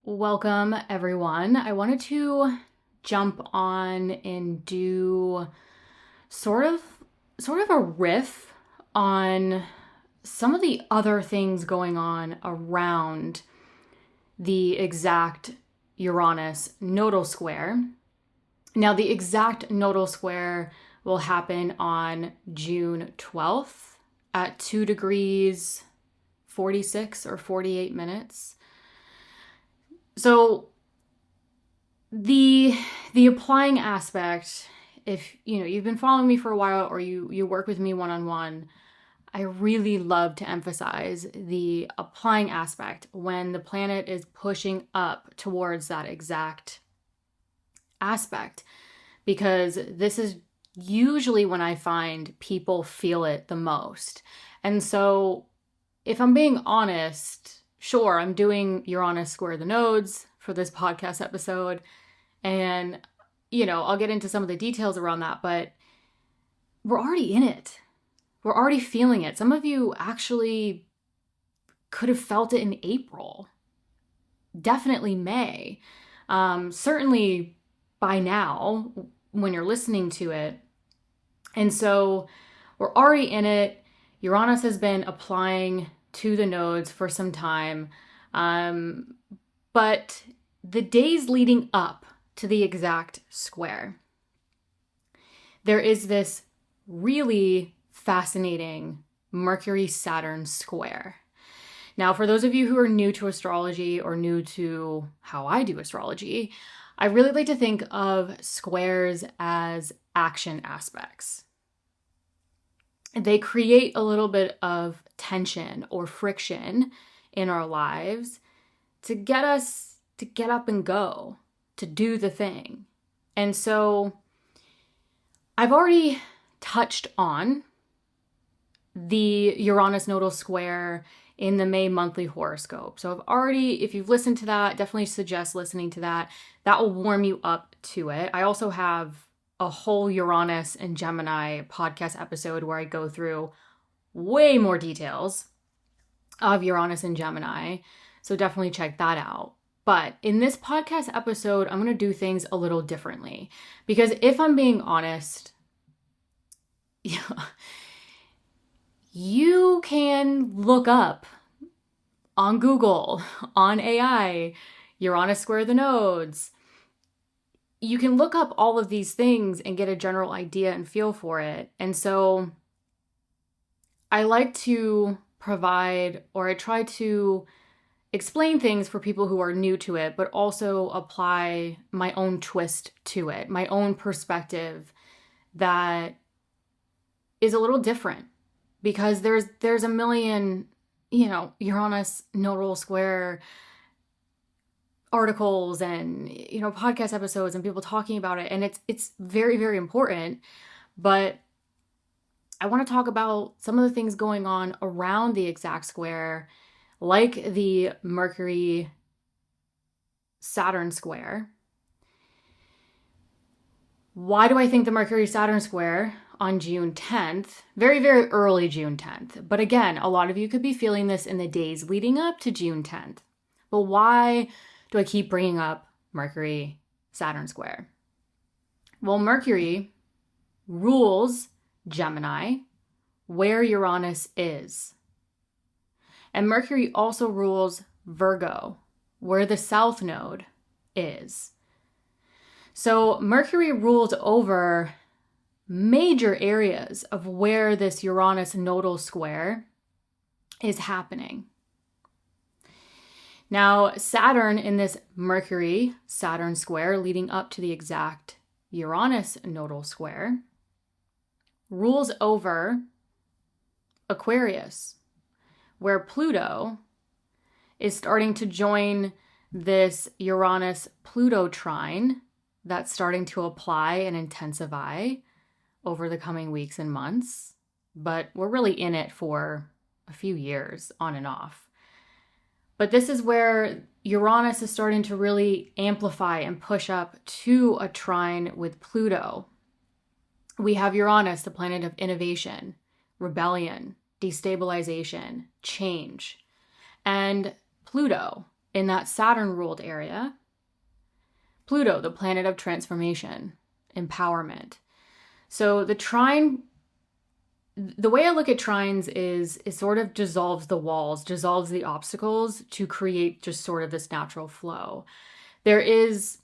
Welcome, everyone. I wanted to jump on and do sort of a riff on some of the other things going on around the exact Uranus nodal square. Now, the exact nodal square will happen on June 12th at 2 degrees 46 or 48 minutes. So the applying aspect, if you've been following me for a while or you work with me one-on-one, I really love to emphasize the applying aspect when the planet is pushing up towards that exact aspect, because this is usually when I find people feel it the most. And so if I'm being honest, sure, I'm doing Uranus square the nodes for this podcast episode, and, I'll get into some of the details around that, but we're already in it. We're already feeling it. Some of you actually could have felt it in April, definitely May, certainly by now when you're listening to it. And so we're already in it. Uranus has been applying to the nodes for some time. But the days leading up to the exact square, there is this really fascinating Mercury-Saturn square. Now, for those of you who are new to astrology or new to how I do astrology, I really like to think of squares as action aspects. They create a little bit of tension or friction in our lives to get us to get up and go, to do the thing. And so I've already touched on the Uranus nodal square in the May monthly horoscope. So if you've listened to that, definitely suggest listening to that. That will warm you up to it. I also have a whole Uranus and Gemini podcast episode where I go through way more details of Uranus and Gemini. So definitely check that out. But in this podcast episode, I'm going to do things a little differently, because if I'm being honest, you can look up on Google, on AI, Uranus square the nodes. You can look up all of these things and get a general idea and feel for it. And so I like to provide, or I try to explain things for people who are new to it, but also apply my own twist to it, my own perspective that is a little different, because there's a million, Uranus nodal square articles and, podcast episodes and people talking about it. And it's very, very important. But I want to talk about some of the things going on around the exact square, like the Mercury-Saturn square. Why do I think the Mercury-Saturn square on June 10th, very, very early June 10th? But again, a lot of you could be feeling this in the days leading up to June 10th. But why do I keep bringing up Mercury-Saturn square? Well, Mercury rules Gemini, where Uranus is. And Mercury also rules Virgo, where the South Node is. So Mercury rules over major areas of where this Uranus nodal square is happening. Now, Saturn in this Mercury-Saturn square leading up to the exact Uranus nodal square rules over Aquarius, where Pluto is starting to join this Uranus-Pluto trine that's starting to apply and intensify over the coming weeks and months. But we're really in it for a few years on and off. But this is where Uranus is starting to really amplify and push up to a trine with Pluto. We have Uranus, the planet of innovation, rebellion, destabilization, change. And Pluto in that Saturn ruled area, Pluto, the planet of transformation, empowerment. So the trine, the way I look at trines is it sort of dissolves the walls, dissolves the obstacles to create just sort of this natural flow. There is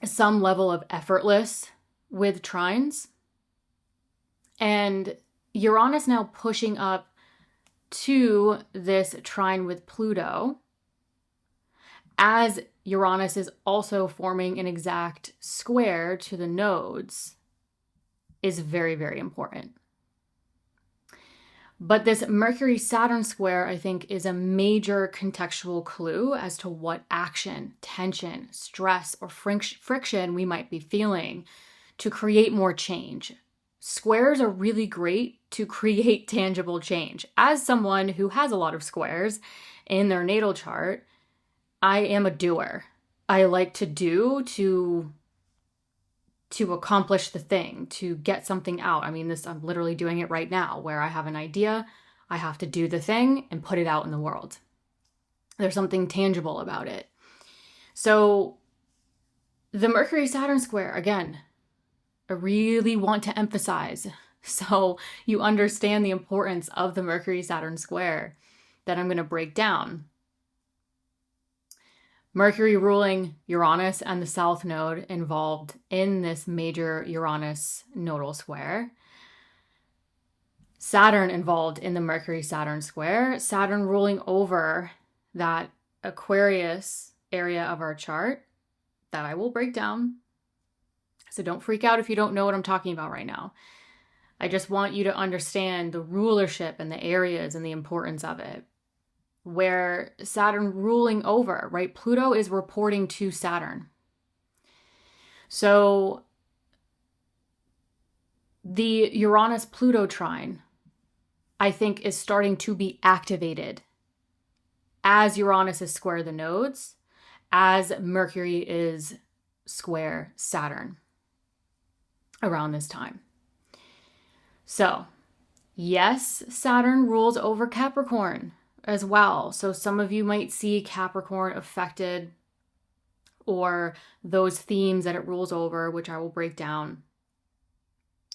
some level of effortless with trines. And Uranus now pushing up to this trine with Pluto, as Uranus is also forming an exact square to the nodes, is very, very important. But this Mercury-Saturn square, I think, is a major contextual clue as to what action, tension, stress, or friction we might be feeling to create more change. Squares are really great to create tangible change. As someone who has a lot of squares in their natal chart, I am a doer. I like to do to accomplish the thing, to get something out. I mean, I'm literally doing it right now, where I have an idea, I have to do the thing and put it out in the world. There's something tangible about it. So the Mercury-Saturn square, again, I really want to emphasize, so you understand the importance of the Mercury-Saturn square that I'm going to break down. Mercury ruling Uranus and the South Node involved in this major Uranus nodal square. Saturn involved in the Mercury-Saturn square. Saturn ruling over that Aquarius area of our chart that I will break down. So don't freak out if you don't know what I'm talking about right now. I just want you to understand the rulership and the areas and the importance of it. Where Saturn ruling over, right? Pluto is reporting to Saturn. So the Uranus-Pluto trine, I think, is starting to be activated as Uranus is square the nodes, as Mercury is square Saturn around this time. So, yes, Saturn rules over Capricorn as well. So some of you might see Capricorn affected, or those themes that it rules over, which I will break down,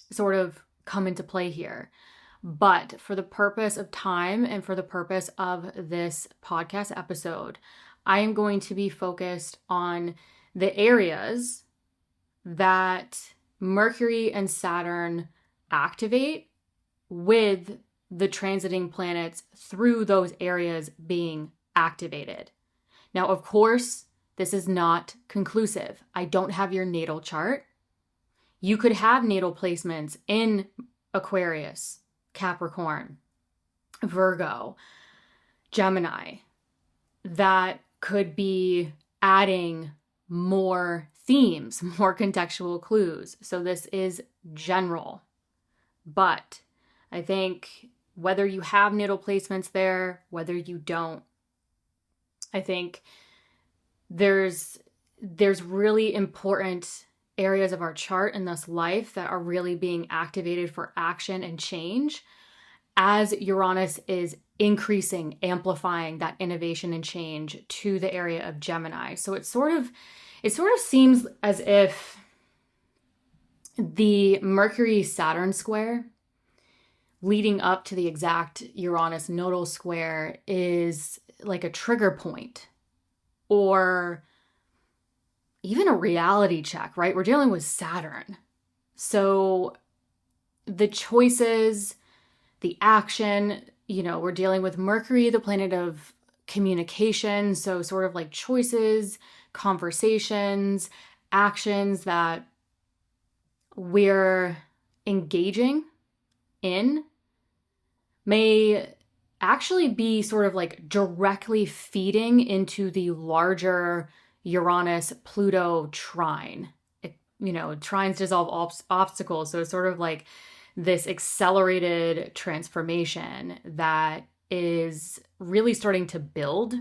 sort of come into play here. But for the purpose of time and for the purpose of this podcast episode, I am going to be focused on the areas that Mercury and Saturn activate with the transiting planets through those areas being activated. Now, of course, this is not conclusive. I don't have your natal chart. You could have natal placements in Aquarius, Capricorn, Virgo, Gemini that could be adding more themes, more contextual clues. So this is general. But I think whether you have natal placements there, whether you don't, I think there's really important areas of our chart and thus life that are really being activated for action and change as Uranus is increasing, amplifying that innovation and change to the area of Gemini. So it sort of seems as if the Mercury-Saturn square leading up to the exact Uranus nodal square is like a trigger point or even a reality check, right? We're dealing with Saturn. So the choices, the action, we're dealing with Mercury, the planet of communication. So sort of like choices, conversations, actions that we're engaging in may actually be sort of like directly feeding into the larger Uranus-Pluto trine. Trines dissolve obstacles. So it's sort of like this accelerated transformation that is really starting to build.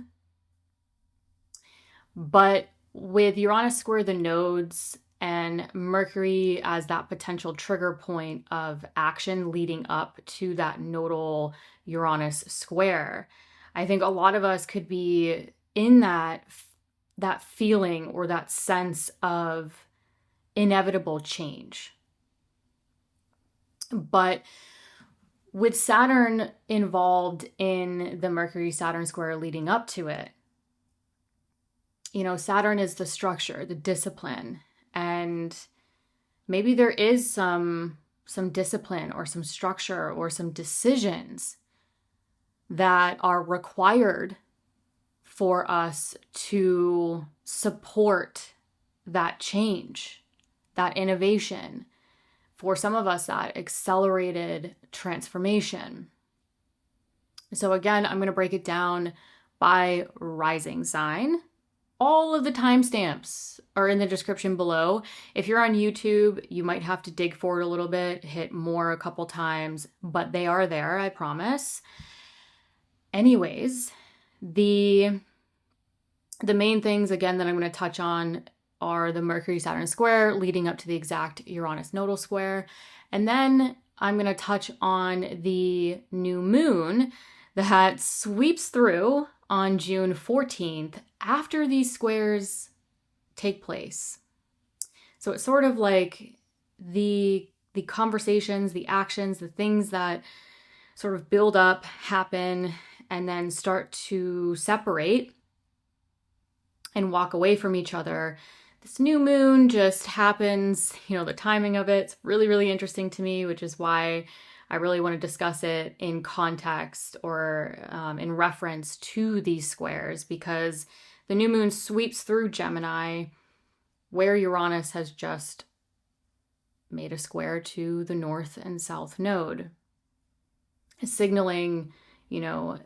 But with Uranus square the nodes and Mercury as that potential trigger point of action leading up to that nodal Uranus square. I think a lot of us could be in that feeling or that sense of inevitable change. But with Saturn involved in the Mercury-Saturn square leading up to it, you know, Saturn is the structure, the discipline, and maybe there is some discipline or some structure or some decisions that are required for us to support that change, that innovation. For some of us, that accelerated transformation. So again, I'm going to break it down by rising sign. All of the timestamps are in the description below. If you're on YouTube, you might have to dig for it a little bit, hit more a couple times, but they are there, I promise. Anyways, the main things, again, that I'm going to touch on are the Mercury-Saturn square leading up to the exact Uranus nodal square. And then I'm going to touch on the new moon that sweeps through on June 14th after these squares take place. So it's sort of like the conversations, the actions, the things that sort of build up, happen, and then start to separate and walk away from each other. This new moon just happens, you know, the timing of it's really, really interesting to me, which is why I really want to discuss it in context or in reference to these squares, because the new moon sweeps through Gemini, where Uranus has just made a square to the north and south node, signaling, you know,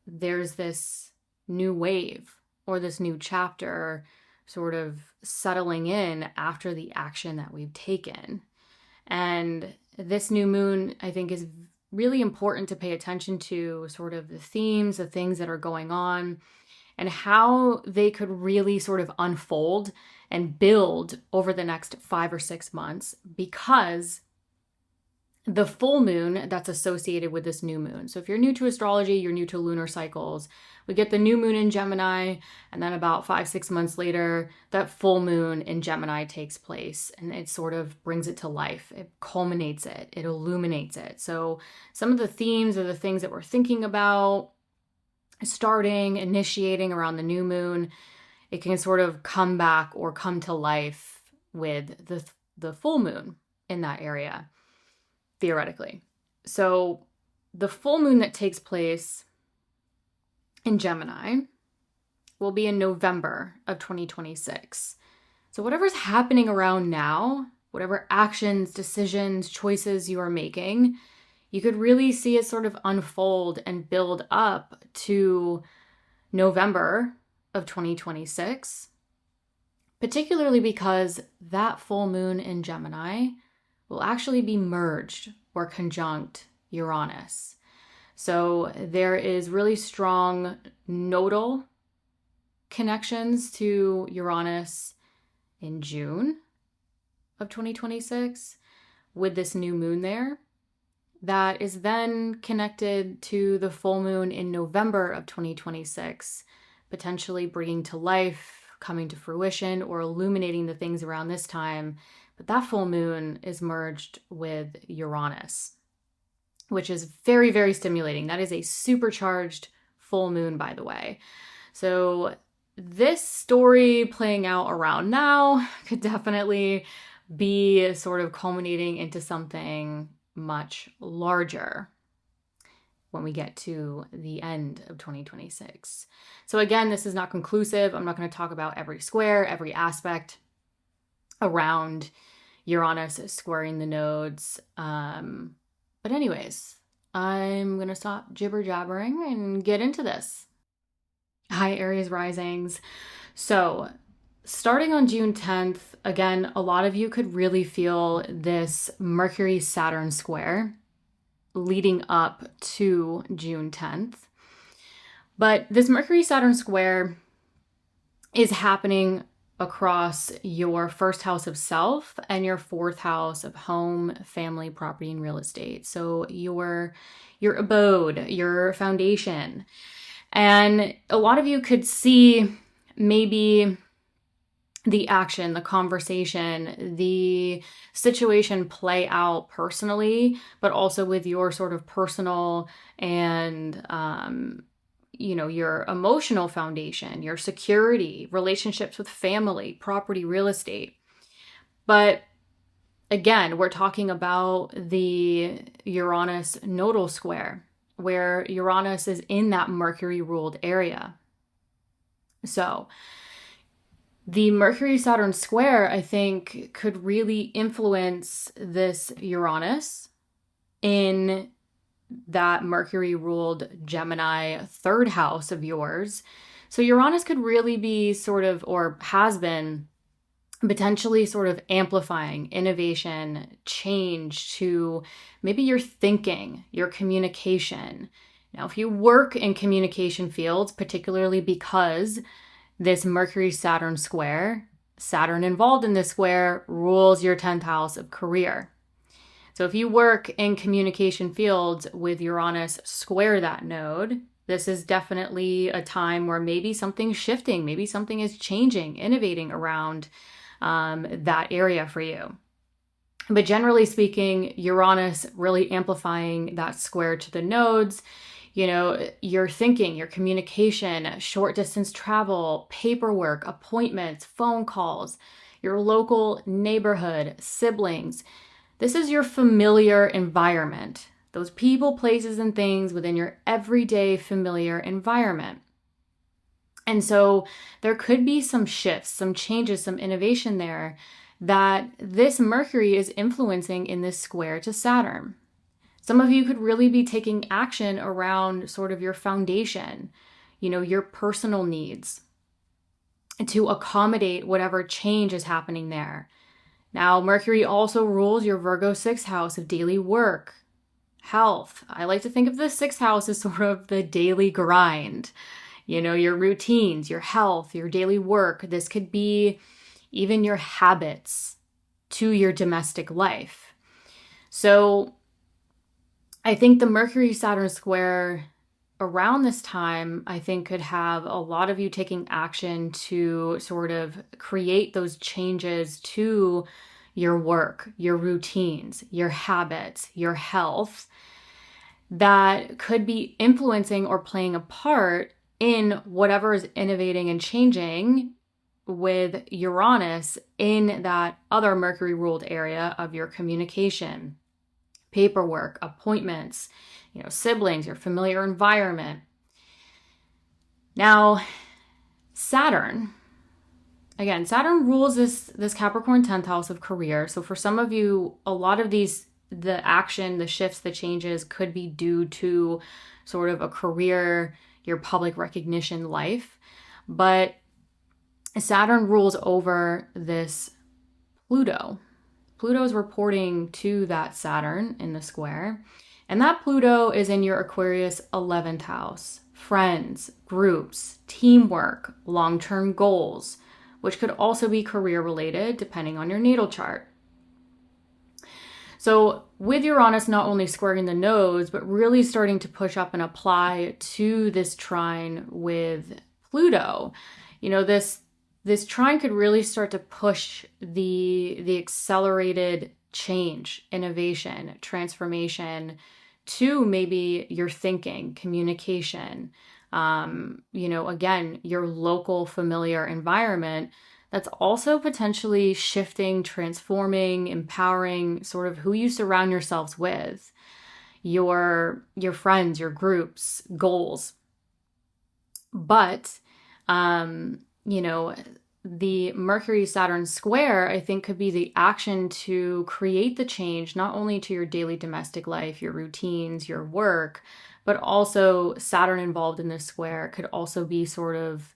there's this new wave or this new chapter sort of settling in after the action that we've taken. And this new moon, I think, is really important to pay attention to, sort of the themes, the things that are going on, and how they could really sort of unfold and build over the next 5 or 6 months, because the full moon that's associated with this new moon. So if you're new to astrology, you're new to lunar cycles, we get the new moon in Gemini, and then about 5-6 months later, that full moon in Gemini takes place, and it sort of brings it to life. It culminates it, it illuminates it. So some of the themes or the things that we're thinking about starting, initiating around the new moon, it can sort of come back or come to life with the full moon in that area, theoretically. So the full moon that takes place in Gemini will be in November of 2026. So whatever's happening around now, whatever actions, decisions, choices you are making, you could really see it sort of unfold and build up to November of 2026, particularly because that full moon in Gemini will actually be merged or conjunct Uranus. So there is really strong nodal connections to Uranus in June of 2026 with this new moon there, that is then connected to the full moon in November of 2026, potentially bringing to life, coming to fruition, or illuminating the things around this time. But that full moon is merged with Uranus, which is very, very stimulating. That is a supercharged full moon, by the way. So this story playing out around now could definitely be sort of culminating into something much larger when we get to the end of 2026. So again, this is not conclusive. I'm not going to talk about every square, every aspect around Uranus squaring the nodes. But anyways, I'm going to stop jibber jabbering and get into this. Hi, Aries Risings. So starting on June 10th, again, a lot of you could really feel this Mercury-Saturn square leading up to June 10th. But this Mercury-Saturn square is happening across your first house of self and your fourth house of home, family, property, and real estate. So your abode, your foundation. And a lot of you could see maybe the action, the conversation, the situation play out personally, but also with your sort of personal and, your emotional foundation, your security, relationships with family, property, real estate. But again, we're talking about the Uranus nodal square, where Uranus is in that Mercury ruled area. So the Mercury-Saturn square, I think, could really influence this Uranus in that Mercury-ruled Gemini third house of yours. So Uranus could really be sort of, or has been, potentially sort of amplifying innovation, change to maybe your thinking, your communication. Now, if you work in communication fields, particularly because this Mercury-Saturn square, Saturn involved in this square, rules your 10th house of career. So if you work in communication fields with Uranus square that node, this is definitely a time where maybe something's shifting, maybe something is changing, innovating around that area for you. But generally speaking, Uranus really amplifying that square to the nodes, your thinking, your communication, short distance travel, paperwork, appointments, phone calls, your local neighborhood, siblings. This is your familiar environment, those people, places, and things within your everyday familiar environment. And so there could be some shifts, some changes, some innovation there that this Mercury is influencing in this square to Saturn. Some of you could really be taking action around sort of your foundation, your personal needs to accommodate whatever change is happening there. Now, Mercury also rules your Virgo 6th house of daily work, health. I like to think of the 6th house as sort of the daily grind, your routines, your health, your daily work. This could be even your habits to your domestic life. So I think the Mercury-Saturn square around this time, I think, could have a lot of you taking action to sort of create those changes to your work, your routines, your habits, your health that could be influencing or playing a part in whatever is innovating and changing with Uranus in that other Mercury-ruled area of your communication, paperwork, appointments, siblings, your familiar environment. Now, Saturn rules this Capricorn 10th house of career. So for some of you, a lot of the action, the shifts, the changes could be due to sort of a career, your public recognition life. But Saturn rules over this Pluto. Pluto is reporting to that Saturn in the square. And that Pluto is in your Aquarius 11th house. Friends, groups, teamwork, long-term goals, which could also be career related depending on your natal chart. So with Uranus not only squaring the nodes, but really starting to push up and apply to this trine with Pluto, this trine could really start to push the accelerated change, innovation, transformation to maybe your thinking, communication, again, your local familiar environment that's also potentially shifting, transforming, empowering sort of who you surround yourselves with, your friends, your groups, goals. But, the Mercury-Saturn square, I think, could be the action to create the change, not only to your daily domestic life, your routines, your work, but also Saturn involved in this square could also be sort of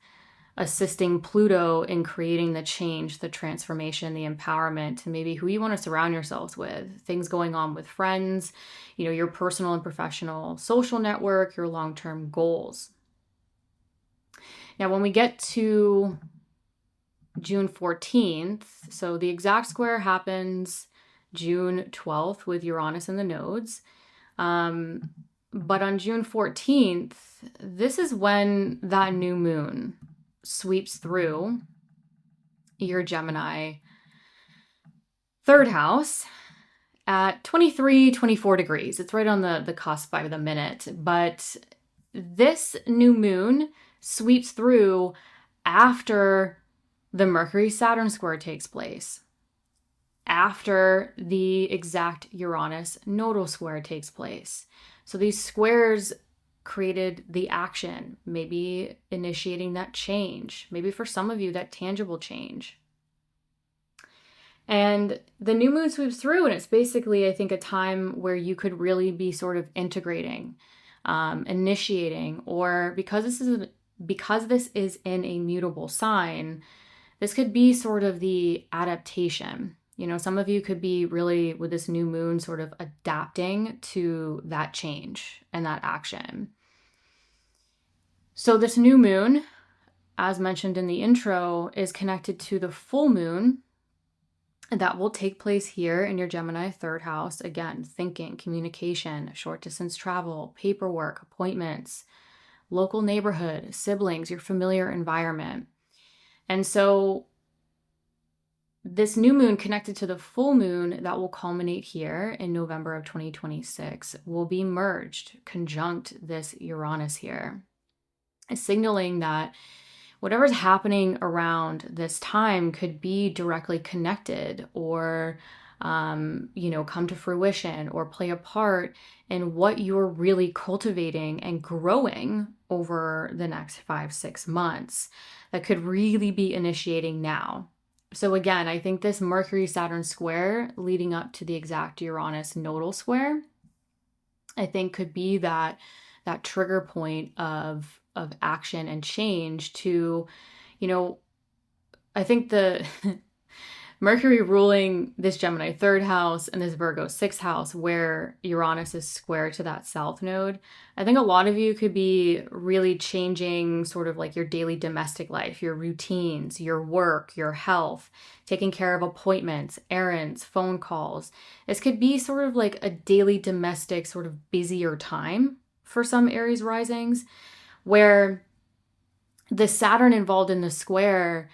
assisting Pluto in creating the change, the transformation, the empowerment to maybe who you want to surround yourselves with, things going on with friends, your personal and professional social network, your long-term goals. Now, when we get to June 14th, so the exact square happens June 12th with Uranus and the nodes. But on June 14th, this is when that new moon sweeps through your Gemini third house at 24 degrees. It's right on the cusp by the minute. But this new moon sweeps through after the Mercury-Saturn square takes place, after the exact Uranus nodal square takes place. So these squares created the action, maybe initiating that change, maybe for some of you, that tangible change. And the new moon sweeps through, and it's basically, I think, a time where you could really be sort of integrating, initiating, or because this is in a mutable sign, this could be sort of the adaptation. You know, some of you could be really, with this new moon, sort of adapting to that change and that action. So this new moon, as mentioned in the intro, is connected to the full moon that will take place here in your Gemini third house. Again, thinking, communication, short distance travel, paperwork, appointments, local neighborhood, siblings, your familiar environment. And so this new moon connected to the full moon that will culminate here in November of 2026 will be merged, conjunct this Uranus here, signaling that whatever's happening around this time could be directly connected or, come to fruition or play a part in what you're really cultivating and growing over the next 5-6 months that could really be initiating now. So again, I think this Mercury-Saturn square leading up to the exact Uranus nodal square, I think could be that trigger point of action and change to, I think the Mercury ruling this Gemini third house and this Virgo sixth house where Uranus is square to that south node. I think a lot of you could be really changing sort of like your daily domestic life, your routines, your work, your health, taking care of appointments, errands, phone calls. This could be sort of like a daily domestic sort of busier time for some Aries risings where the Saturn involved in the square,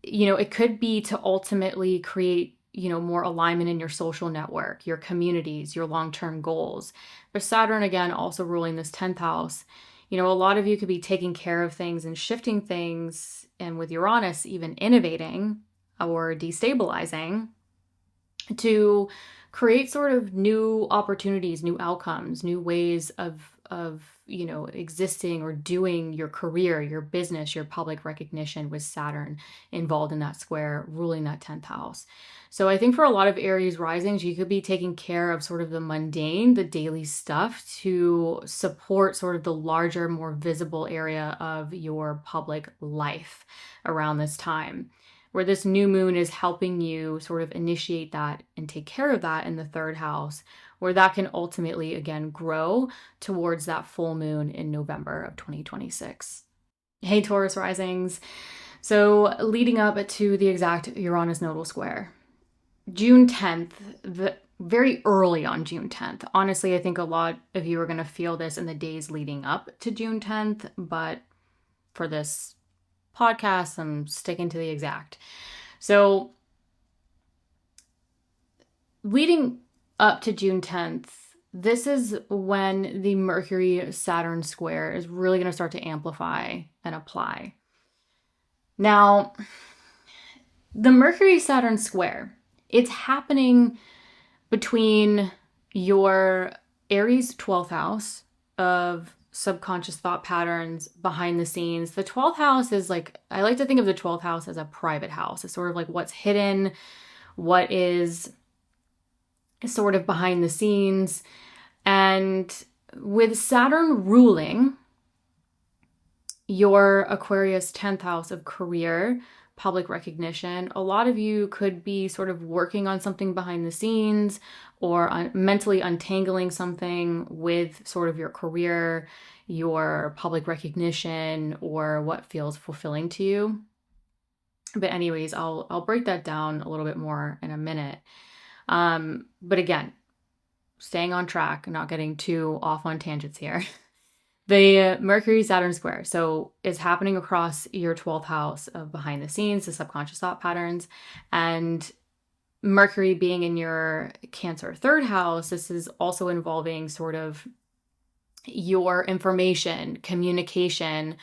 it could be to ultimately create, more alignment in your social network, your communities, your long-term goals. But Saturn, again, also ruling this 10th house, a lot of you could be taking care of things and shifting things, and with Uranus, even innovating or destabilizing to create sort of new opportunities, new outcomes, new ways of existing or doing your career, your business, your public recognition with Saturn involved in that square, ruling that 10th house. So I think for a lot of Aries risings, you could be taking care of sort of the mundane, the daily stuff to support sort of the larger, more visible area of your public life around this time, where this new moon is helping you sort of initiate that and take care of that in the third house, where that can ultimately, again, grow towards that full moon in November of 2026. Hey, Taurus risings. So leading up to the exact Uranus nodal square, June 10th, very early on June 10th. Honestly, I think a lot of you are going to feel this in the days leading up to June 10th, but for this podcast, I'm sticking to the exact. So leading up to June 10th, this is when the Mercury-Saturn square is really going to start to amplify and apply. Now, the Mercury-Saturn square, it's happening between your Aries 12th house of subconscious thought patterns behind the scenes. The 12th house is like, I like to think of the 12th house as a private house. It's sort of like what's hidden, what is sort of behind the scenes. And with Saturn ruling your Aquarius 10th house of career, public recognition, a lot of you could be sort of working on something behind the scenes or mentally untangling something with sort of your career, your public recognition, or what feels fulfilling to you. But anyways, I'll break that down a little bit more in a minute. But again, staying on track, not getting too off on tangents here. The Mercury Saturn square, so is happening across your 12th house of behind the scenes, the subconscious thought patterns, and Mercury being in your Cancer third house, this is also involving sort of your information, communication,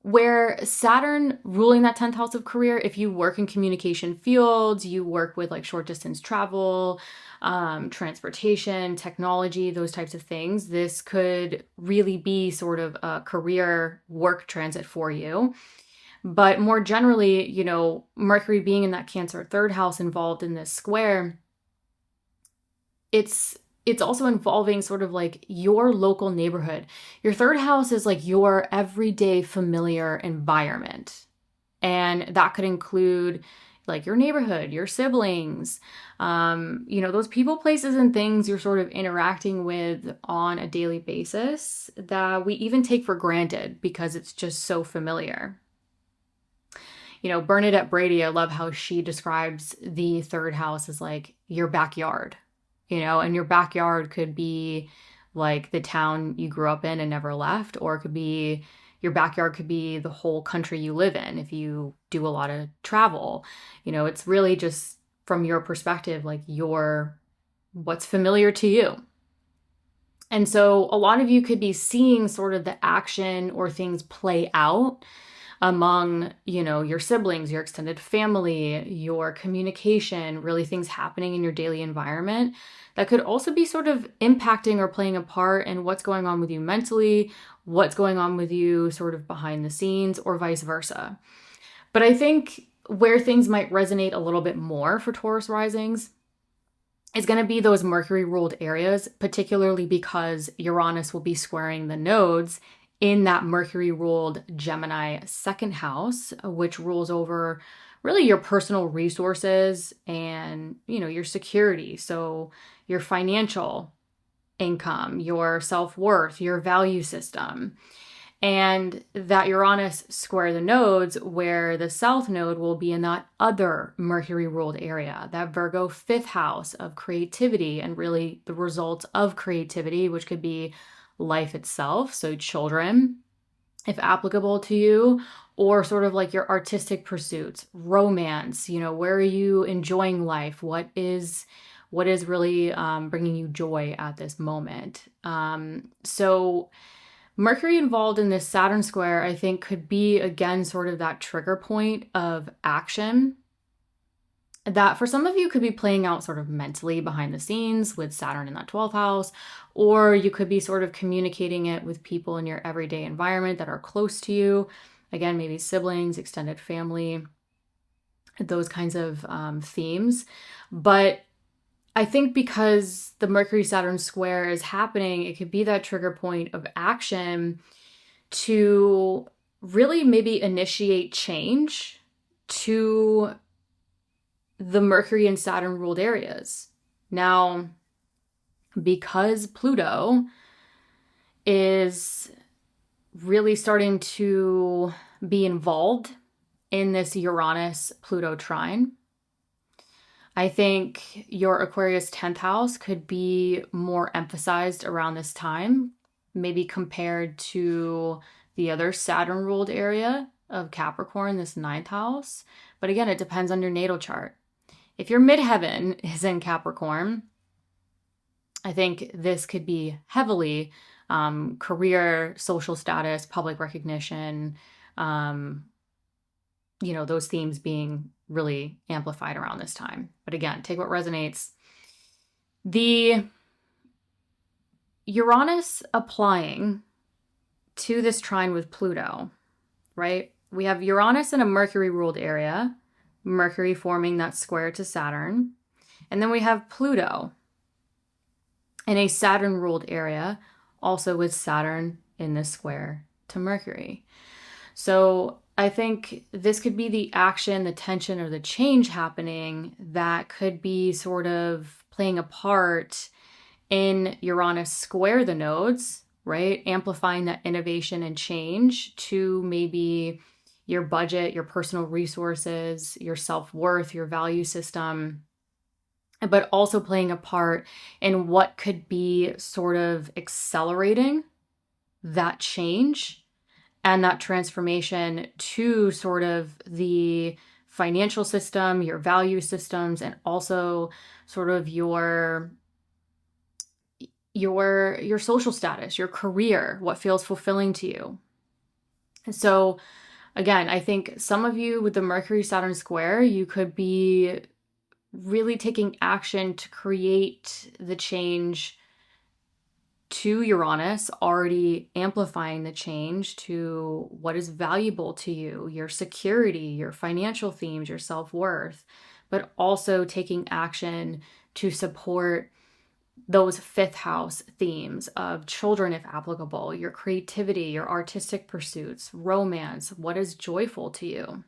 where Saturn ruling that 10th house of career, if you work in communication fields, you work with like short distance travel, transportation, technology, those types of things, this could really be sort of a career work transit for you. But more generally, you know, Mercury being in that Cancer third house involved in this square, it's also involving sort of like your local neighborhood. Your third house is like your everyday familiar environment. And that could include like your neighborhood, your siblings, you know, those people, places, and things you're sort of interacting with on a daily basis that we even take for granted because it's just so familiar. You know, Bernadette Brady, I love how she describes the third house as like your backyard, you know, and your backyard could be like the town you grew up in and never left, or it could be your backyard could be the whole country you live in if you do a lot of travel. You know, it's really just from your perspective, like what's familiar to you. And so a lot of you could be seeing sort of the action or things play out among, you know, your siblings, your extended family, your communication, really things happening in your daily environment that could also be sort of impacting or playing a part in what's going on with you mentally, what's going on with you sort of behind the scenes, or vice versa. But I think where things might resonate a little bit more for Taurus risings is going to be those Mercury ruled areas, particularly because Uranus will be squaring the nodes in that Mercury ruled Gemini second house, which rules over really your personal resources and, you know, your security. So your financial income, your self-worth, your value system. And that Uranus square the nodes, where the south node will be in that other Mercury ruled area, that Virgo fifth house of creativity and really the results of creativity, which could be life itself. So children, if applicable to you, or sort of like your artistic pursuits, romance, you know, where are you enjoying life? What is really bringing you joy at this moment? So Mercury involved in this Saturn square, I think, could be, again, sort of that trigger point of action that for some of you could be playing out sort of mentally behind the scenes with Saturn in that 12th house, or you could be sort of communicating it with people in your everyday environment that are close to you. Again, maybe siblings, extended family, those kinds of themes. But I think because the Mercury Saturn square is happening, it could be that trigger point of action to really maybe initiate change to the Mercury and Saturn ruled areas. Now, because Pluto is really starting to be involved in this Uranus-Pluto trine, I think your Aquarius 10th house could be more emphasized around this time, maybe compared to the other Saturn ruled area of Capricorn, this 9th house. But again, it depends on your natal chart. If your midheaven is in Capricorn, I think this could be heavily career, social status, public recognition, you know, those themes being really amplified around this time. But again, take what resonates. The Uranus applying to this trine with Pluto, right? We have Uranus in a Mercury ruled area, Mercury forming that square to Saturn. And then we have Pluto in a Saturn ruled area, also with Saturn in the square to Mercury. So I think this could be the action, the tension, or the change happening that could be sort of playing a part in Uranus square the nodes, right? Amplifying that innovation and change to maybe, your budget, your personal resources, your self-worth, your value system, but also playing a part in what could be sort of accelerating that change and that transformation to sort of the financial system, your value systems, and also sort of your social status, your career, what feels fulfilling to you. So again, I think some of you with the Mercury Saturn square, you could be really taking action to create the change to Uranus, already amplifying the change to what is valuable to you, your security, your financial themes, your self-worth, but also taking action to support those fifth house themes of children, if applicable, your creativity, your artistic pursuits, romance, what is joyful to you.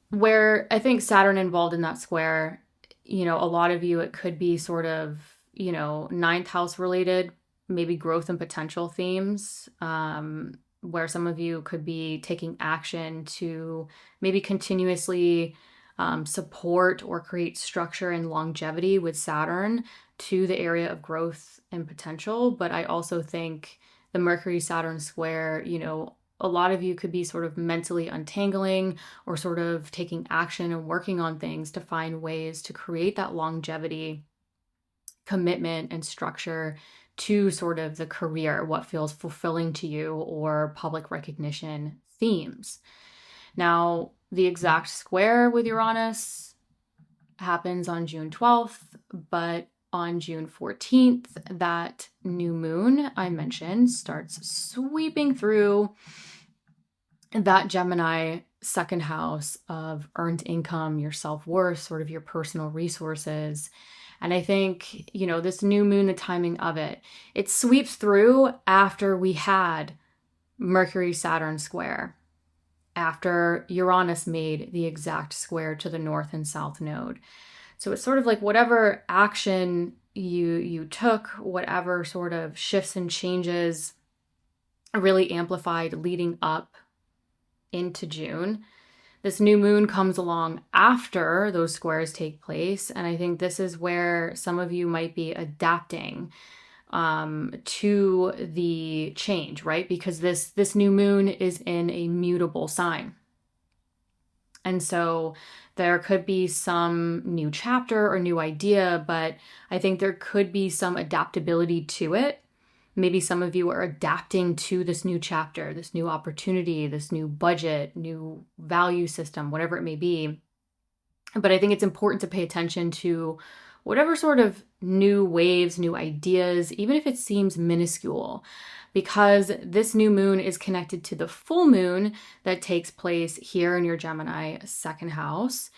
Where I think Saturn involved in that square, a lot of you, it could be sort of, ninth house related, maybe growth and potential themes, where some of you could be taking action to maybe continuously support or create structure and longevity with Saturn to the area of growth and potential. But I also think the Mercury Saturn square, a lot of you could be sort of mentally untangling or sort of taking action and working on things to find ways to create that longevity, commitment, and structure to sort of the career, what feels fulfilling to you, or public recognition themes. Now, the exact square with Uranus happens on June 12th, but on June 14th, that new moon I mentioned starts sweeping through that Gemini second house of earned income, your self-worth, sort of your personal resources. And I think, this new moon, the timing of it sweeps through after we had Mercury Saturn square, after Uranus made the exact square to the north and south node. So it's sort of like whatever action you took, whatever sort of shifts and changes really amplified leading up into June, this new moon comes along after those squares take place. And I think this is where some of you might be adapting to the change, right? Because this new moon is in a mutable sign. And so there could be some new chapter or new idea, but I think there could be some adaptability to it. Maybe some of you are adapting to this new chapter, this new opportunity, this new budget, new value system, whatever it may be. But I think it's important to pay attention to whatever sort of new waves, new ideas, even if it seems minuscule, because this new moon is connected to the full moon that takes place here in your Gemini second house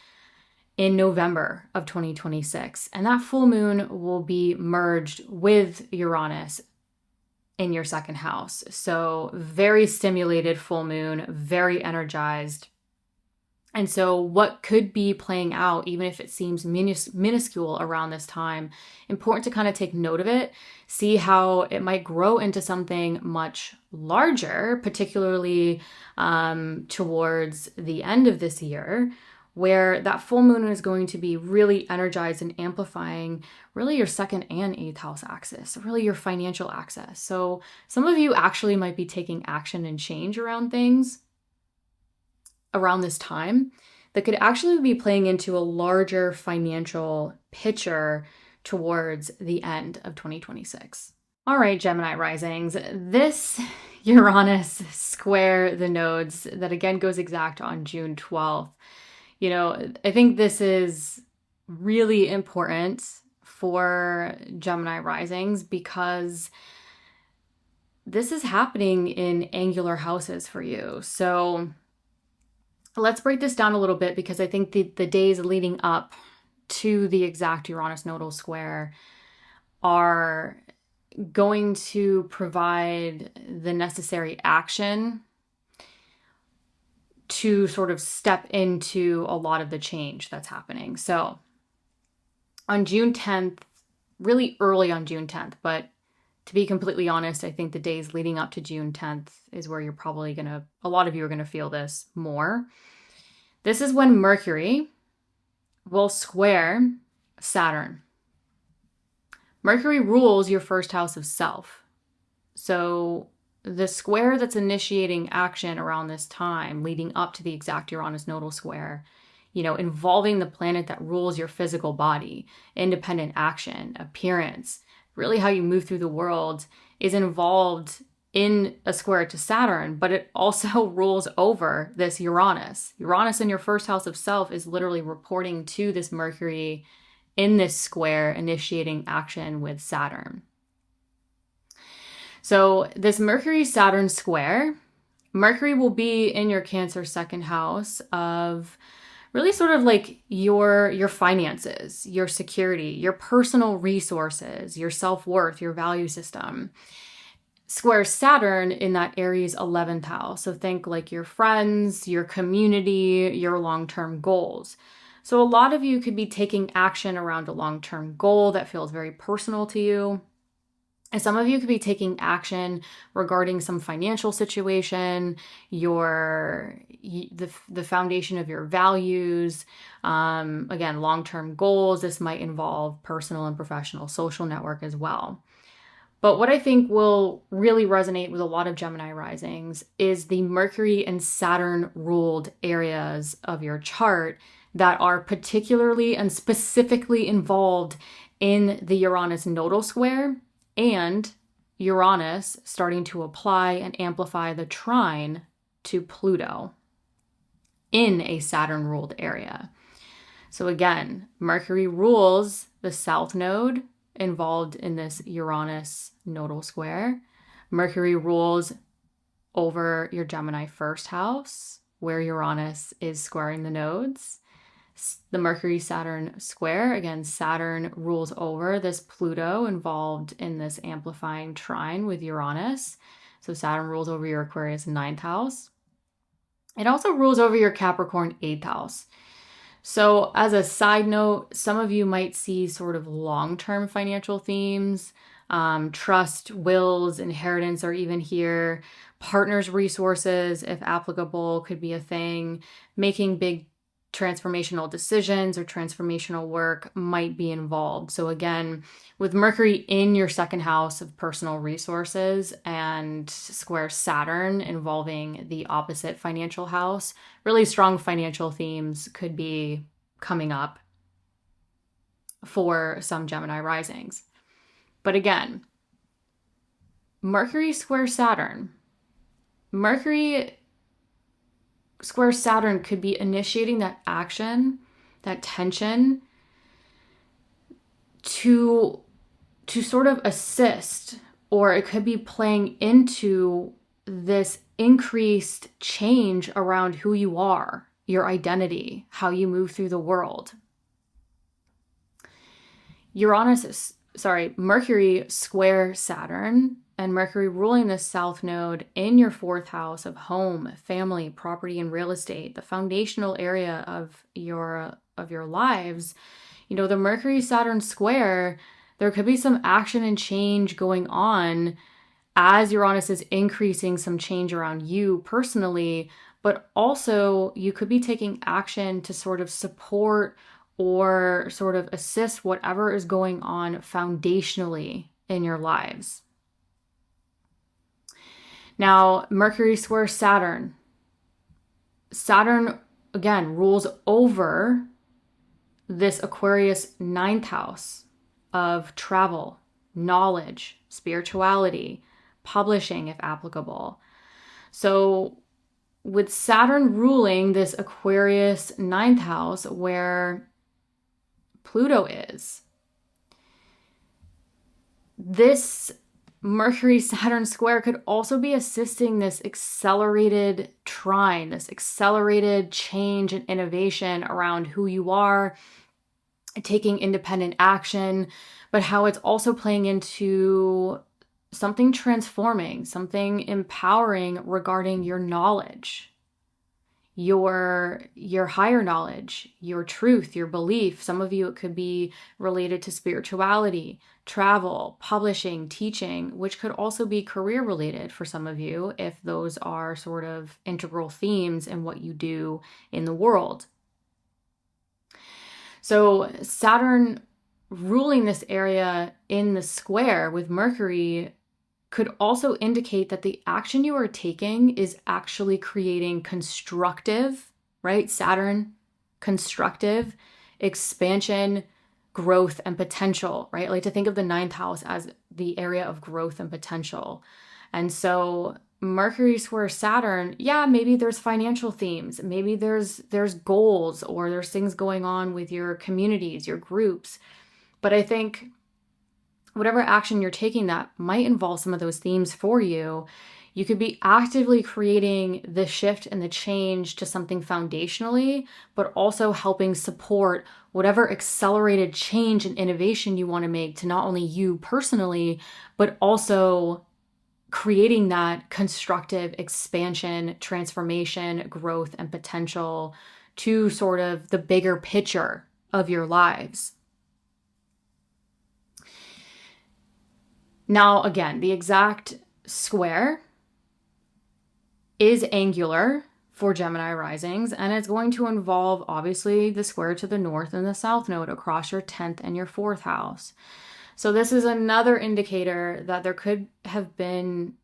in November of 2026. And that full moon will be merged with Uranus in your second house. So very stimulated full moon, very energized. And so what could be playing out, even if it seems minuscule around this time, important to kind of take note of it, see how it might grow into something much larger, particularly towards the end of this year, where that full moon is going to be really energized and amplifying really your second and eighth house axis, really your financial axis. So some of you actually might be taking action and change around things around this time that could actually be playing into a larger financial picture towards the end of 2026. All right, Gemini risings, this Uranus square the nodes that again goes exact on June 12th. I think this is really important for Gemini risings because this is happening in angular houses for you. So let's break this down a little bit because I think the days leading up to the exact Uranus nodal square are going to provide the necessary action to sort of step into a lot of the change that's happening. So on June 10th, really early on June 10th, but To be completely honest, I think the days leading up to June 10th is where you're probably a lot of you are gonna feel this more. This is when Mercury will square Saturn. Mercury rules your first house of self. So the square that's initiating action around this time, leading up to the exact Uranus nodal square, involving the planet that rules your physical body, independent action, appearance, really how you move through the world, is involved in a square to Saturn, but it also rules over this Uranus. Uranus in your first house of self is literally reporting to this Mercury in this square, initiating action with Saturn. So this Mercury-Saturn square, Mercury will be in your Cancer second house of really sort of like your finances, your security, your personal resources, your self-worth, your value system. Square Saturn in that Aries 11th house. So think like your friends, your community, your long-term goals. So a lot of you could be taking action around a long-term goal that feels very personal to you. And some of you could be taking action regarding some financial situation, the foundation of your values, again, long-term goals. This might involve personal and professional social network as well. But what I think will really resonate with a lot of Gemini risings is the Mercury and Saturn ruled areas of your chart that are particularly and specifically involved in the Uranus nodal square and Uranus starting to apply and amplify the trine to Pluto in a Saturn ruled area. So again, Mercury rules the south node involved in this Uranus nodal square. Mercury rules over your Gemini first house, where Uranus is squaring the nodes. The Mercury-Saturn square, again, Saturn rules over this Pluto involved in this amplifying trine with Uranus. So Saturn rules over your Aquarius 9th house. It also rules over your Capricorn 8th house. So as a side note, some of you might see sort of long-term financial themes, trust, wills, inheritance are even here. Partners' resources, if applicable, could be a thing. Making big transformational decisions or transformational work might be involved. So again, with Mercury in your second house of personal resources and square Saturn involving the opposite financial house, really strong financial themes could be coming up for some Gemini risings. But again, Mercury square Saturn. Mercury square Saturn could be initiating that action, that tension to sort of assist, or it could be playing into this increased change around who you are, your identity, how you move through the world. Mercury square Saturn, and Mercury ruling the south node in your fourth house of home, family, property, and real estate, the foundational area of your lives. The Mercury Saturn square, there could be some action and change going on as Uranus is increasing some change around you personally, but also you could be taking action to sort of support or sort of assist whatever is going on foundationally in your lives. Now, Mercury square Saturn. Saturn, again, rules over this Aquarius 9th house of travel, knowledge, spirituality, publishing, if applicable. So with Saturn ruling this Aquarius 9th house where Pluto is, this Mercury-Saturn square could also be assisting this accelerated trine, this accelerated change and innovation around who you are, taking independent action, but how it's also playing into something transforming, something empowering regarding your knowledge, your higher knowledge, your truth, your belief. Some of you, it could be related to spirituality, travel, publishing, teaching, which could also be career related for some of you if those are sort of integral themes in what you do in the world. So Saturn ruling this area in the square with Mercury could also indicate that the action you are taking is actually creating constructive, right? Saturn, constructive expansion, growth, and potential, right? I like to think of the ninth house as the area of growth and potential. And so Mercury square Saturn, yeah, maybe there's financial themes, maybe there's goals, or there's things going on with your communities, your groups. But I think whatever action you're taking that might involve some of those themes for you, you could be actively creating the shift and the change to something foundationally, but also helping support whatever accelerated change and innovation you want to make to not only you personally, but also creating that constructive expansion, transformation, growth, and potential to sort of the bigger picture of your lives. Now, again, the exact square is angular for Gemini risings, and it's going to involve, obviously, the square to the north and the south node across your 10th and your 4th house. So this is another indicator that there could have been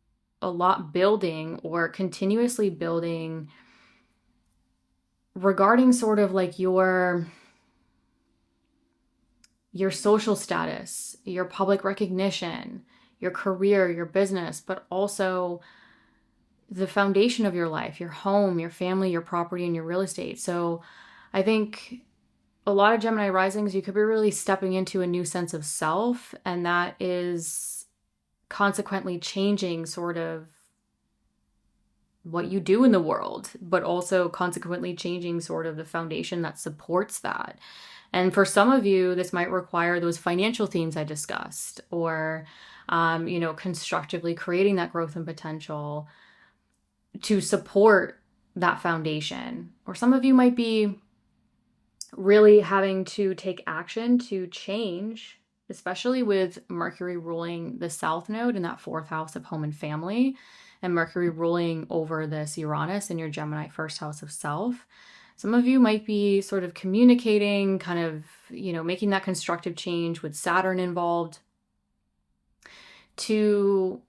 a lot building or continuously building regarding sort of like your social status, your public recognition, your career, your business, but also the foundation of your life, your home, your family, your property, and your real estate. So I think a lot of Gemini risings, you could be really stepping into a new sense of self, and that is consequently changing sort of what you do in the world, but also consequently changing sort of the foundation that supports that. And for some of you, this might require those financial themes I discussed, or, constructively creating that growth and potential to support that foundation. Or some of you might be really having to take action to change, especially with Mercury ruling the South Node in that 4th house of home and family, and Mercury ruling over this Uranus in your Gemini 1st house of self. Some of you might be sort of communicating, kind of, making that constructive change with Saturn involved to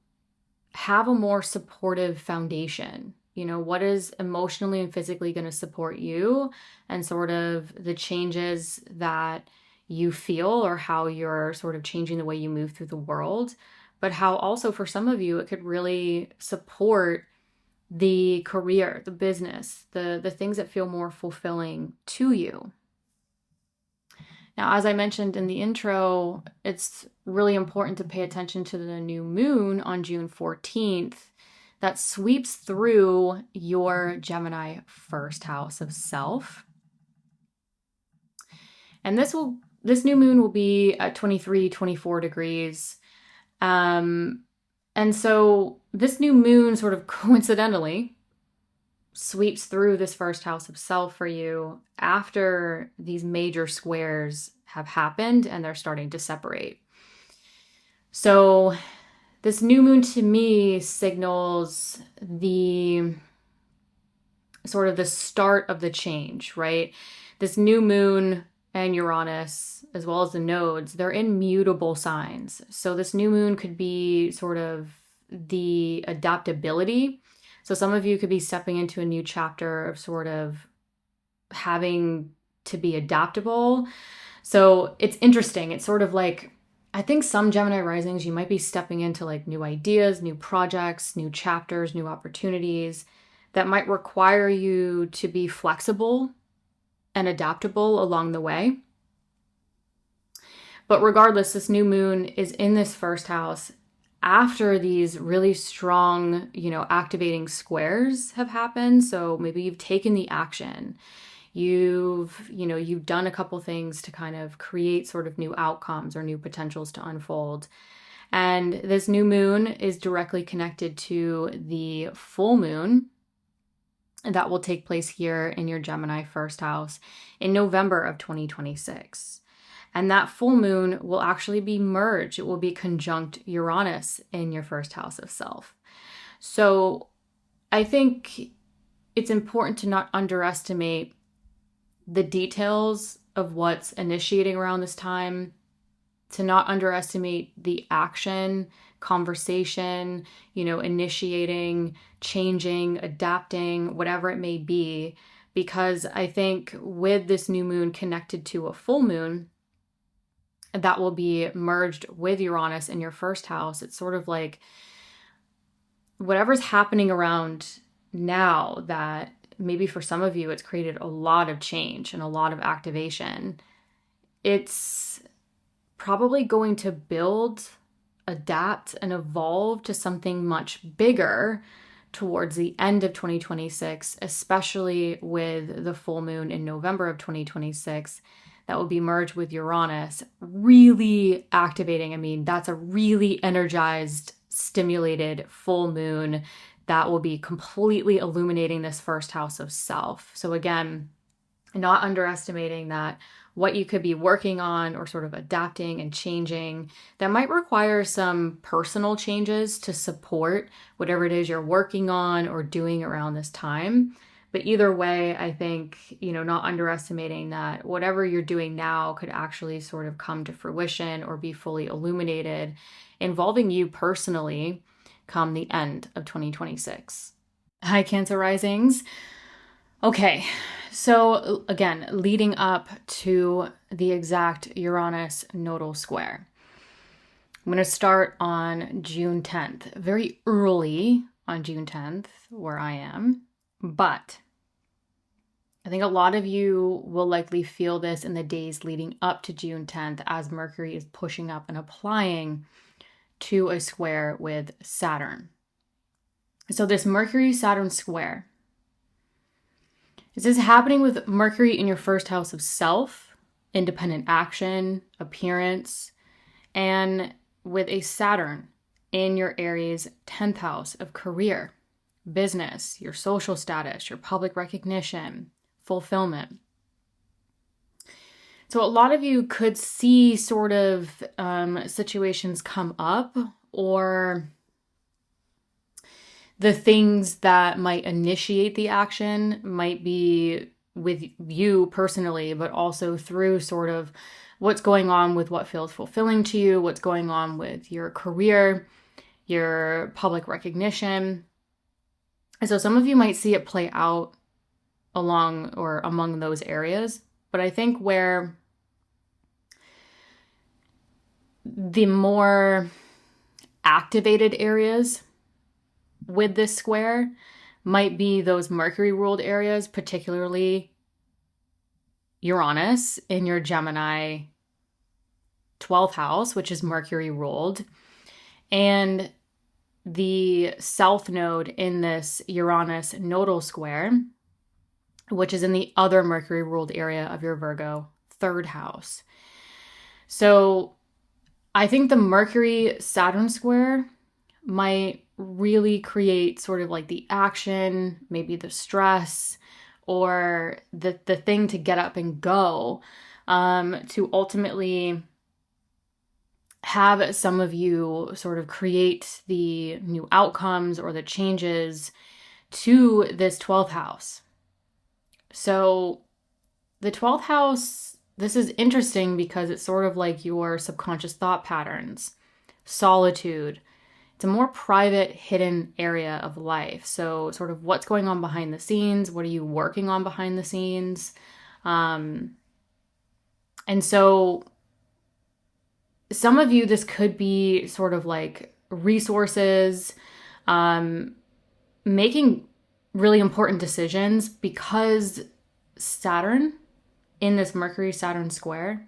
have a more supportive foundation. What is emotionally and physically going to support you, and sort of the changes that you feel, or how you're sort of changing the way you move through the world, but how also for some of you, it could really support the career, the business, the things that feel more fulfilling to you. Now, as I mentioned in the intro, it's really important to pay attention to the new moon on June 14th that sweeps through your Gemini 1st house of self. And this new moon will be at 23, 24 degrees. And so this new moon sort of coincidentally sweeps through this 1st house of self for you after these major squares have happened and they're starting to separate. So this new moon to me signals the sort of the start of the change, right? This new moon and Uranus, as well as the nodes, they're in mutable signs. So this new moon could be sort of the adaptability. So some of you could be stepping into a new chapter of sort of having to be adaptable. So it's interesting. It's sort of like, I think some Gemini risings, you might be stepping into like new ideas, new projects, new chapters, new opportunities that might require you to be flexible and adaptable along the way. But regardless, this new moon is in this 1st house after these really strong, activating squares have happened. So maybe you've taken the action. You've done a couple things to kind of create sort of new outcomes or new potentials to unfold. And this new moon is directly connected to the full moon that will take place here in your Gemini first house in November of 2026. And that full moon will actually be merged. It will be conjunct Uranus in your first house of self. So I think it's important to not underestimate the details of what's initiating around this time, to not underestimate the action, conversation, initiating, changing, adapting, whatever it may be. Because I think with this new moon connected to a full moon that will be merged with Uranus in your first house, it's sort of like whatever's happening around now that maybe for some of you it's created a lot of change and a lot of activation. It's probably going to build, adapt, and evolve to something much bigger towards the end of 2026, especially with the full moon in November of 2026 that will be merged with Uranus, really activating. I mean, that's a really energized, stimulated full moon that will be completely illuminating this first house of self. So again, not underestimating that what you could be working on or sort of adapting and changing that might require some personal changes to support whatever it is you're working on or doing around this time. But either way, I think, not underestimating that whatever you're doing now could actually sort of come to fruition or be fully illuminated, involving you personally come the end of 2026. Hi, Cancer Risings. Okay, so again, leading up to the exact Uranus nodal square, I'm going to start on June 10th, very early on June 10th, where I am, but I think a lot of you will likely feel this in the days leading up to June 10th as Mercury is pushing up and applying to a square with Saturn. So this Mercury-Saturn square, this is happening with Mercury in your first house of self, independent action, appearance, and with a Saturn in your Aries 10th house of career, business, your social status, your public recognition, fulfillment. So a lot of you could see sort of situations come up, or the things that might initiate the action might be with you personally, but also through sort of what's going on with what feels fulfilling to you, what's going on with your career, your public recognition. And so some of you might see it play out along or among those areas. But I think where the more activated areas with this square might be those Mercury ruled areas, particularly Uranus in your Gemini 12th house, which is Mercury ruled, and the South node in this Uranus nodal square, which is in the other Mercury ruled area of your Virgo 3rd house. So I think the Mercury-Saturn square might really create sort of like the action, maybe the stress, or the thing to get up and go, to ultimately have some of you sort of create the new outcomes or the changes to this 12th house. So the 12th house, this is interesting because it's sort of like your subconscious thought patterns, solitude. It's a more private, hidden area of life. So sort of what's going on behind the scenes, what are you working on behind the scenes? And so some of you, this could be sort of like resources, making really important decisions, because Saturn in this Mercury-Saturn square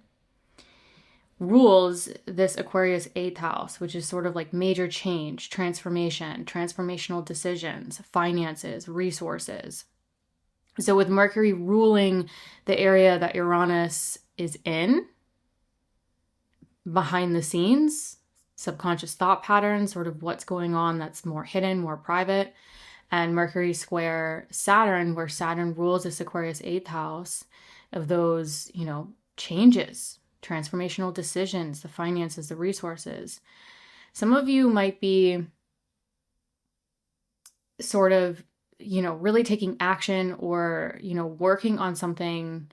rules this Aquarius 8th house, which is sort of like major change, transformation, transformational decisions, finances, resources. So with Mercury ruling the area that Uranus is in, behind the scenes, subconscious thought patterns, sort of what's going on that's more hidden, more private, and Mercury square Saturn, where Saturn rules this Aquarius 8th house of those, changes, transformational decisions, the finances, the resources. Some of you might be sort of, really taking action or, working on something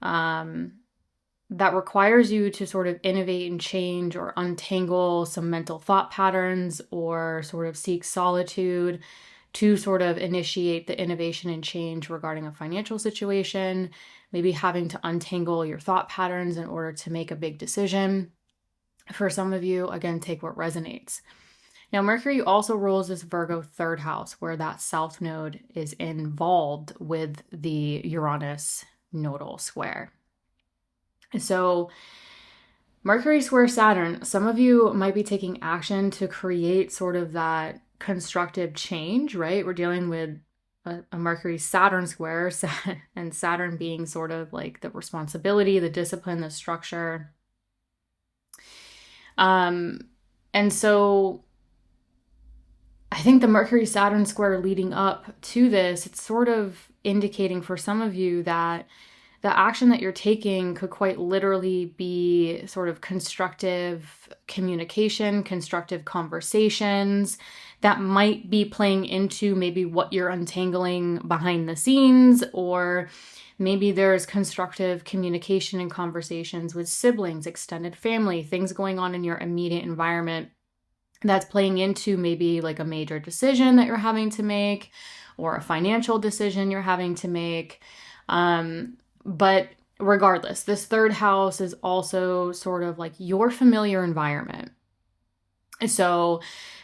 that requires you to sort of innovate and change or untangle some mental thought patterns or sort of seek solitude to sort of initiate the innovation and change regarding a financial situation, maybe having to untangle your thought patterns in order to make a big decision. For some of you, again, take what resonates. Now, Mercury also rules this Virgo 3rd house, where that South Node is involved with the Uranus nodal square. So Mercury square Saturn, some of you might be taking action to create sort of that constructive change, right? We're dealing with a Mercury Saturn square, and Saturn being sort of like the responsibility, the discipline, the structure. And so I think the Mercury Saturn square leading up to this, it's sort of indicating for some of you that the action that you're taking could quite literally be sort of constructive communication, constructive conversations that might be playing into maybe what you're untangling behind the scenes, or maybe there's constructive communication and conversations with siblings, extended family, things going on in your immediate environment that's playing into maybe like a major decision that you're having to make or a financial decision you're having to make. But regardless, this 3rd house is also sort of like your familiar environment. So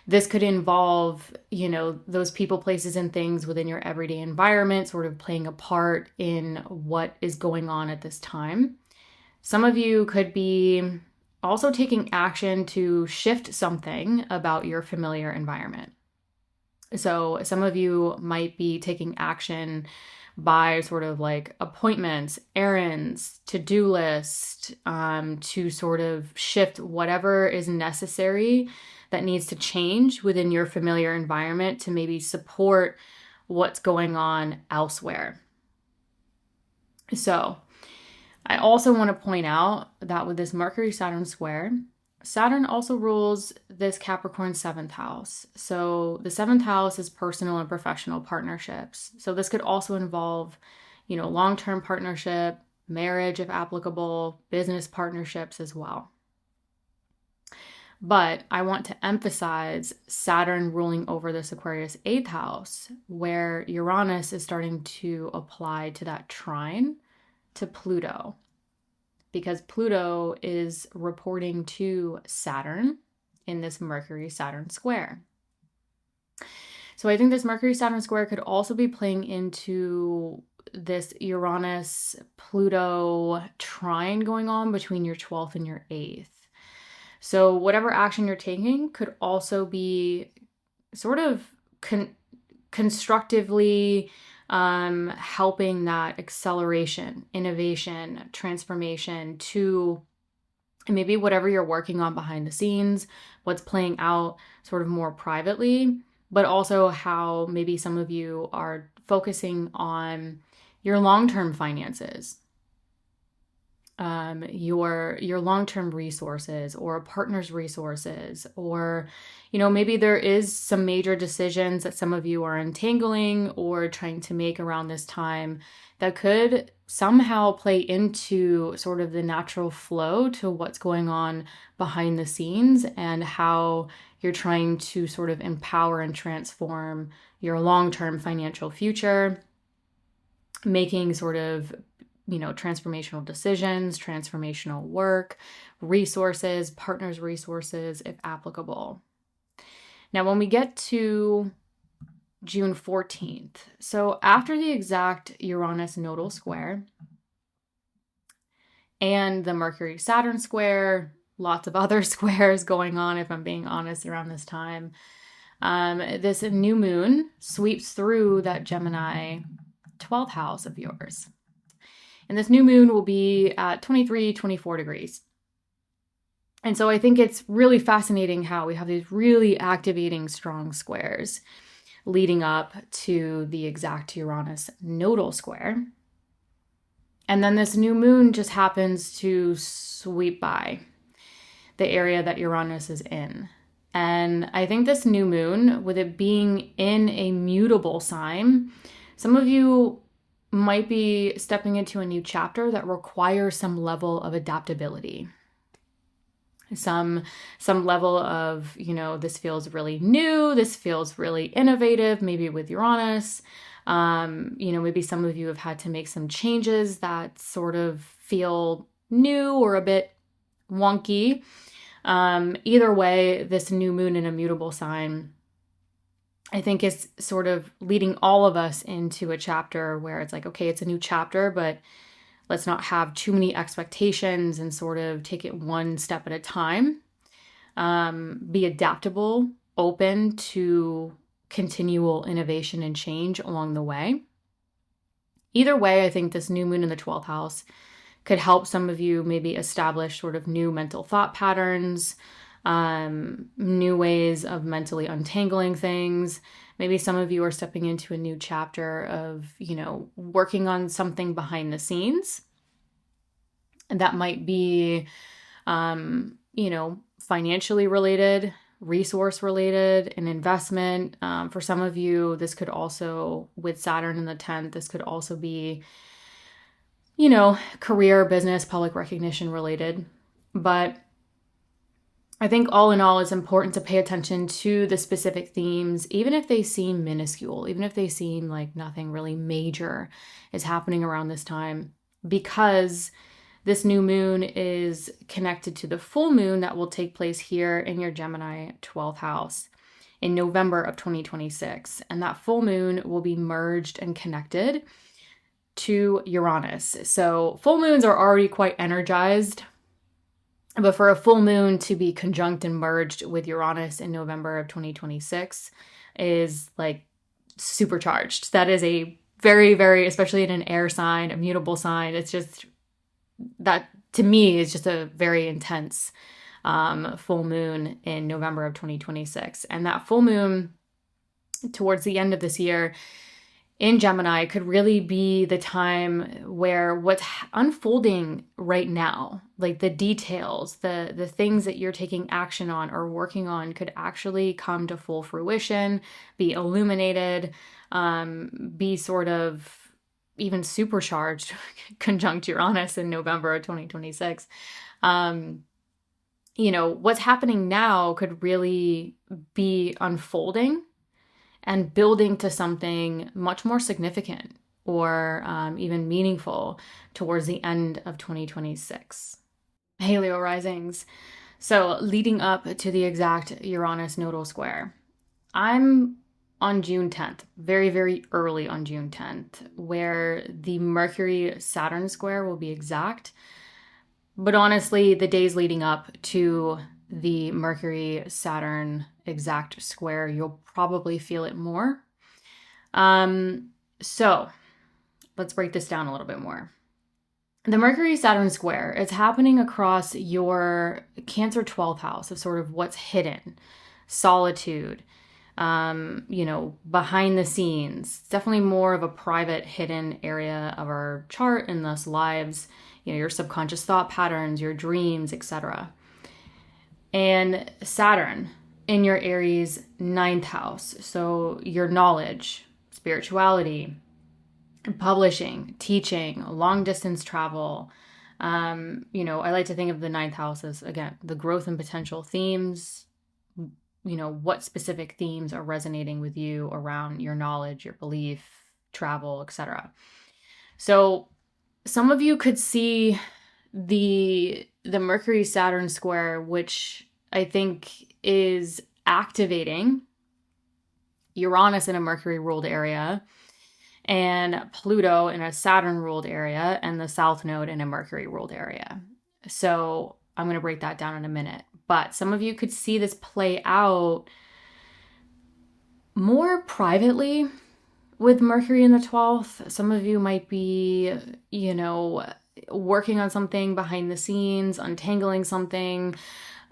this could involve, those people, places, and things within your everyday environment sort of playing a part in what is going on at this time. Some of you could be also taking action to shift something about your familiar environment. So some of you might be taking action by sort of like appointments, errands, to-do list, to sort of shift whatever is necessary that needs to change within your familiar environment to maybe support what's going on elsewhere. So I also want to point out that with this Mercury Saturn square, Saturn also rules this Capricorn 7th house. So the 7th house is personal and professional partnerships. So this could also involve, long-term partnership, marriage if applicable, business partnerships as well. But I want to emphasize Saturn ruling over this Aquarius 8th house, where Uranus is starting to apply to that trine to Pluto, because Pluto is reporting to Saturn in this Mercury Saturn square. So I think this Mercury Saturn square could also be playing into this Uranus Pluto trine going on between your 12th and your 8th. So whatever action you're taking could also be sort of constructively helping that acceleration, innovation, transformation to maybe whatever you're working on behind the scenes, what's playing out sort of more privately, but also how maybe some of you are focusing on your long-term finances, your long-term resources or a partner's resources, or, maybe there is some major decisions that some of you are untangling or trying to make around this time that could somehow play into sort of the natural flow to what's going on behind the scenes and how you're trying to sort of empower and transform your long-term financial future, making sort of transformational decisions, transformational work, resources, partners' resources, if applicable. Now, when we get to June 14th, so after the exact Uranus nodal square and the Mercury Saturn square, lots of other squares going on, if I'm being honest, around this time, this new moon sweeps through that Gemini 12th house of yours. And this new moon will be at 23, 24 degrees. And so I think it's really fascinating how we have these really activating strong squares. leading up to the exact Uranus nodal square. And then this new moon just happens to sweep by the area that Uranus is in. And I think this new moon, with it being in a mutable sign, some of you might be stepping into a new chapter that requires some level of adaptability. Some level of, this feels really new, this feels really innovative, maybe with Uranus. Maybe some of you have had to make some changes that sort of feel new or a bit wonky. Either way, this new moon in a mutable sign, I think, is sort of leading all of us into a chapter where it's like, okay, it's a new chapter, but let's not have too many expectations and sort of take it one step at a time. Be adaptable, open to continual innovation and change along the way. Either way, I think this new moon in the 12th house could help some of you maybe establish sort of new mental thought patterns, new ways of mentally untangling things. Maybe some of you are stepping into a new chapter of, working on something behind the scenes. And that might be, financially related, resource related, an investment. For some of you, this could also, with Saturn in the 10th, this could also be, career, business, public recognition related. But I think all in all, it's important to pay attention to the specific themes, even if they seem minuscule, even if they seem like nothing really major is happening around this time, because this new moon is connected to the full moon that will take place here in your Gemini 12th house in November of 2026. And that full moon will be merged and connected to Uranus. So full moons are already quite energized, but for a full moon to be conjunct and merged with Uranus in November of 2026 is like supercharged. That is a very, very, especially in an air sign, a mutable sign, it's just, that to me is just a very intense full moon in November of 2026. And that full moon towards the end of this year in Gemini could really be the time where what's unfolding right now, like the details, the things that you're taking action on or working on, could actually come to full fruition, be illuminated, be sort of even supercharged conjunct Uranus in November of 2026. What's happening now could really be unfolding and building to something much more significant or even meaningful towards the end of 2026. Hey, Leo Risings. So leading up to the exact Uranus nodal square, I'm on June 10th, very, very early on June 10th, where the Mercury-Saturn square will be exact. But honestly, the days leading up to the Mercury-Saturn exact square, you'll probably feel it more. So let's break this down a little bit more. The Mercury-Saturn square is happening across your Cancer 12th house of sort of what's hidden, solitude, behind the scenes. It's definitely more of a private, hidden area of our chart and thus lives, your subconscious thought patterns, your dreams, etc. And Saturn in your Aries 9th house. So your knowledge, spirituality, publishing, teaching, long distance travel. I like to think of the 9th house as, again, the growth and potential themes. What specific themes are resonating with you around your knowledge, your belief, travel, etc. So some of you could see the Mercury-Saturn square, which I think is activating Uranus in a Mercury-ruled area and Pluto in a Saturn-ruled area and the South Node in a Mercury-ruled area. So I'm going to break that down in a minute. But some of you could see this play out more privately with Mercury in the 12th. Some of you might be, working on something behind the scenes, untangling something.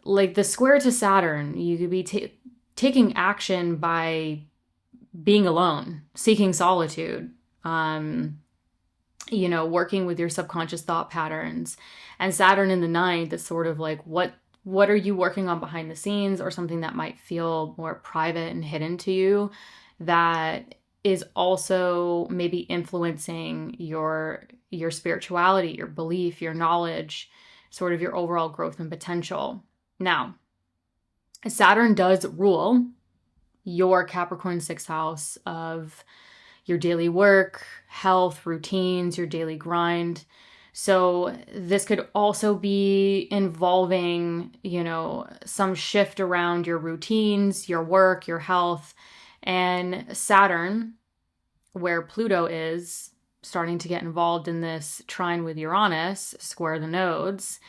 Like the square to Saturn, you could be taking action by being alone, seeking solitude, working with your subconscious thought patterns. And Saturn in the ninth is sort of like, what are you working on behind the scenes, or something that might feel more private and hidden to you that is also maybe influencing your spirituality, your belief, your knowledge, sort of your overall growth and potential. Now, Saturn does rule your Capricorn 6th house of your daily work, health, routines, your daily grind. So this could also be involving, some shift around your routines, your work, your health. And Saturn, where Pluto is starting to get involved in this trine with Uranus, square the nodes,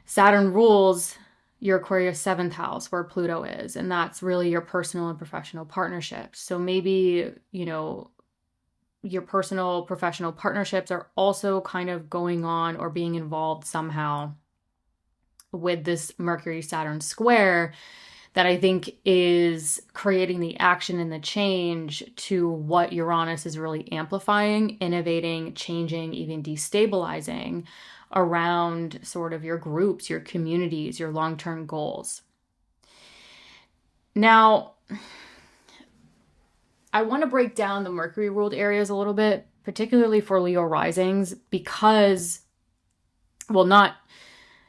Saturn rules your Aquarius 7th house, where Pluto is. And that's really your personal and professional partnerships. So maybe, your personal, professional partnerships are also kind of going on or being involved somehow with this Mercury-Saturn square that I think is creating the action and the change to what Uranus is really amplifying, innovating, changing, even destabilizing around sort of your groups, your communities, your long-term goals. Now, I want to break down the Mercury ruled areas a little bit, particularly for Leo risings, because, well, not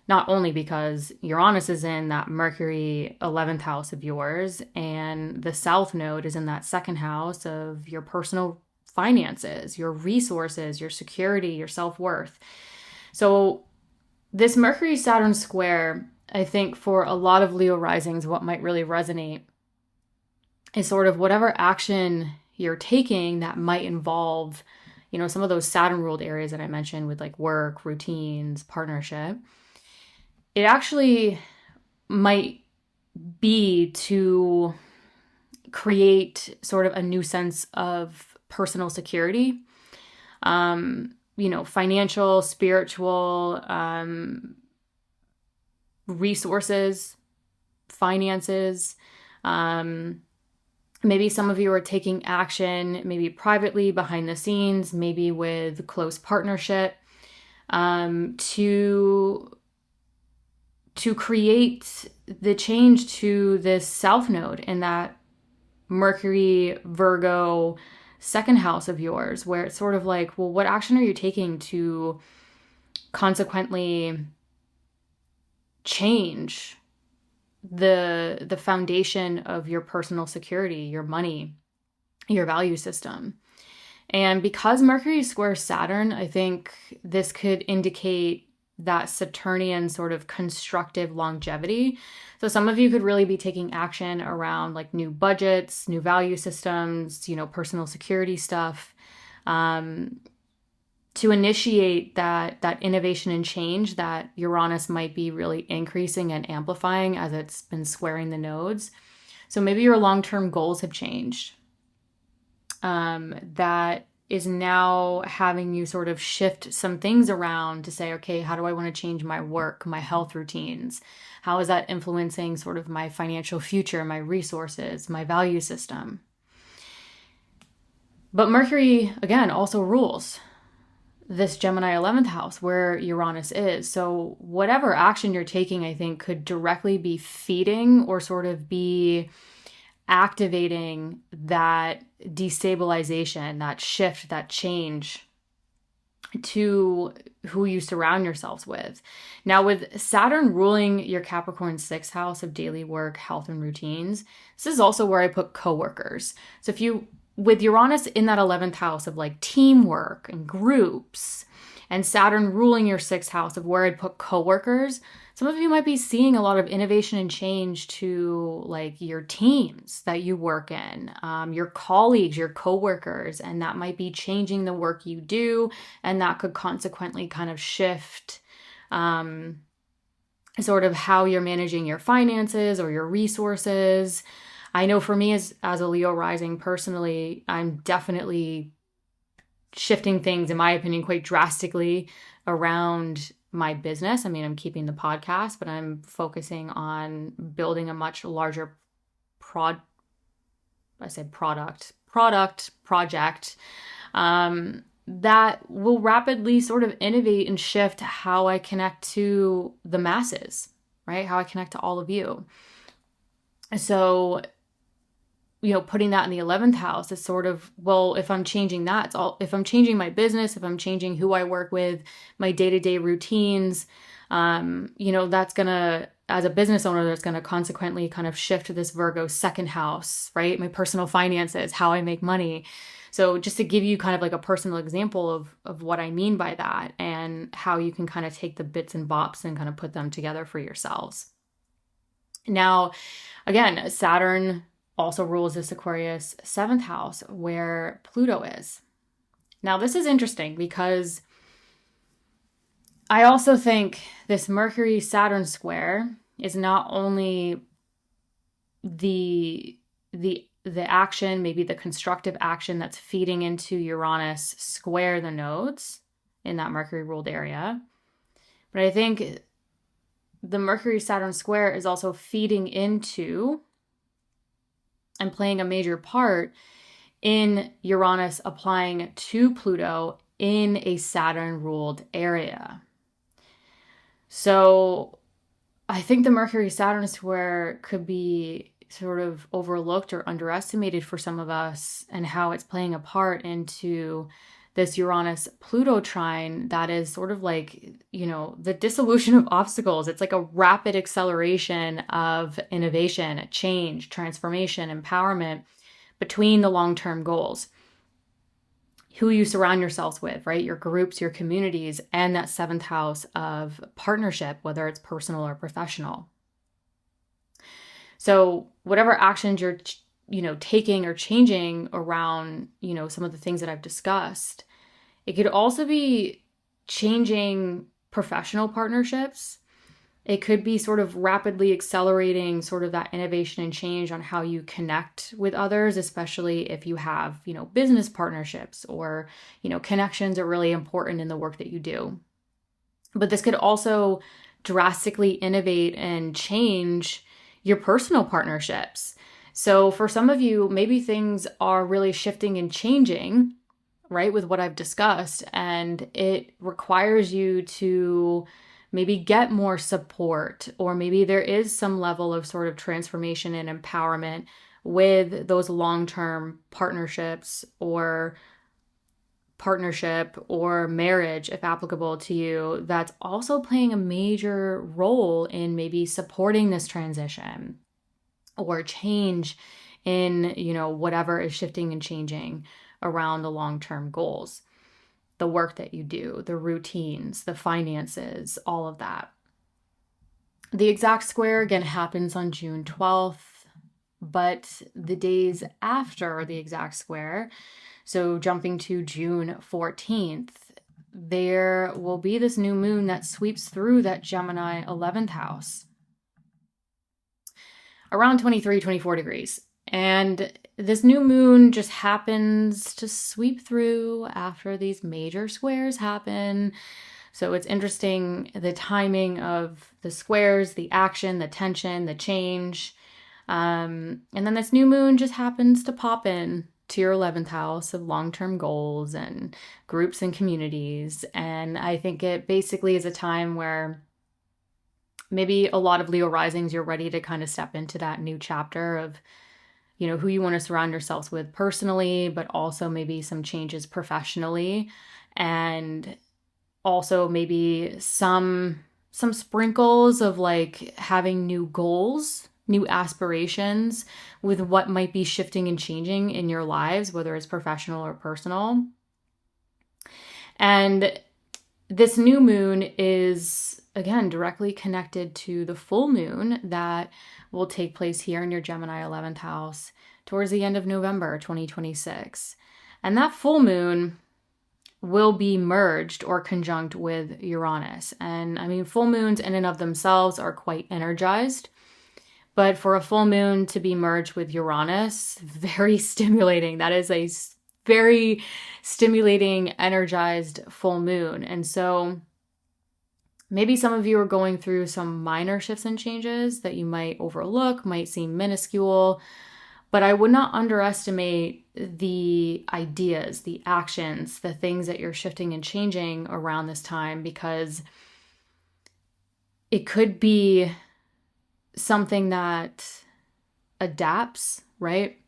only because Uranus is in that Mercury 11th house of yours, and the South Node is in that second house of your personal finances, your resources, your security, your self-worth. So this Mercury-Saturn square, I think for a lot of Leo risings, what might really resonate is sort of whatever action you're taking that might involve, some of those Saturn ruled areas that I mentioned with like work, routines, partnership. It actually might be to create sort of a new sense of personal security, financial, spiritual, resources, finances. Maybe some of you are taking action, maybe privately, behind the scenes, maybe with close partnership, to create the change to this South Node in that Mercury Virgo second house of yours, where it's sort of like, well, what action are you taking to consequently change the foundation of your personal security, your money, your value system? And because Mercury squares Saturn, I think this could indicate that Saturnian sort of constructive longevity. So some of you could really be taking action around like new budgets, new value systems, personal security stuff, to initiate that innovation and change that Uranus might be really increasing and amplifying as it's been squaring the nodes. So maybe your long-term goals have changed. That is now having you sort of shift some things around to say, okay, how do I want to change my work, my health routines? How is that influencing sort of my financial future, my resources, my value system? But Mercury, again, also rules this Gemini 11th house where Uranus is. So whatever action you're taking, I think, could directly be feeding or sort of be activating that destabilization, that shift, that change to who you surround yourselves with. Now, with Saturn ruling your Capricorn 6th house of daily work, health, and routines, this is also where I put coworkers. So if you, with Uranus in that 11th house of like teamwork and groups, and Saturn ruling your 6th house of where I'd put coworkers, some of you might be seeing a lot of innovation and change to like your teams that you work in, your colleagues, your coworkers, and that might be changing the work you do, and that could consequently kind of shift sort of how you're managing your finances or your resources. I know for me as a Leo rising personally, I'm definitely shifting things, in my opinion, quite drastically around my business. I mean, I'm keeping the podcast, but I'm focusing on building a much larger I said project, that will rapidly sort of innovate and shift how I connect to the masses, right? How I connect to all of you. So, putting that in the 11th house is sort of, well, if I'm changing that, if I'm changing my business, if I'm changing who I work with, my day-to-day routines, that's going to, as a business owner, that's going to consequently kind of shift to this Virgo second house, right? My personal finances, how I make money. So just to give you kind of like a personal example of what I mean by that and how you can kind of take the bits and bops and kind of put them together for yourselves. Now, again, Saturn also rules this Aquarius 7th house where Pluto is. Now, this is interesting because I also think this Mercury-Saturn square is not only the action, maybe the constructive action that's feeding into Uranus square the nodes in that Mercury-ruled area, but I think the Mercury-Saturn square is also feeding into and playing a major part in Uranus applying to Pluto in a Saturn-ruled area. So I think the Mercury-Saturn square could be sort of overlooked or underestimated for some of us, and how it's playing a part into this Uranus-Pluto trine that is sort of like, the dissolution of obstacles. It's like a rapid acceleration of innovation, change, transformation, empowerment between the long-term goals. Who you surround yourselves with, right? Your groups, your communities, and that 7th house of partnership, whether it's personal or professional. So whatever actions you're taking or changing around, some of the things that I've discussed, it could also be changing professional partnerships. It could be sort of rapidly accelerating sort of that innovation and change on how you connect with others, especially if you have, business partnerships or, connections are really important in the work that you do. But this could also drastically innovate and change your personal partnerships. So for some of you, maybe things are really shifting and changing, right, with what I've discussed, and it requires you to maybe get more support, or maybe there is some level of sort of transformation and empowerment with those long-term partnership or marriage, if applicable to you, that's also playing a major role in maybe supporting this transition or change in, whatever is shifting and changing around the long-term goals, the work that you do, the routines, the finances, all of that. The exact square, again, happens on June 12th, but the days after the exact square, so jumping to June 14th, there will be this new moon that sweeps through that Gemini 11th house around 23, 24 degrees. And this new moon just happens to sweep through after these major squares happen. So it's interesting, the timing of the squares, the action, the tension, the change. And then this new moon just happens to pop in to your 11th house of long-term goals and groups and communities. And I think it basically is a time where maybe a lot of Leo risings, you're ready to kind of step into that new chapter of, who you want to surround yourselves with personally, but also maybe some changes professionally, and also maybe some sprinkles of like having new goals, new aspirations with what might be shifting and changing in your lives, whether it's professional or personal. And this new moon is, again, directly connected to the full moon that will take place here in your Gemini 11th house towards the end of November 2026. And that full moon will be merged or conjunct with Uranus. And I mean, full moons in and of themselves are quite energized. But for a full moon to be merged with Uranus, very stimulating. That is a very stimulating, energized full moon. And so maybe some of you are going through some minor shifts and changes that you might overlook, might seem minuscule, But I would not underestimate the ideas, the actions, the things that you're shifting and changing around this time, because it could be something that adapts, right?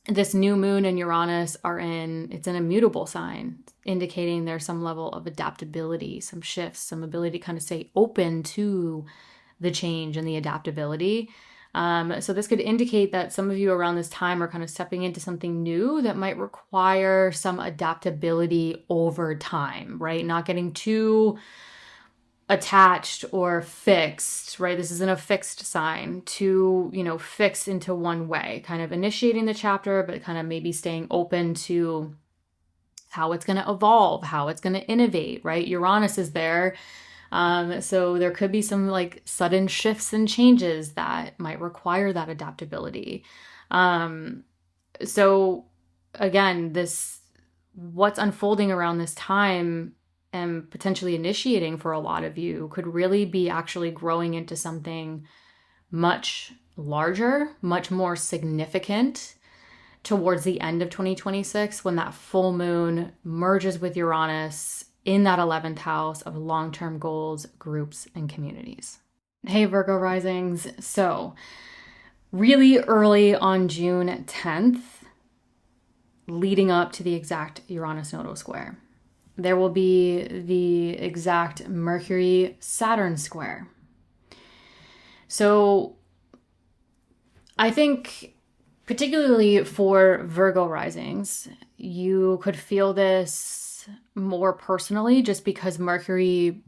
This new moon and Uranus it's an immutable sign, indicating there's some level of adaptability, some shifts, some ability to kind of stay open to the change and the adaptability. So this could indicate that some of you around this time are kind of stepping into something new that might require some adaptability over time, right? Not getting too attached or fixed, right? This isn't a fixed sign to, fix into one way, kind of initiating the chapter, but kind of maybe staying open to how it's going to evolve, how it's going to innovate, right? Uranus is there. So there could be some like sudden shifts and changes that might require that adaptability. So again, what's unfolding around this time and potentially initiating for a lot of you could really be actually growing into something much larger, much more significant towards the end of 2026, when that full moon merges with Uranus in that 11th house of long-term goals, groups, and communities. Hey, Virgo Risings. So really early on June 10th, leading up to the exact Uranus nodal square, there will be the exact Mercury-Saturn square. So I think particularly for Virgo risings, you could feel this more personally just because Mercury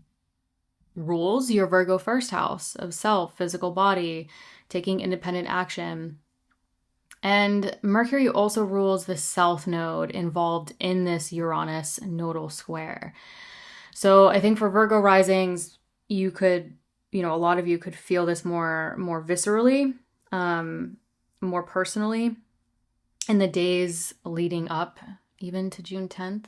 rules your Virgo first house of self, physical body, taking independent action. And Mercury also rules the South Node involved in this Uranus nodal square. So I think for Virgo risings, you could, a lot of you could feel this more viscerally, more personally in the days leading up even to June 10th.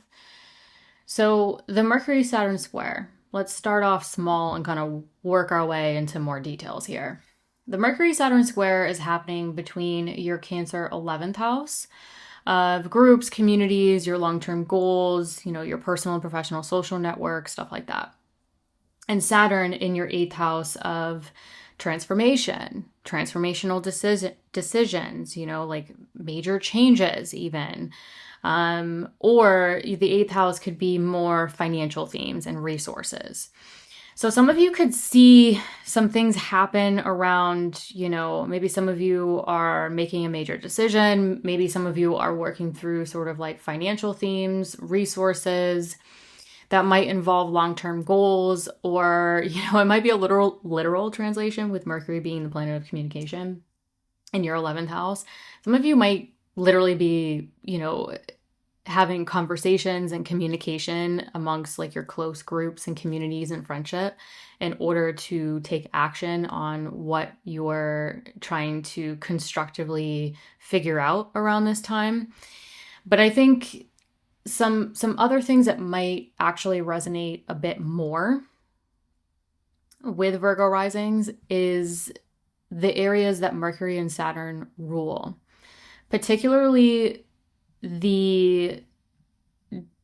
So the Mercury-Saturn square, let's start off small and kind of work our way into more details here. The Mercury-Saturn square is happening between your Cancer 11th house of groups, communities, your long-term goals, your personal and professional social network, stuff like that. And Saturn in your 8th house of transformation, transformational decisions, like major changes even. Or the 8th house could be more financial themes and resources. So some of you could see some things happen around, maybe some of you are making a major decision. Maybe some of you are working through sort of like financial themes, resources that might involve long-term goals, or, it might be a literal translation with Mercury being the planet of communication in your 11th house. Some of you might literally be, having conversations and communication amongst like your close groups and communities and friendship in order to take action on what you're trying to constructively figure out around this time. But I think some other things that might actually resonate a bit more with Virgo risings is the areas that Mercury and Saturn rule, particularly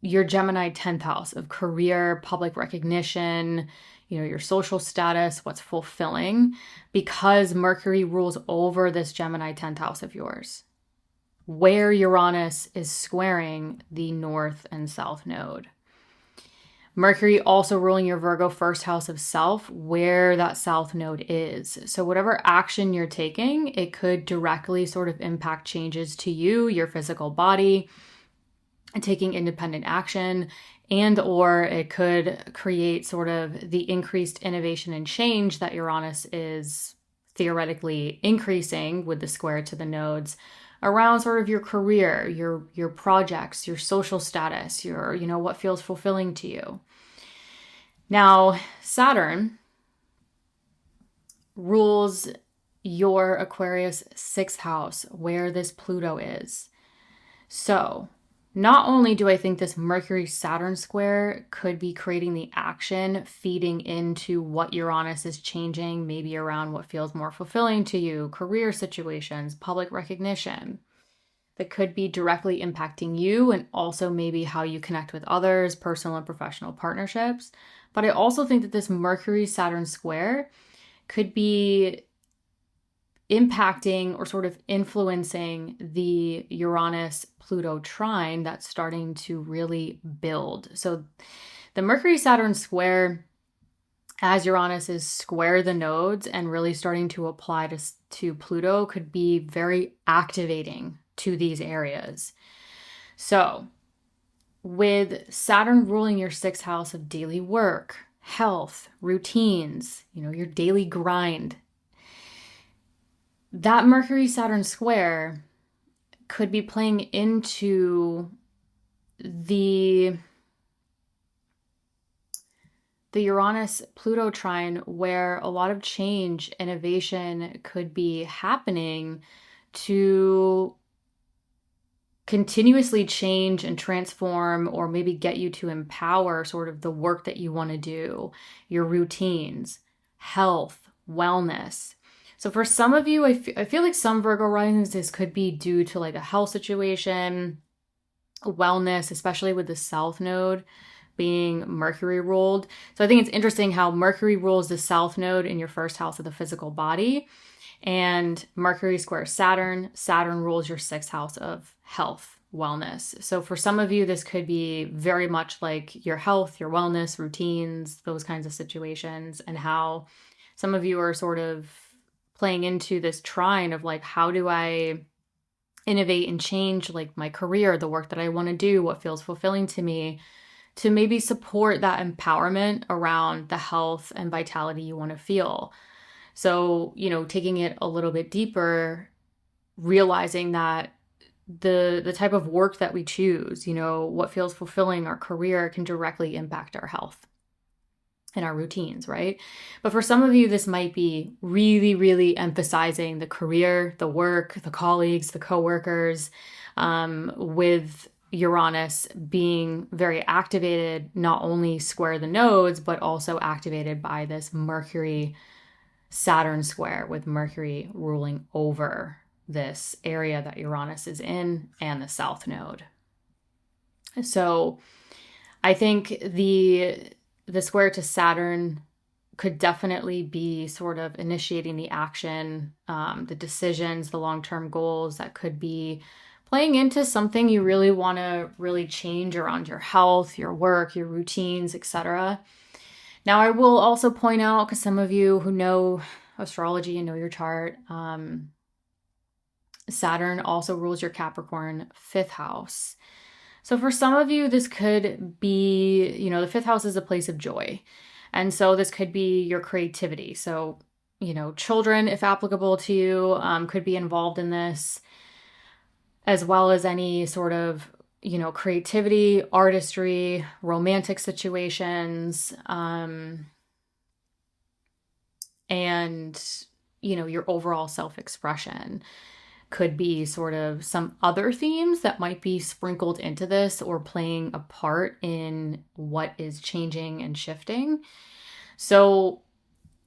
your Gemini 10th house of career, public recognition, your social status, what's fulfilling, because Mercury rules over this Gemini 10th house of yours, where Uranus is squaring the North and South node. Mercury also ruling your Virgo first house of self, where that South node is. So whatever action you're taking, it could directly sort of impact changes to you, your physical body, taking independent action, and or it could create sort of the increased innovation and change that Uranus is theoretically increasing with the square to the nodes around sort of your career, your projects, your social status, your, what feels fulfilling to you. Now, Saturn rules your Aquarius 6th house, where this Pluto is. So not only do I think this Mercury-Saturn square could be creating the action, feeding into what Uranus is changing, maybe around what feels more fulfilling to you, career situations, public recognition, that could be directly impacting you and also maybe how you connect with others, personal and professional partnerships. But I also think that this Mercury-Saturn square could be impacting or sort of influencing the Uranus-Pluto trine that's starting to really build. So the Mercury-Saturn square, as Uranus is square the nodes and really starting to apply to Pluto, could be very activating to these areas. So with Saturn ruling your sixth house of daily work, health, routines, your daily grind, that Mercury-Saturn square could be playing into the Uranus-Pluto trine, where a lot of change, innovation could be happening to continuously change and transform, or maybe get you to empower sort of the work that you want to do, your routines, health, wellness. So for some of you, I feel like some Virgo risings, this could be due to like a health situation, wellness, especially with the South Node being Mercury ruled. So I think it's interesting how Mercury rules the South Node in your first house of the physical body, and Mercury square Saturn. Saturn rules your sixth house of health, wellness. So for some of you, this could be very much like your health, your wellness, routines, those kinds of situations, and how some of you are sort of playing into this trine of like, how do I innovate and change like my career, the work that I want to do, what feels fulfilling to me, to maybe support that empowerment around the health and vitality you want to feel. So, taking it a little bit deeper, realizing that the type of work that we choose, what feels fulfilling, our career, can directly impact our health and our routines, right? But for some of you, this might be really, really emphasizing the career, the work, the colleagues, the coworkers, with Uranus being very activated, not only square the nodes, but also activated by this Mercury-Saturn square, with Mercury ruling over this area that Uranus is in and the South Node. So I think the square to Saturn could definitely be sort of initiating the action, the decisions, the long-term goals that could be playing into something you really want to really change around your health, your work, your routines, etc. Now, I will also point out, because some of you who know astrology and know your chart, Saturn also rules your Capricorn fifth house. So for some of you, this could be, the fifth house is a place of joy. And so this could be your creativity. So, children, if applicable to you, could be involved in this, as well as any sort of, creativity, artistry, romantic situations, and, your overall self-expression. Could be sort of some other themes that might be sprinkled into this or playing a part in what is changing and shifting. So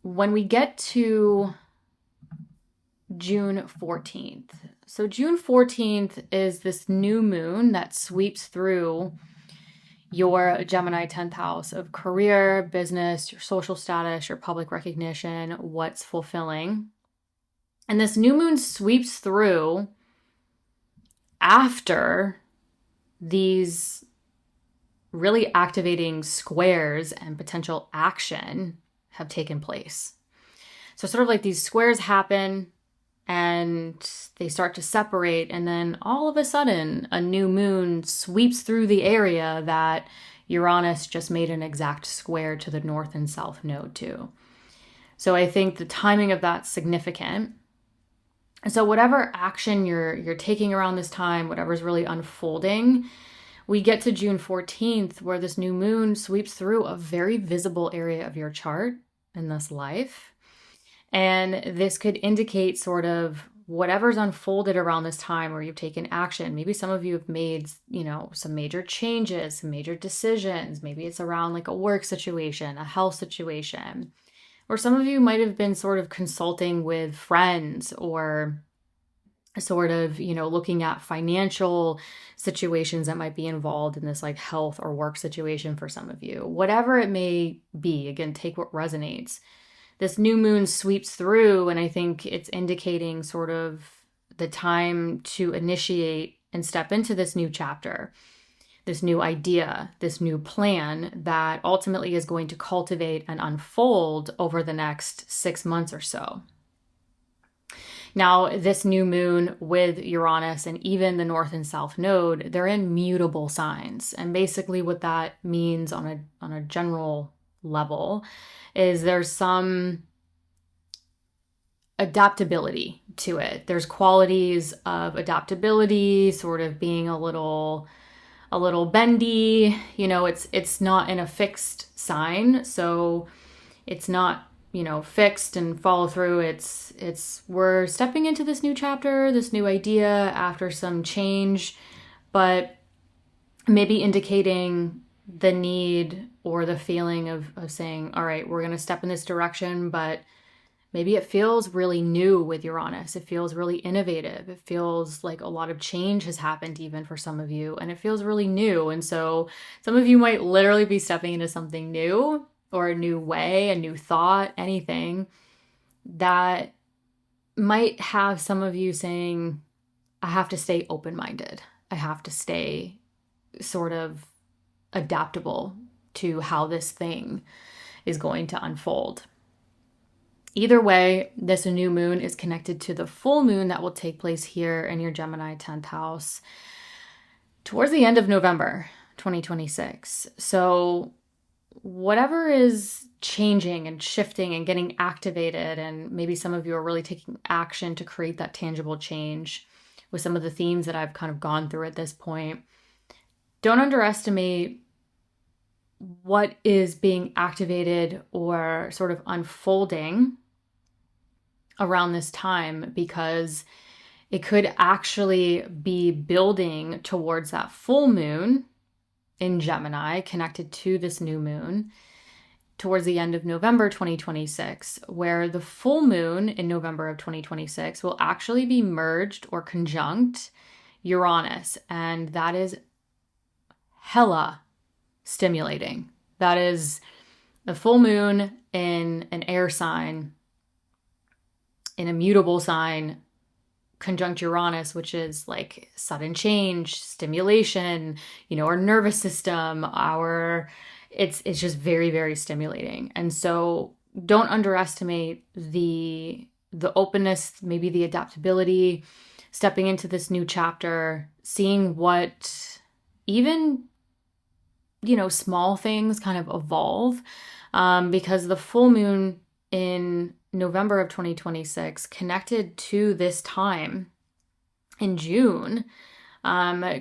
when we get to June 14th, so June 14th is this new moon that sweeps through your Gemini 10th house of career, business, your social status, your public recognition, what's fulfilling. And this new moon sweeps through after these really activating squares and potential action have taken place. So sort of like these squares happen and they start to separate, and then all of a sudden a new moon sweeps through the area that Uranus just made an exact square to the north and south node to. So I think the timing of that's significant. So whatever action you're taking around this time, whatever's really unfolding, we get to June 14th, where this new moon sweeps through a very visible area of your chart in this life. And this could indicate sort of whatever's unfolded around this time where you've taken action. Maybe some of you have made, some major changes, some major decisions. Maybe it's around like a work situation, a health situation. Or some of you might have been sort of consulting with friends or sort of, looking at financial situations that might be involved in this like health or work situation for some of you. Whatever it may be, again, take what resonates. This new moon sweeps through, and I think it's indicating sort of the time to initiate and step into this new chapter, this new idea, this new plan that ultimately is going to cultivate and unfold over the next 6 months or so. Now, this new moon with Uranus and even the North and South node, they're in mutable signs. And basically what that means on a general level is there's some adaptability to it. There's qualities of adaptability, sort of being a little bendy. It's not in a fixed sign, so it's not fixed and follow through. It's we're stepping into this new chapter, this new idea after some change, but maybe indicating the need or the feeling of saying, all right, we're going to step in this direction, but maybe it feels really new with Uranus. It feels really innovative. It feels like a lot of change has happened even for some of you, and it feels really new. And so some of you might literally be stepping into something new or a new way, a new thought, anything that might have some of you saying, I have to stay open-minded. I have to stay sort of adaptable to how this thing is going to unfold. Either way, this new moon is connected to the full moon that will take place here in your Gemini 10th house towards the end of November 2026. So whatever is changing and shifting and getting activated, and maybe some of you are really taking action to create that tangible change with some of the themes that I've kind of gone through at this point, don't underestimate what is being activated or sort of unfolding around this time, because it could actually be building towards that full moon in Gemini connected to this new moon towards the end of November 2026, where the full moon in November of 2026 will actually be merged or conjunct Uranus. And that is hella stimulating. That is the full moon in an air sign, in a mutable sign, conjunct Uranus, which is like sudden change, stimulation, our nervous system, it's just very, very stimulating. And so don't underestimate the openness, maybe the adaptability, stepping into this new chapter, seeing what even, small things kind of evolve, because the full moon in November of 2026 connected to this time in June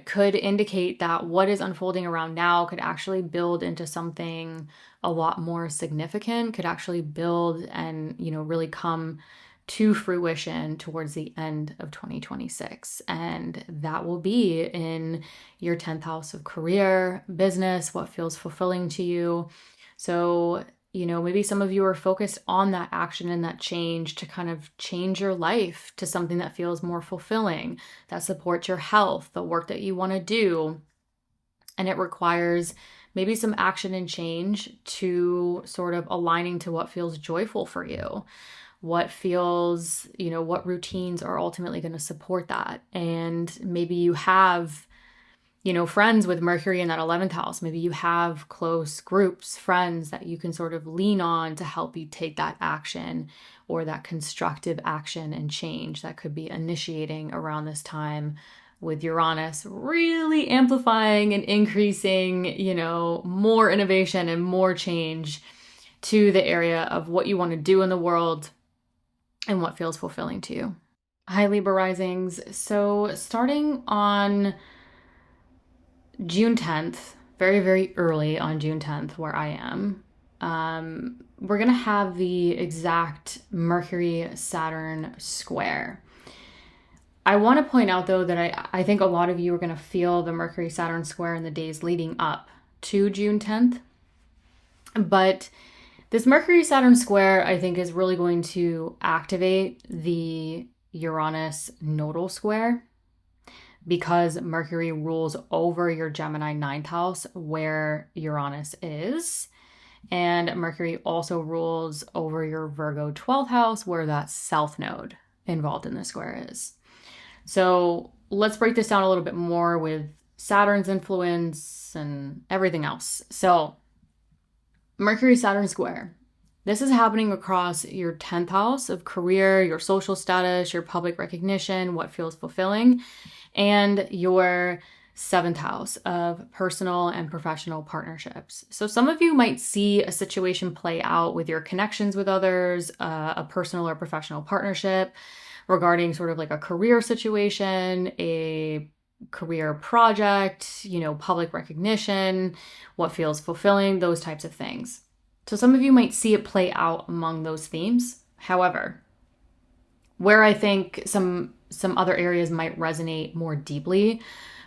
could indicate that what is unfolding around now could actually build into something a lot more significant, could actually build and, really come to fruition towards the end of 2026. And that will be in your 10th house of career, business, what feels fulfilling to you. So, maybe some of you are focused on that action and that change to kind of change your life to something that feels more fulfilling, that supports your health, the work that you want to do. And it requires maybe some action and change to sort of aligning to what feels joyful for you, what feels, what routines are ultimately going to support that. And maybe you have friends with Mercury in that 11th house. Maybe you have close groups, friends that you can sort of lean on to help you take that action or that constructive action and change that could be initiating around this time, with Uranus really amplifying and increasing, more innovation and more change to the area of what you want to do in the world and what feels fulfilling to you. Hi, Libra Risings. So starting on June 10th, very, very early on June 10th, where I am, we're going to have the exact Mercury-Saturn square. I want to point out though that I think a lot of you are going to feel the Mercury Saturn square in the days leading up to June 10th. But this Mercury Saturn square, I think, is really going to activate the Uranus nodal square, because Mercury rules over your Gemini ninth house where Uranus is. And Mercury also rules over your Virgo 12th house where that south node involved in the square is. So let's break this down a little bit more with Saturn's influence and everything else. So Mercury Saturn square. This is happening across your 10th house of career, your social status, your public recognition, what feels fulfilling, and your 7th house of personal and professional partnerships. So some of you might see a situation play out with your connections with others, a personal or professional partnership regarding sort of like a career situation, a career project, public recognition, what feels fulfilling, those types of things. So some of you might see it play out among those themes. However, where I think some other areas might resonate more deeply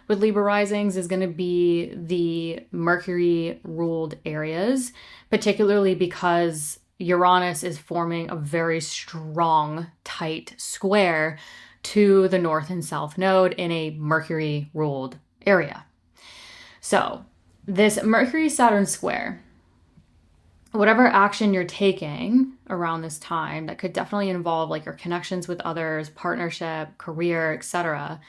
with Libra risings is going to be the Mercury ruled areas, particularly because Uranus is forming a very strong, tight square to the north and south node in a Mercury ruled area. So this Mercury Saturn square, whatever action you're taking around this time, that could definitely involve like your connections with others, partnership, career, etc.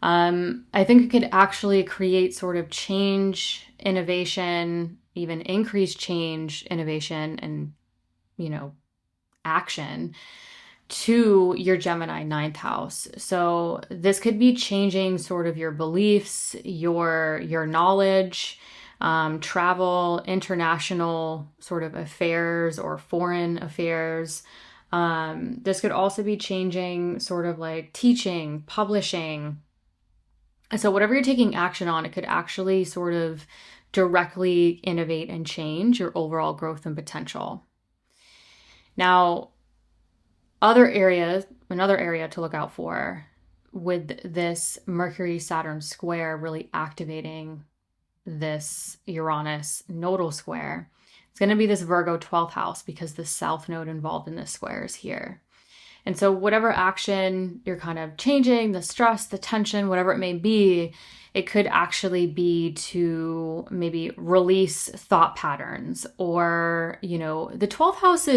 I think it could actually create sort of change, innovation, even increased change, innovation, and, action to your Gemini ninth house. So this could be changing sort of your beliefs, your knowledge, travel, international sort of affairs or foreign affairs. This could also be changing sort of like teaching, publishing. So whatever you're taking action on, it could actually sort of directly innovate and change your overall growth and potential. Now, another area to look out for with this Mercury Saturn square really activating this Uranus nodal square, it's going to be this Virgo 12th house, because the south node involved in this square is here. And so whatever action you're kind of changing, the stress, the tension, whatever it may be, it could actually be to maybe release thought patterns, or, the 12th house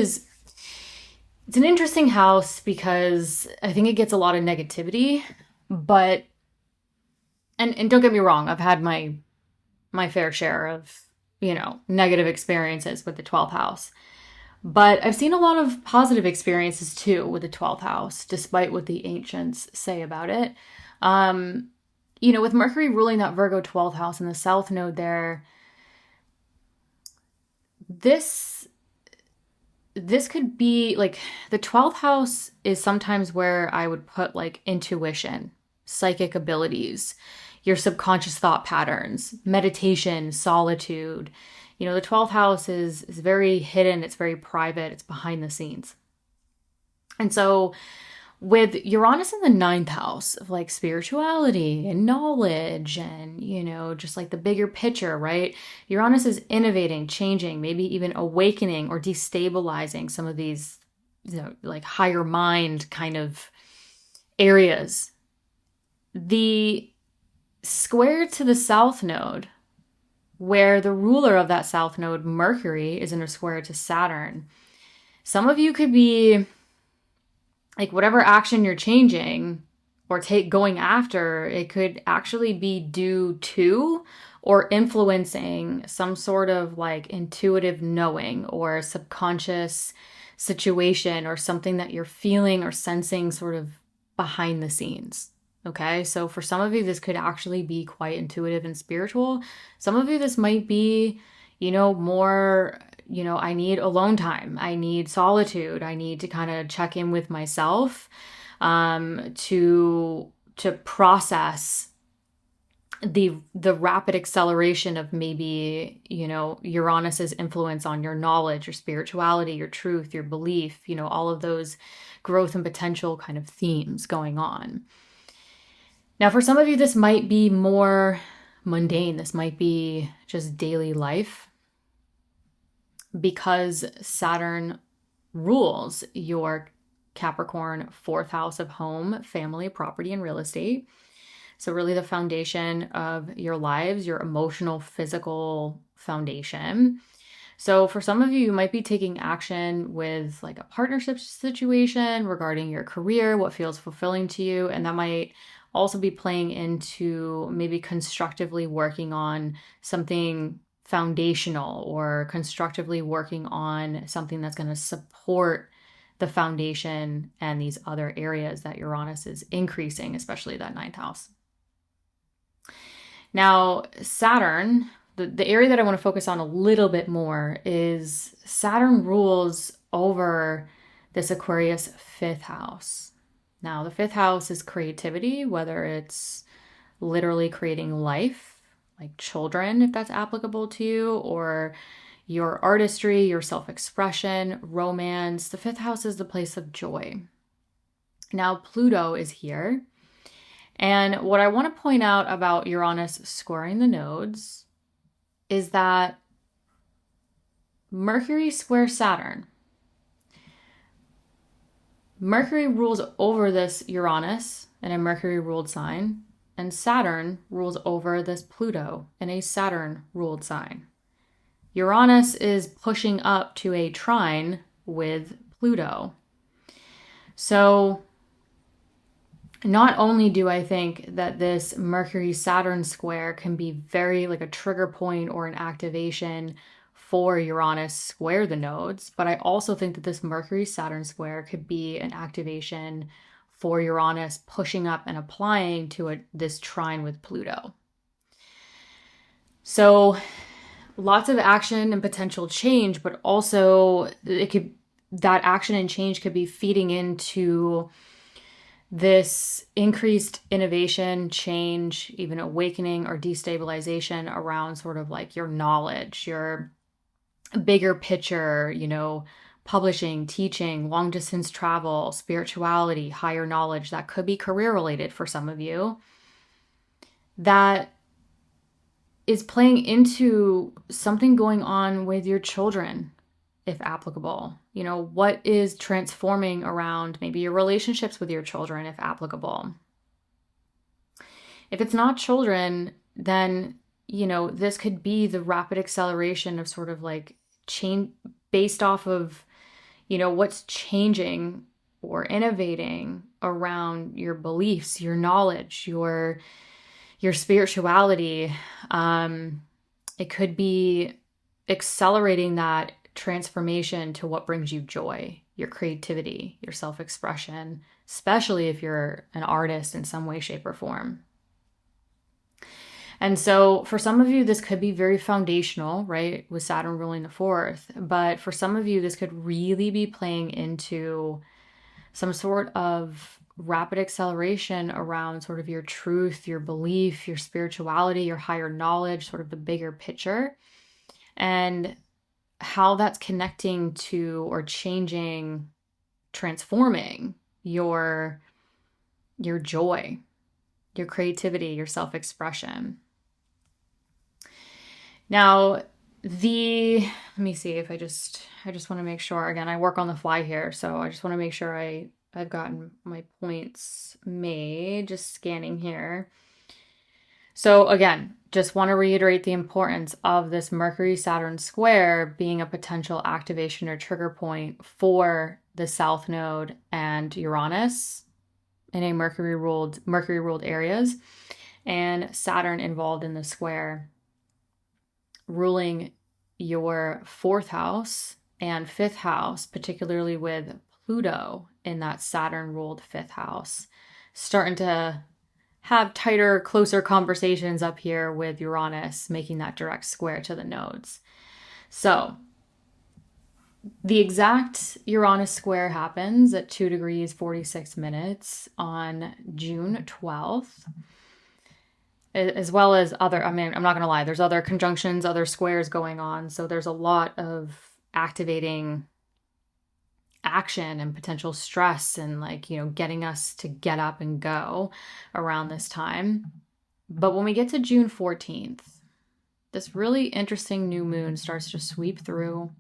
it's an interesting house because I think it gets a lot of negativity, but, and don't get me wrong, I've had my fair share of, negative experiences with the 12th house. But I've seen a lot of positive experiences too with the 12th house, despite what the ancients say about it. With Mercury ruling that Virgo 12th house and the south node there, this could be like, the 12th house is sometimes where I would put like intuition, psychic abilities, your subconscious thought patterns, meditation, solitude. The 12th house is very hidden, it's very private, it's behind the scenes. And so with Uranus in the ninth house of like spirituality and knowledge and, just like the bigger picture, right? Uranus is innovating, changing, maybe even awakening or destabilizing some of these, like higher mind kind of areas. The square to the south node, where the ruler of that south node, Mercury, is in a square to Saturn. Some of you could be like, whatever action you're changing or going after, it could actually be due to or influencing some sort of like intuitive knowing or subconscious situation or something that you're feeling or sensing sort of behind the scenes. Okay, so for some of you, this could actually be quite intuitive and spiritual. Some of you, this might be, more, I need alone time. I need solitude. I need to kind of check in with myself to process the rapid acceleration of maybe, Uranus's influence on your knowledge, your spirituality, your truth, your belief, all of those growth and potential kind of themes going on. Now, for some of you, this might be more mundane. This might be just daily life because Saturn rules your Capricorn fourth house of home, family, property, and real estate. So really the foundation of your lives, your emotional, physical foundation. So for some of you, you might be taking action with like a partnership situation regarding your career, what feels fulfilling to you. And that might also be playing into maybe constructively working on something foundational or constructively working on something that's going to support the foundation and these other areas that Uranus is increasing, especially that ninth house. Now, Saturn, the area that I want to focus on a little bit more is Saturn rules over this Aquarius fifth house. Now, the fifth house is creativity, whether it's literally creating life, like children, if that's applicable to you, or your artistry, your self-expression, romance. The fifth house is the place of joy. Now, Pluto is here. And what I want to point out about Uranus squaring the nodes is that Mercury squares Saturn. Mercury rules over this Uranus in a Mercury-ruled sign, and Saturn rules over this Pluto in a Saturn-ruled sign. Uranus is pushing up to a trine with Pluto. So not only do I think that this Mercury-Saturn square can be very like a trigger point or an activation for Uranus square the nodes, but I also think that this Mercury-Saturn square could be an activation for Uranus pushing up and applying to this trine with Pluto. So lots of action and potential change, but also that action and change could be feeding into this increased innovation, change, even awakening or destabilization around sort of like your knowledge, your bigger picture, publishing, teaching, long distance travel, spirituality, higher knowledge. That could be career related for some of you. That is playing into something going on with your children, if applicable. What is transforming around maybe your relationships with your children, if applicable. If it's not children, then, this could be the rapid acceleration of sort of like change based off of, what's changing or innovating around your beliefs, your knowledge, your spirituality. It could be accelerating that transformation to what brings you joy, your creativity, your self-expression, especially if you're an artist in some way, shape, or form. And so for some of you, this could be very foundational, right? With Saturn ruling the fourth. But for some of you, this could really be playing into some sort of rapid acceleration around sort of your truth, your belief, your spirituality, your higher knowledge, sort of the bigger picture. And how that's connecting to or changing, transforming your joy, your creativity, your self-expression. Now, let me see if I just want to make sure, again, I work on the fly here, so I just want to make sure I've gotten my points made, just scanning here. So again, just want to reiterate the importance of this Mercury-Saturn square being a potential activation or trigger point for the South Node and Uranus in a Mercury-ruled areas, and Saturn involved in the square, ruling your fourth house and fifth house, particularly with Pluto in that Saturn-ruled fifth house, starting to have tighter, closer conversations up here with Uranus, making that direct square to the nodes. So the exact Uranus square happens at 2 degrees 46 minutes on June 12th, as well as other, I'm not going to lie, there's other conjunctions, other squares going on. So there's a lot of activating action and potential stress and like, getting us to get up and go around this time. But when we get to June 14th, this really interesting new moon starts to sweep through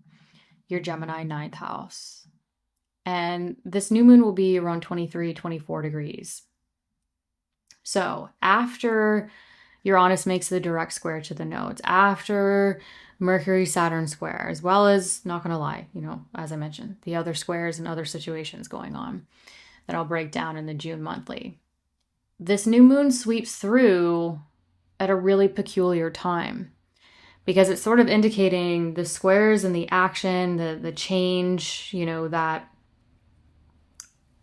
your Gemini ninth house. And this new moon will be around 23, 24 degrees. So after Uranus makes the direct square to the nodes, after Mercury-Saturn square, as well as, not going to lie, as I mentioned, the other squares and other situations going on that I'll break down in the June monthly. This new moon sweeps through at a really peculiar time because it's sort of indicating the squares and the action, the change, that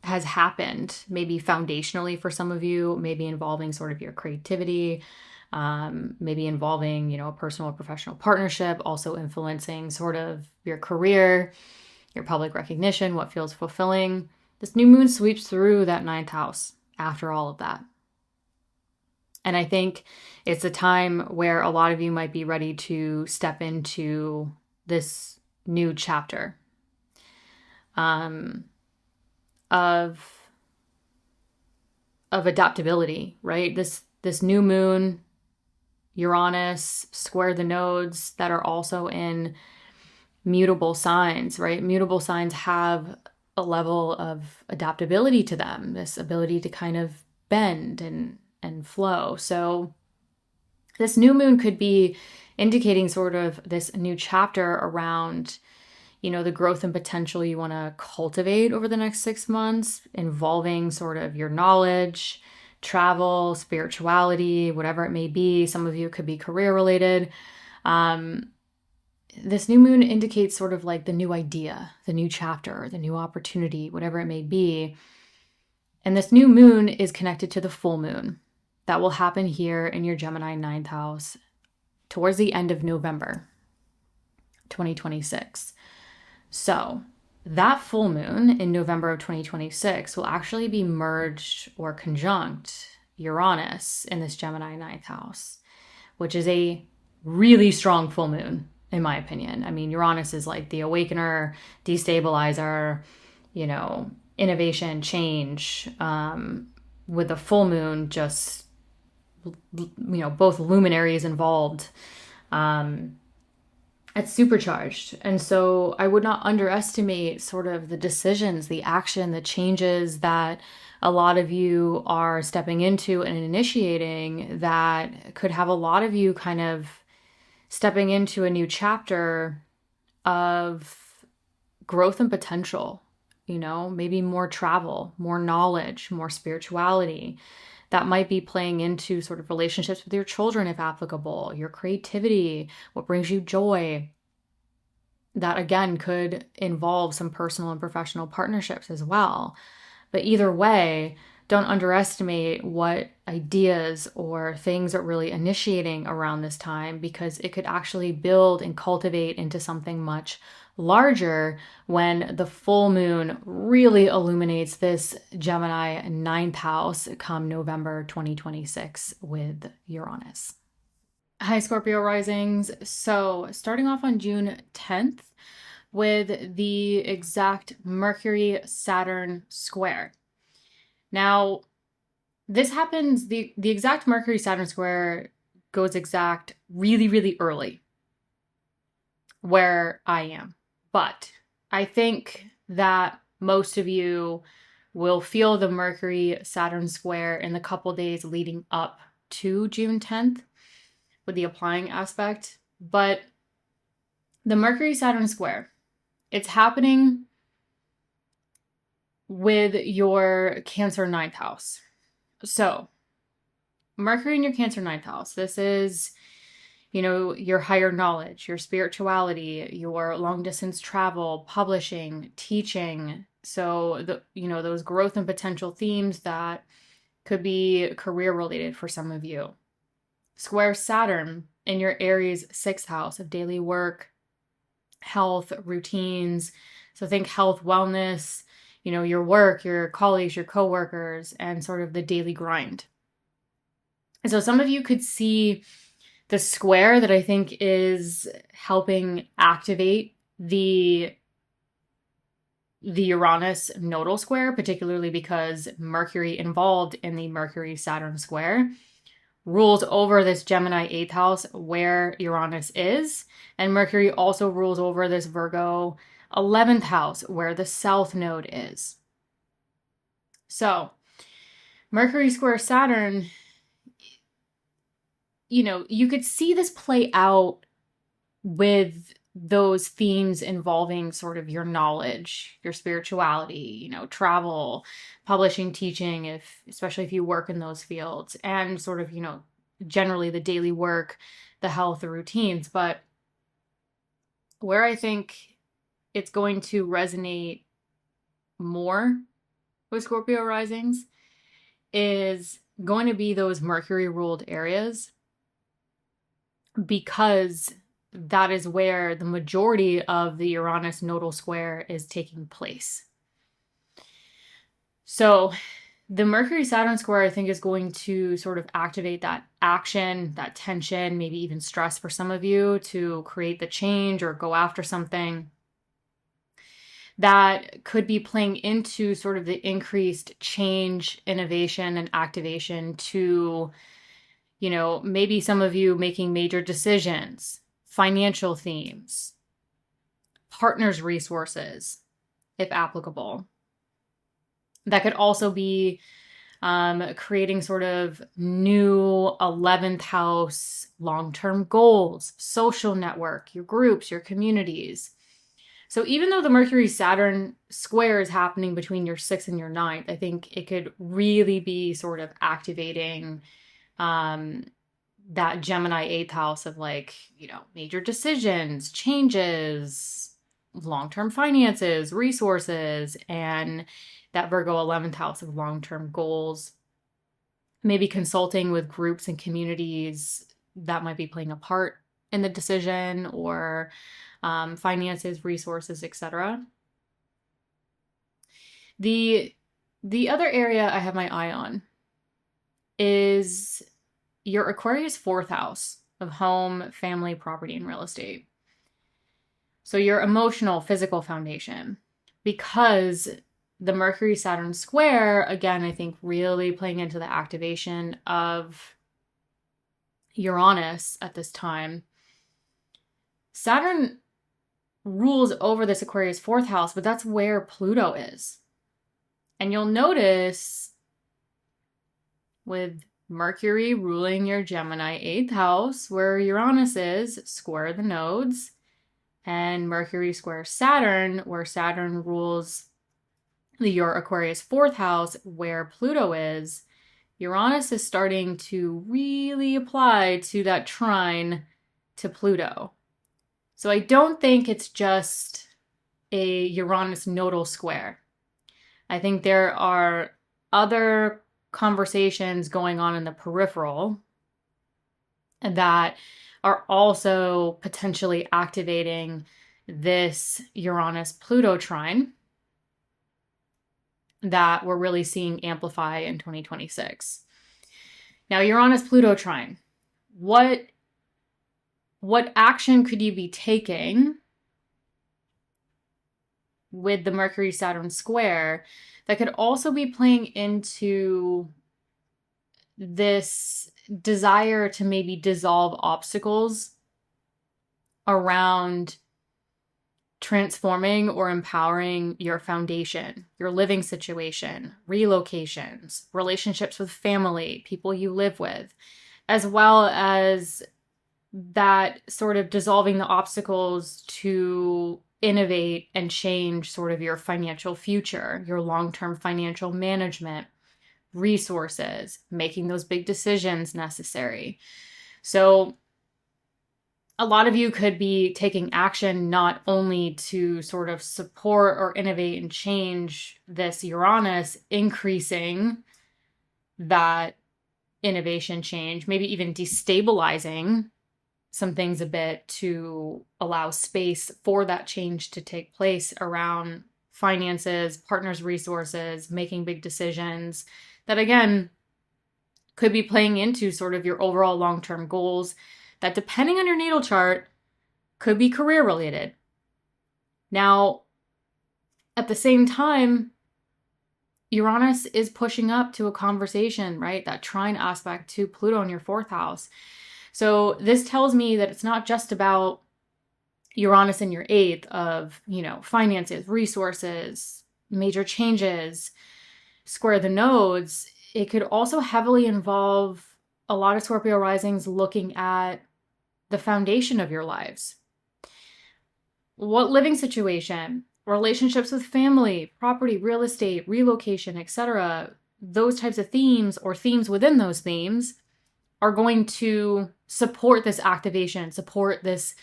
has happened, maybe foundationally for some of you, maybe involving sort of your creativity, maybe involving, a personal or professional partnership, also influencing sort of your career, your public recognition, what feels fulfilling. This new moon sweeps through that ninth house after all of that. And I think it's a time where a lot of you might be ready to step into this new chapter of adaptability, right? This new moon, Uranus, square the nodes that are also in mutable signs, right? Mutable signs have a level of adaptability to them, this ability to kind of bend and flow. So this new moon could be indicating sort of this new chapter around, the growth and potential you want to cultivate over the next 6 months, involving sort of your knowledge, travel, spirituality, whatever it may be. Some of you could be career related. This new moon indicates sort of like the new idea, the new chapter, the new opportunity, whatever it may be. And this new moon is connected to the full moon that will happen here in your Gemini ninth house towards the end of November 2026. So that full moon in November of 2026 will actually be merged or conjunct Uranus in this Gemini ninth house, which is a really strong full moon, in my opinion. I mean, Uranus is like the awakener, destabilizer, innovation, change, with the full moon, just, both luminaries involved. It's supercharged. And so I would not underestimate sort of the decisions, the action, the changes that a lot of you are stepping into and initiating that could have a lot of you kind of stepping into a new chapter of growth and potential, maybe more travel, more knowledge, more spirituality. That might be playing into sort of relationships with your children, if applicable, your creativity, what brings you joy. That, again, could involve some personal and professional partnerships as well. But either way, don't underestimate what ideas or things are really initiating around this time, because it could actually build and cultivate into something much larger when the full moon really illuminates this Gemini ninth house come November 2026 with Uranus. Hi, Scorpio Risings. So starting off on June 10th with the exact Mercury-Saturn square. Now, this happens, the exact Mercury-Saturn square goes exact really, really early where I am. But I think that most of you will feel the Mercury-Saturn square in the couple days leading up to June 10th with the applying aspect. But the Mercury-Saturn square, it's happening with your Cancer ninth house. So Mercury in your Cancer ninth house, this is, your higher knowledge, your spirituality, your long distance travel, publishing, teaching. So those growth and potential themes that could be career related for some of you. Square Saturn in your Aries sixth house of daily work, health, routines. So think health, wellness, your work, your colleagues, your coworkers, and sort of the daily grind. And so some of you could see the square that I think is helping activate the the Uranus nodal square, particularly because Mercury involved in the Mercury-Saturn square rules over this Gemini 8th house where Uranus is. And Mercury also rules over this Virgo 11th house where the South Node is. So Mercury square Saturn, you could see this play out with those themes involving sort of your knowledge, your spirituality, travel, publishing, teaching, especially if you work in those fields, and sort of, generally the daily work, the health, the routines. But where I think it's going to resonate more with Scorpio risings is going to be those Mercury ruled areas, because that is where the majority of the Uranus nodal square is taking place. So the Mercury-Saturn square, I think, is going to sort of activate that action, that tension, maybe even stress for some of you to create the change or go after something. That could be playing into sort of the increased change, innovation, and activation to, maybe some of you making major decisions, financial themes, partners' resources, if applicable. That could also be creating sort of new 11th house long-term goals, social network, your groups, your communities. So even though the Mercury-Saturn square is happening between your 6th and your 9th, I think it could really be sort of activating that Gemini 8th house of major decisions, changes, long-term finances, resources, and that Virgo 11th house of long-term goals. Maybe consulting with groups and communities that might be playing a part in the decision, or finances, resources, etc. The other area I have my eye on is your Aquarius 4th house of home, family, property, and real estate. So your emotional, physical foundation, because the Mercury-Saturn square, again, I think really playing into the activation of Uranus at this time. Saturn rules over this Aquarius 4th house, but that's where Pluto is. And you'll notice with Mercury ruling your Gemini 8th house, where Uranus is, square the nodes, and Mercury square Saturn, where Saturn rules your Aquarius 4th house, where Pluto is, Uranus is starting to really apply to that trine to Pluto. So I don't think it's just a Uranus nodal square. I think there are other conversations going on in the peripheral that are also potentially activating this Uranus-Pluto trine that we're really seeing amplify in 2026. Now, Uranus-Pluto trine, what action could you be taking with the Mercury-Saturn square that could also be playing into this desire to maybe dissolve obstacles around transforming or empowering your foundation, your living situation, relocations, relationships with family, people you live with, as well as that sort of dissolving the obstacles to innovate and change sort of your financial future, your long-term financial management, resources, making those big decisions necessary. So a lot of you could be taking action not only to sort of support or innovate and change this Uranus, increasing that innovation change, maybe even destabilizing some things a bit to allow space for that change to take place around finances, partners' resources, making big decisions that, again, could be playing into sort of your overall long-term goals that, depending on your natal chart, could be career related. Now, at the same time, Uranus is pushing up to a conversation, right? That trine aspect to Pluto in your fourth house. So this tells me that it's not just about Uranus in your eighth of, finances, resources, major changes, square the nodes. It could also heavily involve a lot of Scorpio risings looking at the foundation of your lives. What living situation, relationships with family, property, real estate, relocation, etc., those types of themes or themes within those themes are going to support this activation, support this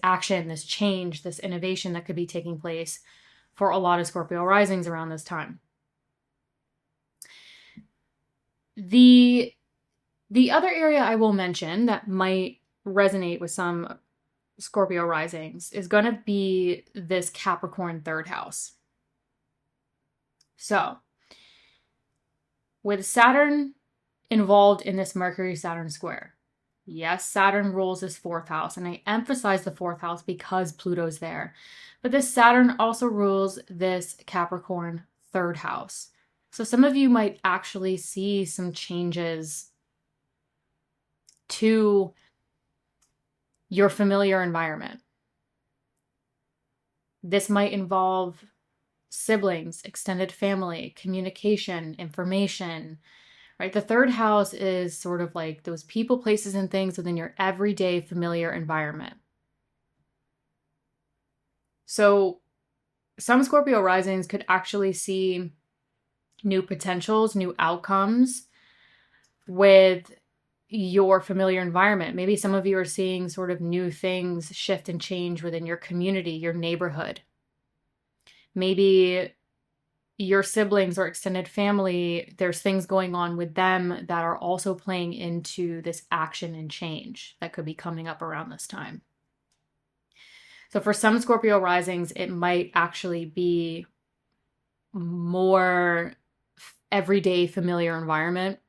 action, this change, this innovation that could be taking place for a lot of Scorpio risings around this time. The other area I will mention that might resonate with some Scorpio risings is going to be this Capricorn third house. So, with Saturn involved in this Mercury-Saturn square, yes, Saturn rules this fourth house, and I emphasize the fourth house because Pluto's there. But this Saturn also rules this Capricorn third house. So some of you might actually see some changes to your familiar environment. This might involve siblings, extended family, communication, information, right? The third house is sort of like those people, places, and things within your everyday familiar environment. So some Scorpio risings could actually see new potentials, new outcomes with your familiar environment. Maybe some of you are seeing sort of new things shift and change within your community, your neighborhood. Maybe your siblings or extended family, there's things going on with them that are also playing into this action and change that could be coming up around this time. So for some Scorpio risings, it might actually be more everyday familiar environment,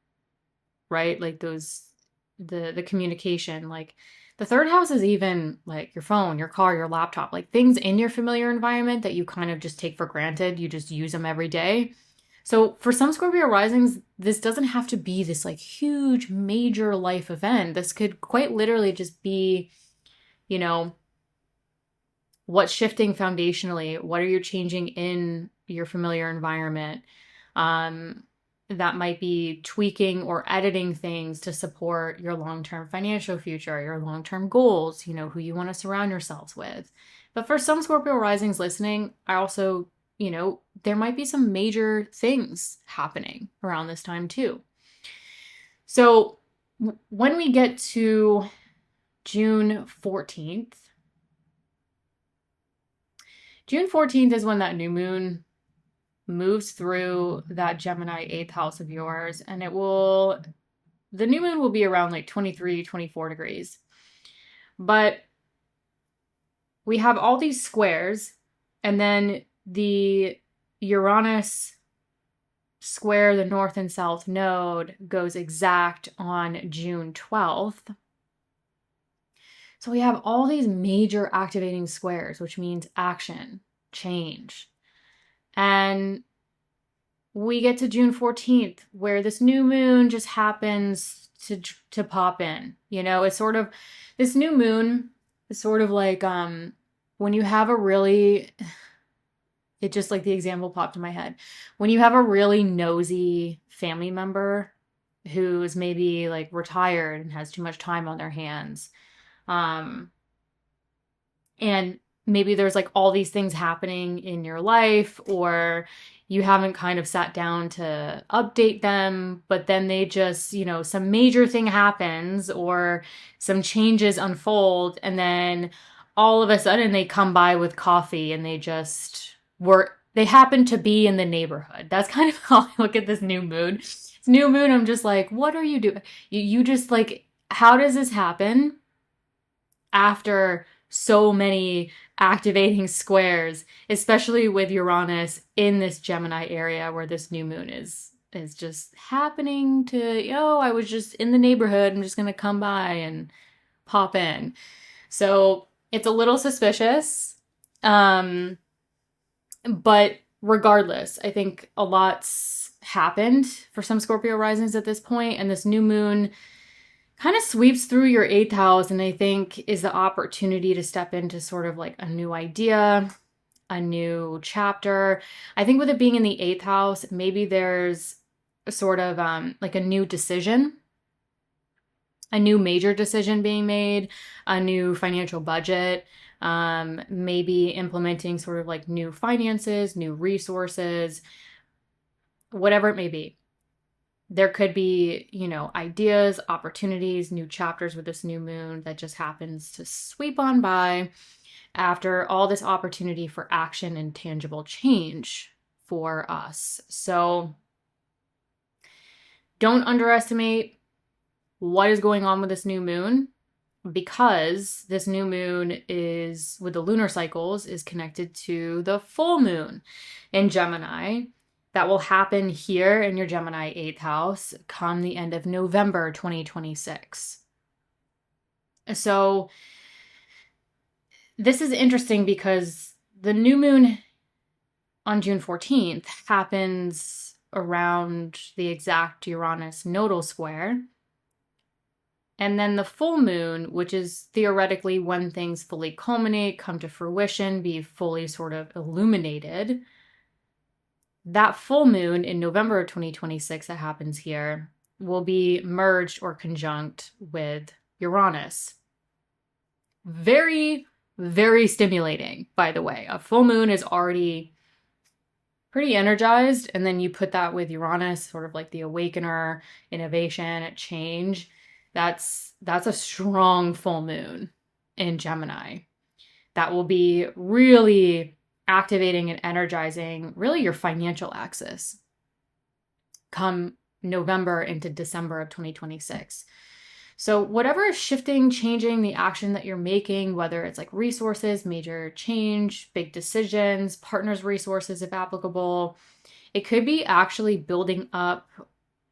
right? Like the communication, like the third house is even like your phone, your car, your laptop, like things in your familiar environment that you kind of just take for granted. You just use them every day. So for some Scorpio risings, this doesn't have to be this like huge major life event. This could quite literally just be, what's shifting foundationally? What are you changing in your familiar environment? That might be tweaking or editing things to support your long-term financial future, your long-term goals, who you want to surround yourselves with. But for some Scorpio risings listening, I also, there might be some major things happening around this time too. So when we get to June 14th, June 14th is when that new moon moves through that Gemini 8th house of yours, and the new moon will be around like 23, 24 degrees. But we have all these squares, and then the Uranus square, the north and south node, goes exact on June 12th. So we have all these major activating squares, which means action, change. And we get to June 14th, where this new moon just happens to pop in. It's sort of, this new moon is sort of like when you have it just like the example popped in my head. When you have a really nosy family member who's maybe like retired and has too much time on their hands, and maybe there's like all these things happening in your life, or you haven't kind of sat down to update them, but then they just, some major thing happens or some changes unfold, and then all of a sudden they come by with coffee and they happen to be in the neighborhood. That's kind of how I look at this new moon. This new moon, I'm just like, what are you doing? You just like, how does this happen after so many activating squares, especially with Uranus in this Gemini area where this new moon is just happening to, I was just in the neighborhood. I'm just going to come by and pop in. So it's a little suspicious. But regardless, I think a lot's happened for some Scorpio risings at this point, and this new moon kind of sweeps through your 8th house, and I think is the opportunity to step into sort of like a new idea, a new chapter. I think with it being in the 8th house, maybe there's a sort of like a new decision, a new major decision being made, a new financial budget, maybe implementing sort of like new finances, new resources, whatever it may be. There could be, you know, ideas, opportunities, new chapters with this new moon that just happens to sweep on by after all this opportunity for action and tangible change for us. So don't underestimate what is going on with this new moon, because this new moon is, with the lunar cycles, is connected to the full moon in Gemini that will happen here in your Gemini 8th house come the end of November 2026. So this is interesting because the new moon on June 14th happens around the exact Uranus nodal square. And then the full moon, which is theoretically when things fully culminate, come to fruition, be fully sort of illuminated. That full moon in November of 2026 that happens here will be merged or conjunct with Uranus. Very, very stimulating, by the way. A full moon is already pretty energized, and then you put that with Uranus, sort of like the awakener, innovation, change. That's a strong full moon in Gemini that will be really activating and energizing really your financial axis come November into December of 2026. So whatever is shifting, changing, the action that you're making, whether it's like resources, major change, big decisions, partners' resources if applicable, it could be actually building up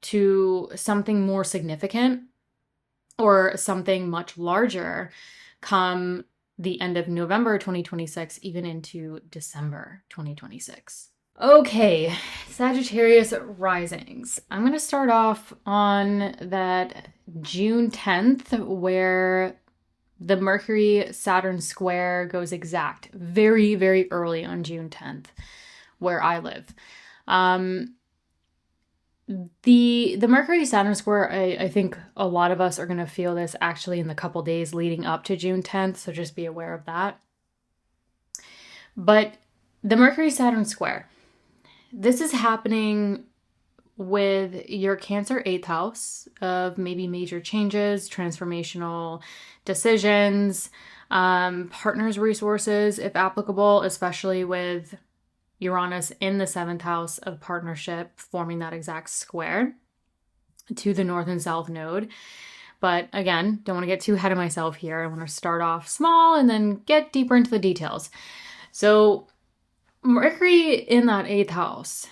to something more significant or something much larger come the end of November 2026, even into December 2026. Okay, Sagittarius risings. I'm going to start off on that June 10th, where the Mercury-Saturn square goes exact. Very, very early on June 10th, where I live. The Mercury-Saturn square, I think a lot of us are going to feel this actually in the couple days leading up to June 10th, so just be aware of that. But the Mercury-Saturn square, this is happening with your Cancer 8th house of maybe major changes, transformational decisions, partners' resources if applicable, especially with Uranus in the 7th house of partnership, forming that exact square to the north and south node. But again, don't want to get too ahead of myself here. I want to start off small and then get deeper into the details. So Mercury in that 8th house,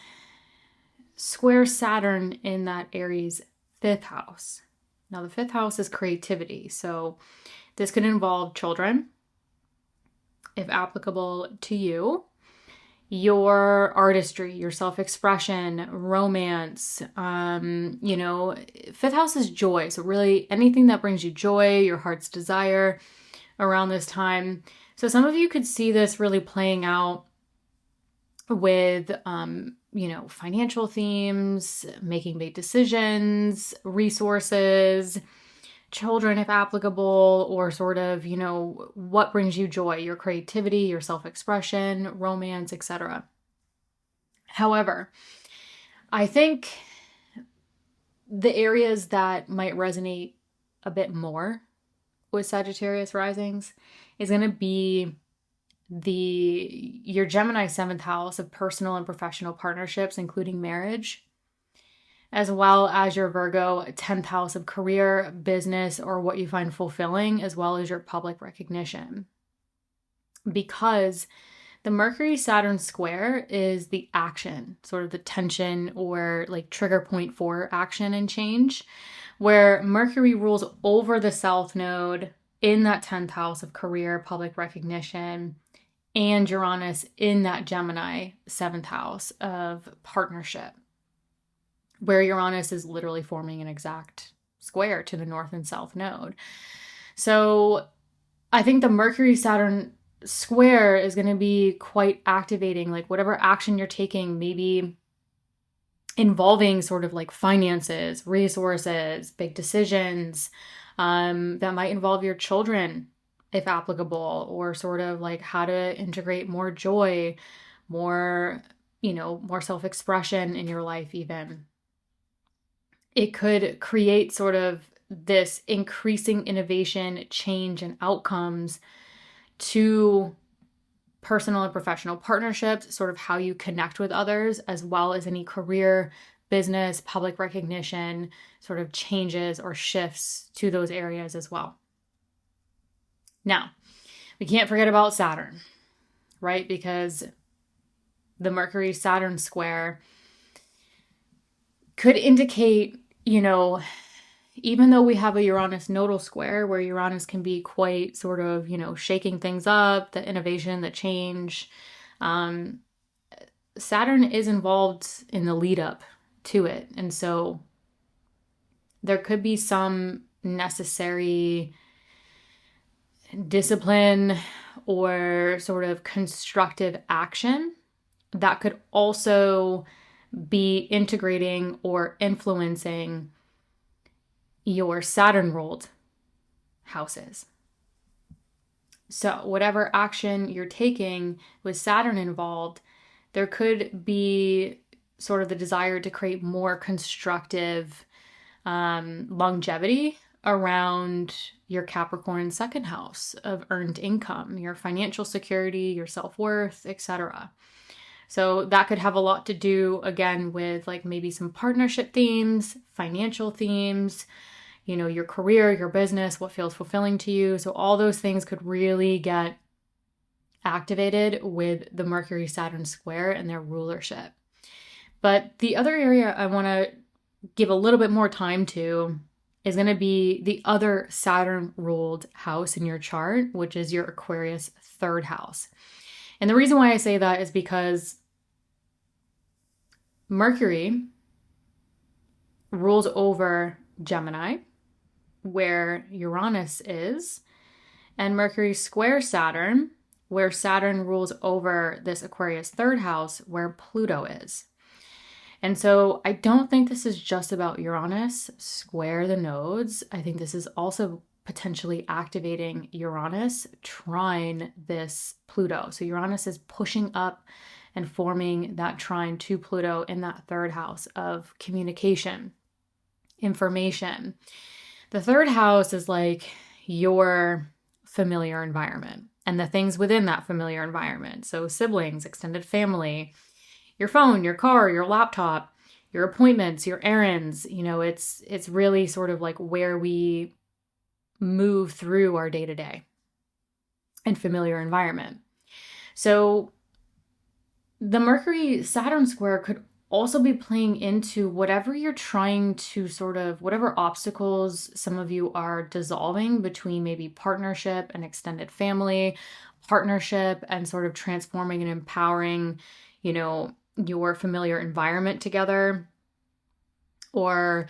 square Saturn in that Aries 5th house. Now the 5th house is creativity. So this could involve children, if applicable to you, your artistry, your self-expression, romance, 5th house is joy. So really anything that brings you joy, your heart's desire around this time. So some of you could see this really playing out with, financial themes, making big decisions, resources, children if applicable, or sort of, what brings you joy, your creativity, your self-expression, romance, etc. However, I think the areas that might resonate a bit more with Sagittarius risings is going to be your Gemini 7th house of personal and professional partnerships, including marriage, as well as your Virgo 10th house of career, business, or what you find fulfilling, as well as your public recognition. Because the Mercury-Saturn square is the action, sort of the tension or like trigger point for action and change, where Mercury rules over the South Node in that 10th house of career, public recognition, and Uranus in that Gemini 7th house of partnership, where Uranus is literally forming an exact square to the north and south node. So I think the Mercury Saturn square is going to be quite activating, like whatever action you're taking, maybe involving sort of like finances, resources, big decisions, that might involve your children, if applicable, or sort of like how to integrate more joy, more, more self-expression in your life even. It could create sort of this increasing innovation, change, and outcomes to personal and professional partnerships, sort of how you connect with others, as well as any career, business, public recognition, sort of changes or shifts to those areas as well. Now, we can't forget about Saturn, right? Because the Mercury Saturn square could indicate, even though we have a Uranus nodal square where Uranus can be quite sort of, shaking things up, the innovation, the change, Saturn is involved in the lead up to it. And so there could be some necessary discipline or sort of constructive action that could also be integrating or influencing your Saturn ruled houses. So whatever action you're taking with Saturn involved, there could be sort of the desire to create more constructive longevity around your Capricorn second house of earned income, your financial security, your self-worth, etc. So that could have a lot to do, again, with like maybe some partnership themes, financial themes, your career, your business, what feels fulfilling to you. So all those things could really get activated with the Mercury Saturn square and their rulership. But the other area I want to give a little bit more time to is going to be the other Saturn ruled house in your chart, which is your Aquarius third house. And the reason why I say that is because Mercury rules over Gemini, where Uranus is, and Mercury squares Saturn, where Saturn rules over this Aquarius third house, where Pluto is. And so I don't think this is just about Uranus square the nodes. I think this is also potentially activating Uranus trine this Pluto. So Uranus is pushing up and forming that trine to Pluto in that third house of communication, information. The third house is like your familiar environment and the things within that familiar environment. So siblings, extended family, your phone, your car, your laptop, your appointments, your errands. It's really sort of like where we move through our day-to-day and familiar environment. So the Mercury Saturn square could also be playing into whatever you're trying to whatever obstacles some of you are dissolving between maybe partnership and extended family, partnership and sort of transforming and empowering, your familiar environment together. Or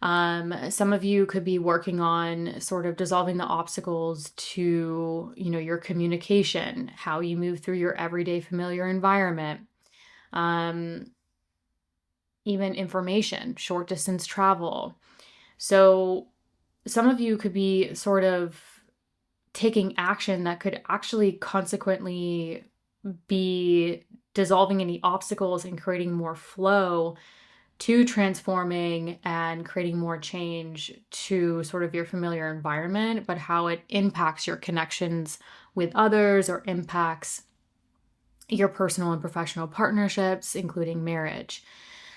some of you could be working on sort of dissolving the obstacles to, your communication, how you move through your everyday familiar environment. Even information, short distance travel. So some of you could be sort of taking action that could actually consequently be dissolving any obstacles and creating more flow to transforming and creating more change to sort of your familiar environment, but how it impacts your connections with others or impacts your personal and professional partnerships, including marriage.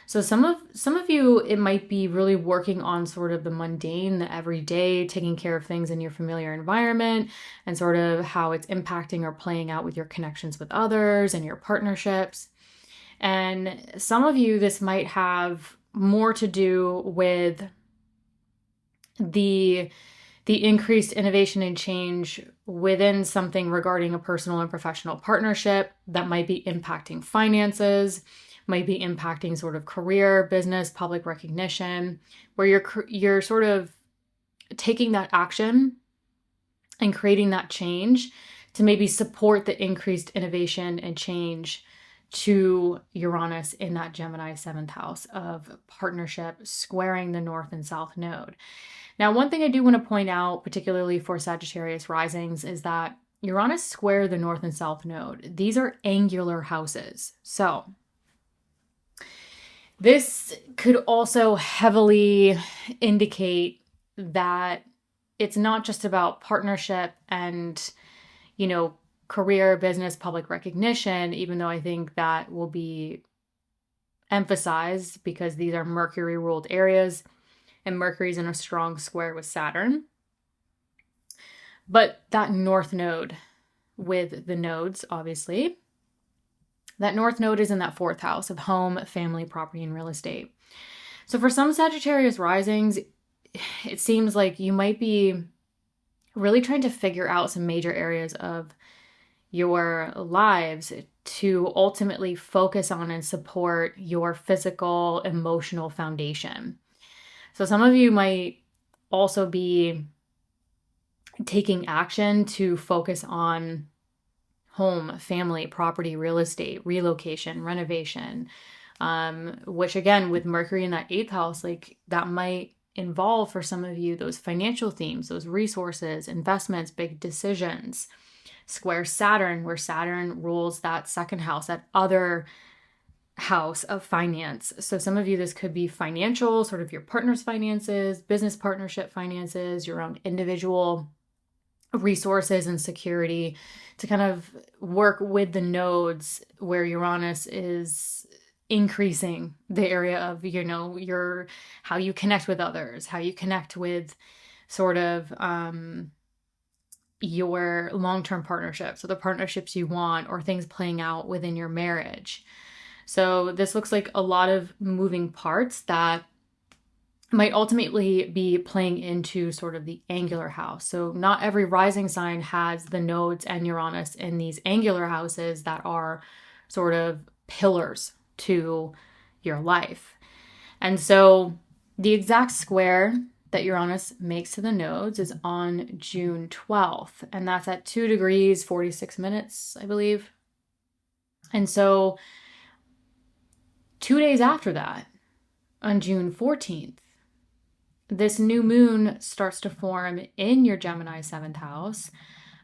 So some of you, it might be really working on sort of the mundane, the everyday, taking care of things in your familiar environment and sort of how it's impacting or playing out with your connections with others and your partnerships. And some of you, this might have more to do with the the increased innovation and change within something regarding a personal and professional partnership that might be impacting finances, might be impacting sort of career, business, public recognition, where you're sort of taking that action and creating that change to maybe support the increased innovation and change to Uranus in that Gemini 7th house of partnership, squaring the north and south node. Now, one thing I do want to point out, particularly for Sagittarius risings, is that Uranus square the north and south node. These are angular houses. So this could also heavily indicate that it's not just about partnership and, career, business, public recognition, even though I think that will be emphasized because these are Mercury ruled areas and Mercury's in a strong square with Saturn. But that north node with the nodes, obviously, that north node is in that 4th house of home, family, property, and real estate. So for some Sagittarius risings, it seems like you might be really trying to figure out some major areas of your lives to ultimately focus on and support your physical, emotional foundation. So some of you might also be taking action to focus on home, family, property, real estate, relocation, renovation, which again, with Mercury in that 8th house, like that might involve for some of you those financial themes, those resources, investments, big decisions. Square Saturn, where Saturn rules that 2nd house, that other house of finance. So some of you, this could be financial, sort of your partner's finances, business partnership finances, your own individual resources and security, to kind of work with the nodes where Uranus is increasing the area of, your how you connect with others, how you connect with sort of your long-term partnerships, so the partnerships you want, or things playing out within your marriage. So this looks like a lot of moving parts that might ultimately be playing into sort of the angular house. So not every rising sign has the nodes and Uranus in these angular houses that are sort of pillars to your life. And so the exact square that Uranus makes to the nodes is on June 12th, and that's at 2 degrees, 46 minutes, I believe. And so 2 days after that, on June 14th, this new moon starts to form in your Gemini 7th house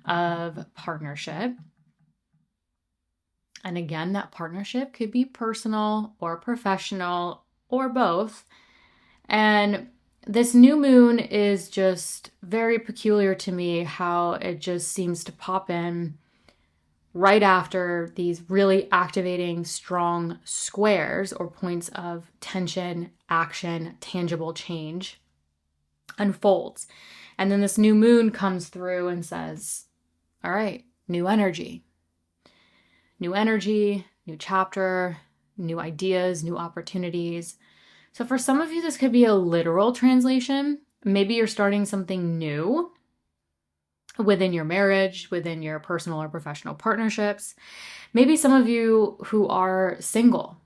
of partnership. And again, that partnership could be personal or professional or both. And this new moon is just very peculiar to me, how it just seems to pop in right after these really activating strong squares or points of tension, action, tangible change unfolds. And then this new moon comes through and says, all right, new energy, new chapter, new ideas, new opportunities. So for some of you, this could be a literal translation. Maybe you're starting something new within your marriage, within your personal or professional partnerships. Maybe some of you who are single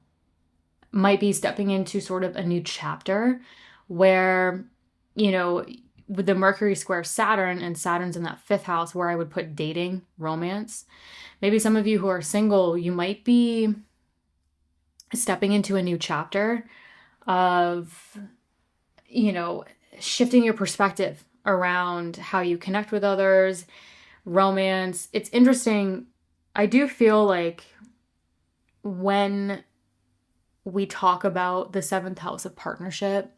might be stepping into sort of a new chapter where, with the Mercury square Saturn, and Saturn's in that 5th house where I would put dating, romance. Maybe some of you who are single, you might be stepping into a new chapter of, shifting your perspective around how you connect with others, romance. It's interesting. I do feel like when we talk about the 7th house of partnership,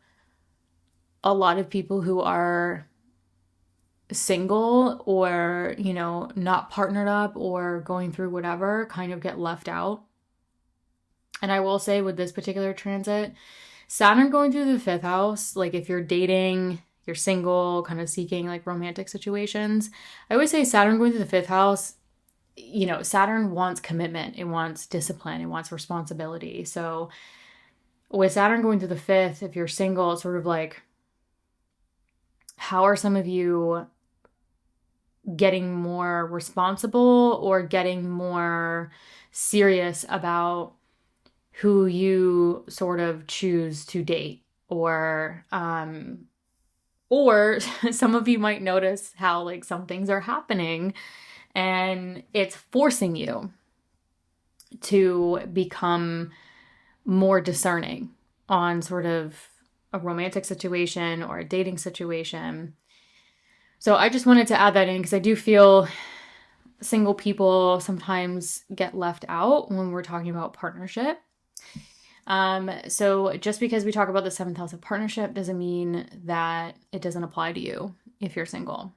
a lot of people who are single or, not partnered up or going through whatever kind of get left out. And I will say with this particular transit, Saturn going through the 5th house, like if you're dating, you're single, kind of seeking like romantic situations, I always say Saturn going through the 5th house, Saturn wants commitment. It wants discipline. It wants responsibility. So with Saturn going through the 5th, if you're single, it's sort of like, how are some of you getting more responsible or getting more serious about who you sort of choose to date? Or some of you might notice how like some things are happening and it's forcing you to become more discerning on sort of a romantic situation or a dating situation. So I just wanted to add that in because I do feel single people sometimes get left out when we're talking about partnership. So just because we talk about the 7th house of partnership doesn't mean that it doesn't apply to you if you're single.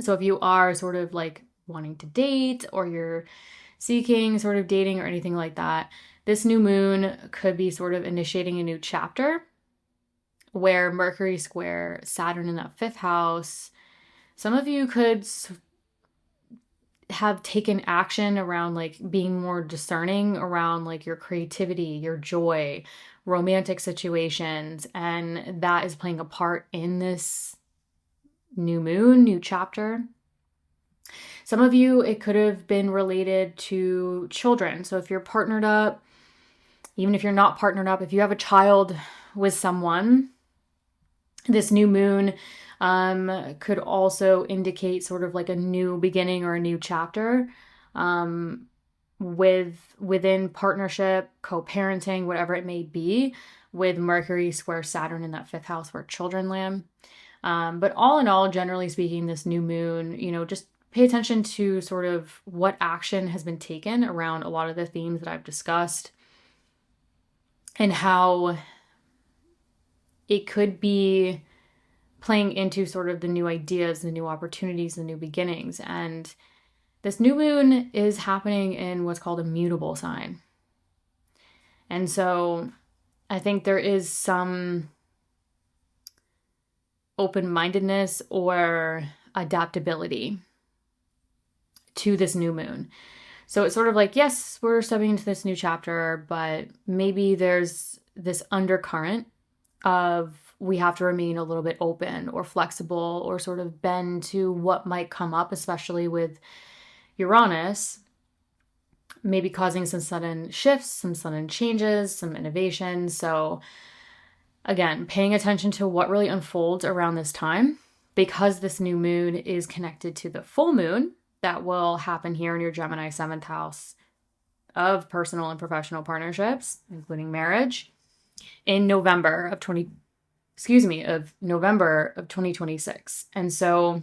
So if you are sort of like wanting to date or you're seeking sort of dating or anything like that, this new moon could be sort of initiating a new chapter where Mercury square Saturn in that 5th house. Some of you could have taken action around like being more discerning around like your creativity, your joy, romantic situations, and that is playing a part in this new moon, new chapter. Some of you, it could have been related to children. So if you're partnered up, even if you're not partnered up, if you have a child with someone, this new moon could also indicate sort of like a new beginning or a new chapter within partnership, co-parenting, whatever it may be, with Mercury square Saturn in that 5th house where children land. But all in all, generally speaking, this new moon, just pay attention to sort of what action has been taken around a lot of the themes that I've discussed and how it could be playing into sort of the new ideas, the new opportunities, the new beginnings. And this new moon is happening in what's called a mutable sign. And so I think there is some open-mindedness or adaptability to this new moon. So it's sort of like, yes, we're stepping into this new chapter, but maybe there's this undercurrent of we have to remain a little bit open or flexible or sort of bend to what might come up, especially with Uranus, maybe causing some sudden shifts, some sudden changes, some innovations. So again, paying attention to what really unfolds around this time, because this new moon is connected to the full moon that will happen here in your Gemini 7th house of personal and professional partnerships, including marriage, in November of 2026. And so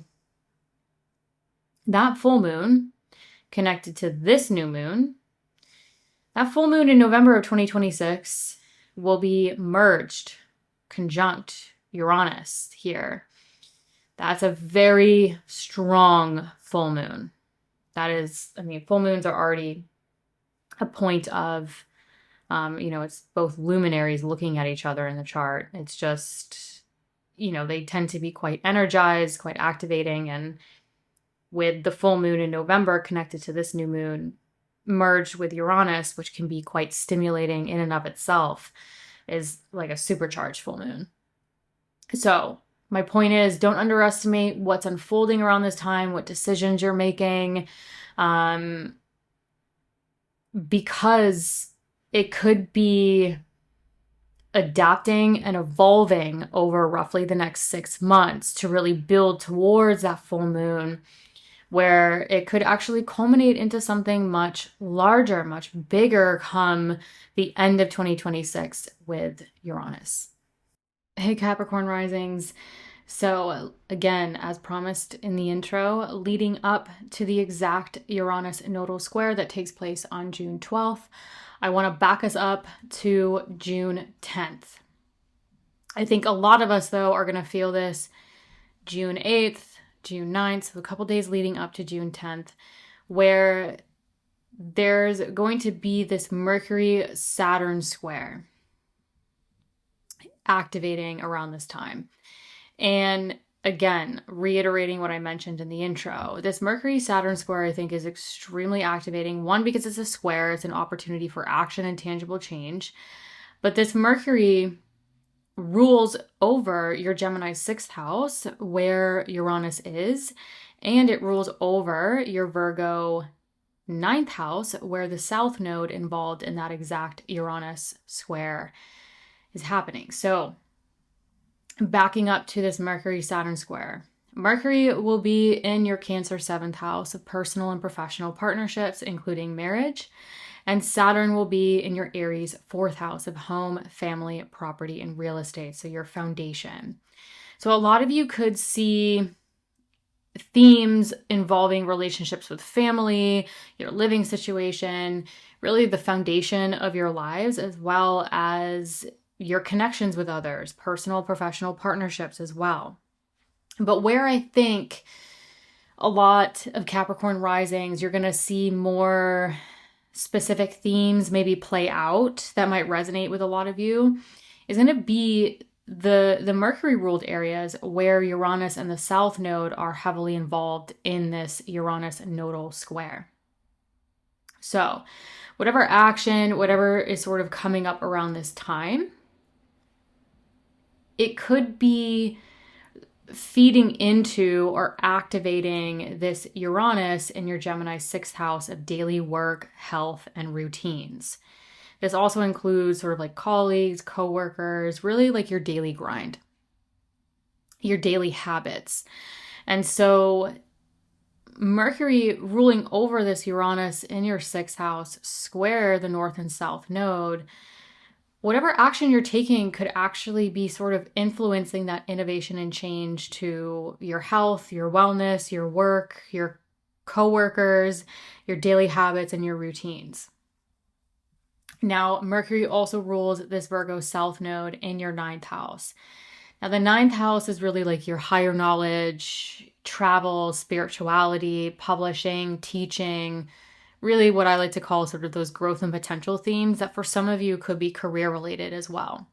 that full moon connected to this new moon, that full moon in November of 2026 will be merged, conjunct Uranus here. That's a very strong full moon. That is, full moons are already a point of, it's both luminaries looking at each other in the chart. It's just, they tend to be quite energized, quite activating. And with the full moon in November connected to this new moon, merged with Uranus, which can be quite stimulating in and of itself, is like a supercharged full moon. So my point is, don't underestimate what's unfolding around this time, what decisions you're making, because it could be adapting and evolving over roughly the next 6 months to really build towards that full moon, where it could actually culminate into something much larger, much bigger come the end of 2026 with Uranus. Hey, Capricorn Risings. So again, as promised in the intro, leading up to the exact Uranus nodal square that takes place on June 12th, I want to back us up to June 10th. I think a lot of us, though, are going to feel this June 8th, June 9th, so a couple days leading up to June 10th, where there's going to be this Mercury-Saturn square activating around this time. And again, reiterating what I mentioned in the intro, this Mercury-Saturn square, I think, is extremely activating. One, because it's a square, it's an opportunity for action and tangible change. But this Mercury rules over your Gemini 6th house, where Uranus is, and it rules over your Virgo 9th house, where the South Node involved in that exact Uranus square is happening. So, backing up to this Mercury-Saturn square, Mercury will be in your Cancer 7th house of personal and professional partnerships, including marriage. And Saturn will be in your Aries 4th house of home, family, property, and real estate. So your foundation. So a lot of you could see themes involving relationships with family, your living situation, really the foundation of your lives, as well as your connections with others, personal, professional partnerships as well. But where I think a lot of Capricorn risings, you're going to see more specific themes maybe play out that might resonate with a lot of you, is going to be the Mercury ruled areas where Uranus and the South Node are heavily involved in this Uranus nodal square. So whatever action, whatever is sort of coming up around this time, it could be feeding into or activating this Uranus in your Gemini 6th house of daily work, health, and routines. This also includes sort of like colleagues, coworkers, really like your daily grind, your daily habits. And so Mercury ruling over this Uranus in your 6th house, square the North and South Node, whatever action you're taking could actually be sort of influencing that innovation and change to your health, your wellness, your work, your coworkers, your daily habits, and your routines. Now, Mercury also rules this Virgo South Node in your 9th house. Now, the 9th house is really like your higher knowledge, travel, spirituality, publishing, teaching, really what I like to call sort of those growth and potential themes that for some of you could be career related as well.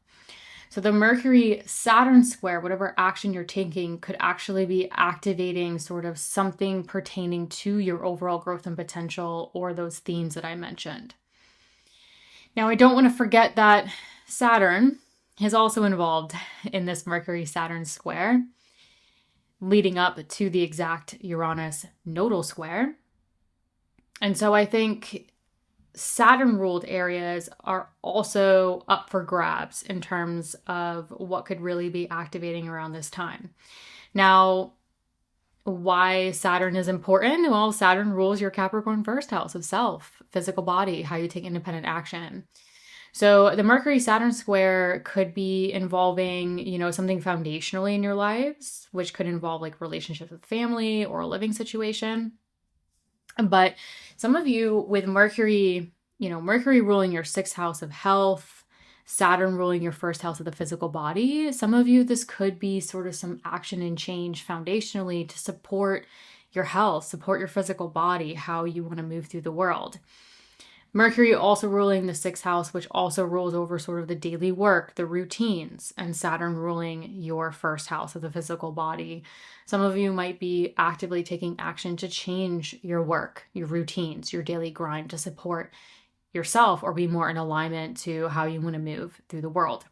So the Mercury Saturn square, whatever action you're taking, could actually be activating sort of something pertaining to your overall growth and potential or those themes that I mentioned. Now, I don't want to forget that Saturn is also involved in this Mercury Saturn square, leading up to the exact Uranus nodal square. And so I think Saturn ruled areas are also up for grabs in terms of what could really be activating around this time. Now, why Saturn is important? Well, Saturn rules your Capricorn first house of self, physical body, how you take independent action. So the Mercury Saturn square could be involving, something foundationally in your lives, which could involve like relationships with family or a living situation. But some of you with Mercury, Mercury ruling your 6th house of health, Saturn ruling your 1st house of the physical body, some of you, this could be sort of some action and change foundationally to support your health, support your physical body, how you want to move through the world. Mercury also ruling the 6th house, which also rules over sort of the daily work, the routines, and Saturn ruling your 1st house of the physical body. Some of you might be actively taking action to change your work, your routines, your daily grind to support yourself or be more in alignment to how you want to move through the world.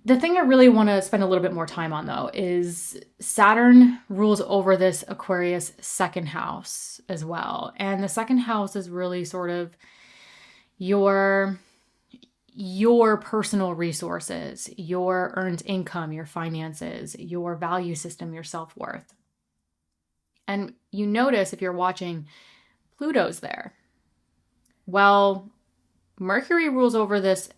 The thing I really want to spend a little bit more time on, though, is Saturn rules over this Aquarius 2nd house as well. And the 2nd house is really sort of your personal resources, your earned income, your finances, your value system, your self-worth. And you notice if you're watching, Pluto's there. Well, Mercury rules over this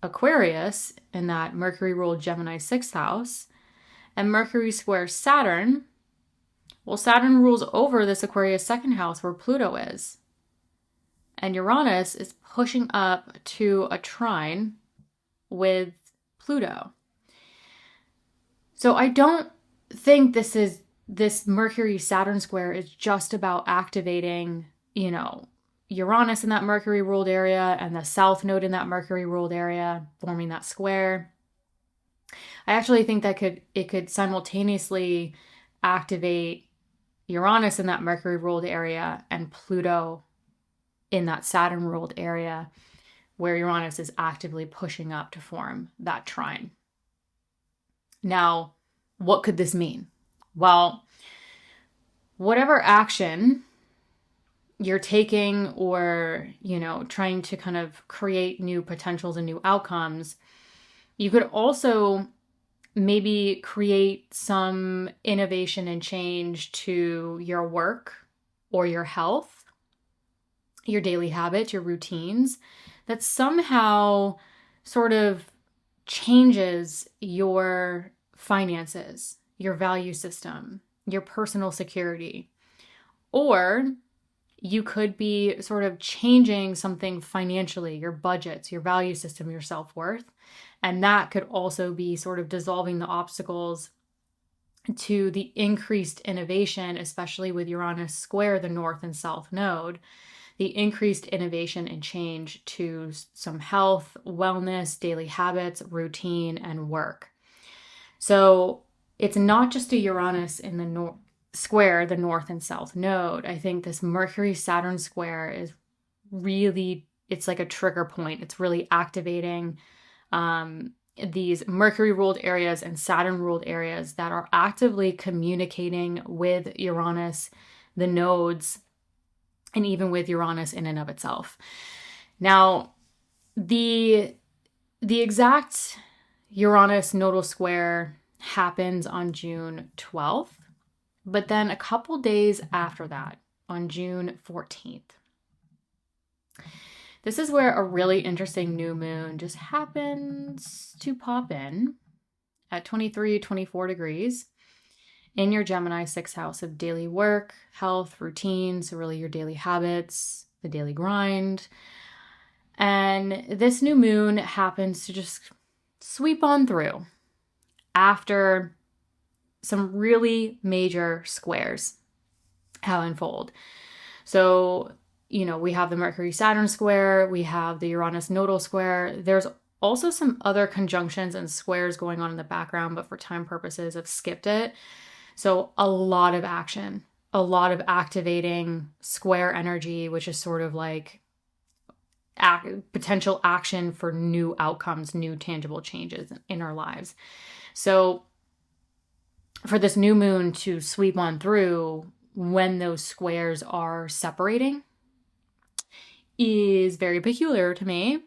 Aquarius in that Mercury ruled Gemini 6th house, and Mercury squares Saturn. Well, Saturn rules over this Aquarius 2nd house where Pluto is. And Uranus is pushing up to a trine with Pluto. So I don't think this Mercury Saturn square is just about activating, Uranus in that Mercury ruled area and the South Node in that Mercury ruled area, forming that square. I actually think that it could simultaneously activate Uranus in that Mercury ruled area and Pluto in that Saturn ruled area, where Uranus is actively pushing up to form that trine. Now, what could this mean? Well, whatever action you're taking or, trying to kind of create new potentials and new outcomes, you could also maybe create some innovation and change to your work or your health, your daily habits, your routines, that somehow sort of changes your finances, your value system, your personal security. Or you could be sort of changing something financially, your budgets, your value system, your self-worth. And that could also be sort of dissolving the obstacles to the increased innovation, especially with Uranus square the north and south node, the increased innovation and change to some health, wellness, daily habits, routine, and work. So it's not just a Uranus in the square the north and south node. I think this Mercury-Saturn square is really, it's like a trigger point. It's really activating these Mercury-ruled areas and Saturn-ruled areas that are actively communicating with Uranus, the nodes, and even with Uranus in and of itself. Now, the exact Uranus nodal square happens on June 12th, but then a couple days after that, on June 14th. This is where a really interesting new moon just happens to pop in at 23, 24 degrees in your Gemini 6th house of daily work, health, routines, so really your daily habits, the daily grind. And this new moon happens to just sweep on through after some really major squares have unfolded. So, we have the Mercury-Saturn square, we have the Uranus nodal square. There's also some other conjunctions and squares going on in the background, but for time purposes, I've skipped it. So a lot of action, a lot of activating square energy, which is sort of like potential action for new outcomes, new tangible changes in our lives. So for this new moon to sweep on through when those squares are separating is very peculiar to me,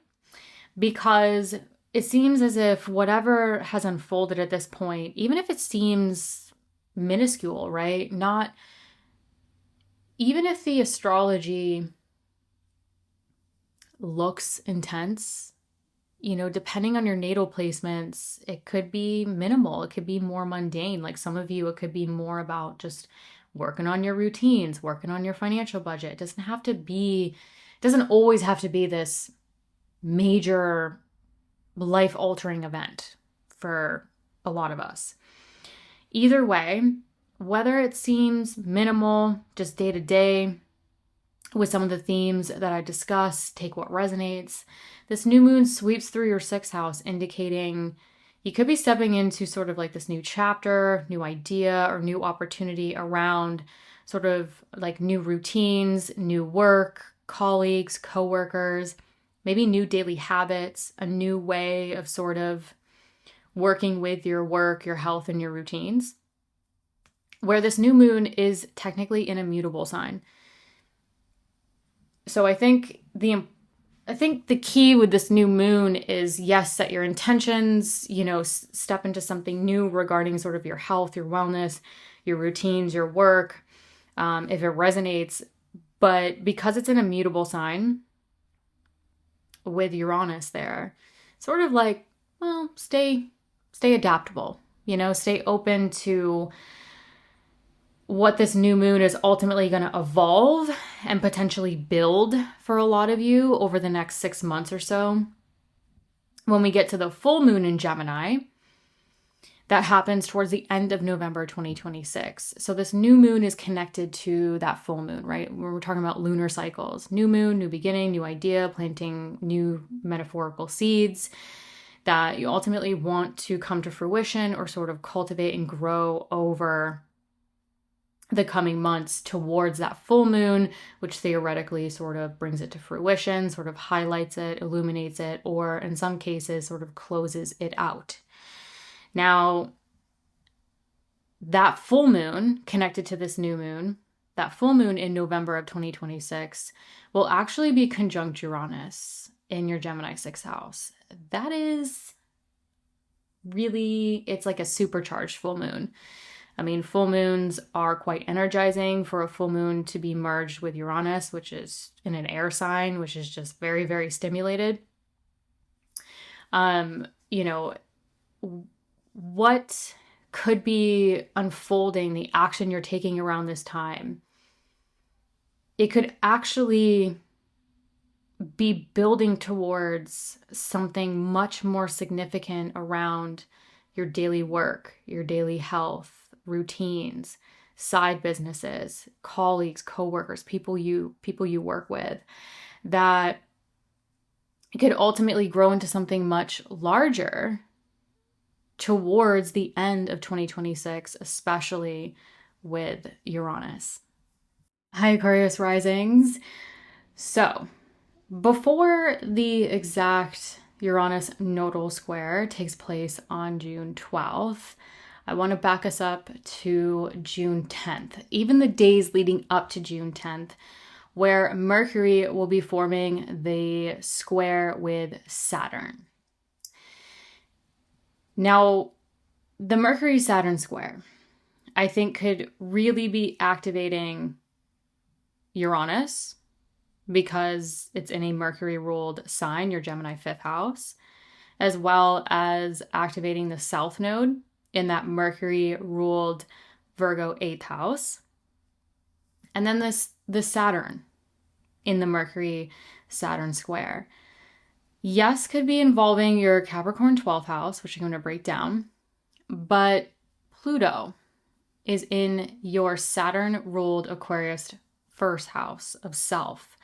because it seems as if whatever has unfolded at this point, even if it seems minuscule, right? Even if the astrology looks intense, depending on your natal placements, it could be minimal. It could be more mundane. Like some of you, it could be more about just working on your routines, working on your financial budget. It doesn't always have to be this major life-altering event for a lot of us. Either way, whether it seems minimal, just day to day, with some of the themes that I discussed, take what resonates. This new moon sweeps through your 6th house, indicating you could be stepping into sort of like this new chapter, new idea, or new opportunity around sort of like new routines, new work, colleagues, coworkers, maybe new daily habits, a new way of sort of working with your work, your health, and your routines, where this new moon is technically an immutable sign. So I think the key with this new moon is, yes, set your intentions, step into something new regarding sort of your health, your wellness, your routines, your work, if it resonates. But because it's an immutable sign with Uranus there, sort of like, well, stay adaptable, stay open to what this new moon is ultimately going to evolve and potentially build for a lot of you over the next 6 months or so. When we get to the full moon in Gemini, that happens towards the end of November 2026. So this new moon is connected to that full moon, right? We're talking about lunar cycles. New moon, new beginning, new idea, planting new metaphorical seeds that you ultimately want to come to fruition or sort of cultivate and grow over the coming months towards that full moon, which theoretically sort of brings it to fruition, sort of highlights it, illuminates it, or in some cases sort of closes it out. Now, that full moon connected to this new moon, that full moon in November of 2026 will actually be conjunct Uranus in your Gemini 6th house. That is really, it's like a supercharged full moon. I mean, full moons are quite energizing. For a full moon to be merged with Uranus, which is in an air sign, which is just very, very stimulated. You know, what could be unfolding, the action you're taking around this time, it could actually be building towards something much more significant around your daily work, your daily health, routines, side businesses, colleagues, coworkers, people you work with, that it could ultimately grow into something much larger towards the end of 2026, especially with Uranus. Hi, Aquarius Risings. So, before the exact Uranus nodal square takes place on June 12th, I want to back us up to June 10th, even the days leading up to June 10th, where Mercury will be forming the square with Saturn. Now, the Mercury-Saturn square, I think, could really be activating Uranus because it's in a Mercury-ruled sign, your Gemini 5th house, as well as activating the South Node in that Mercury-ruled Virgo 8th house. And then the Saturn in the Mercury-Saturn square. Yes, could be involving your Capricorn 12th house, which I'm going to break down, but Pluto is in your Saturn-ruled Aquarius 1st house of self.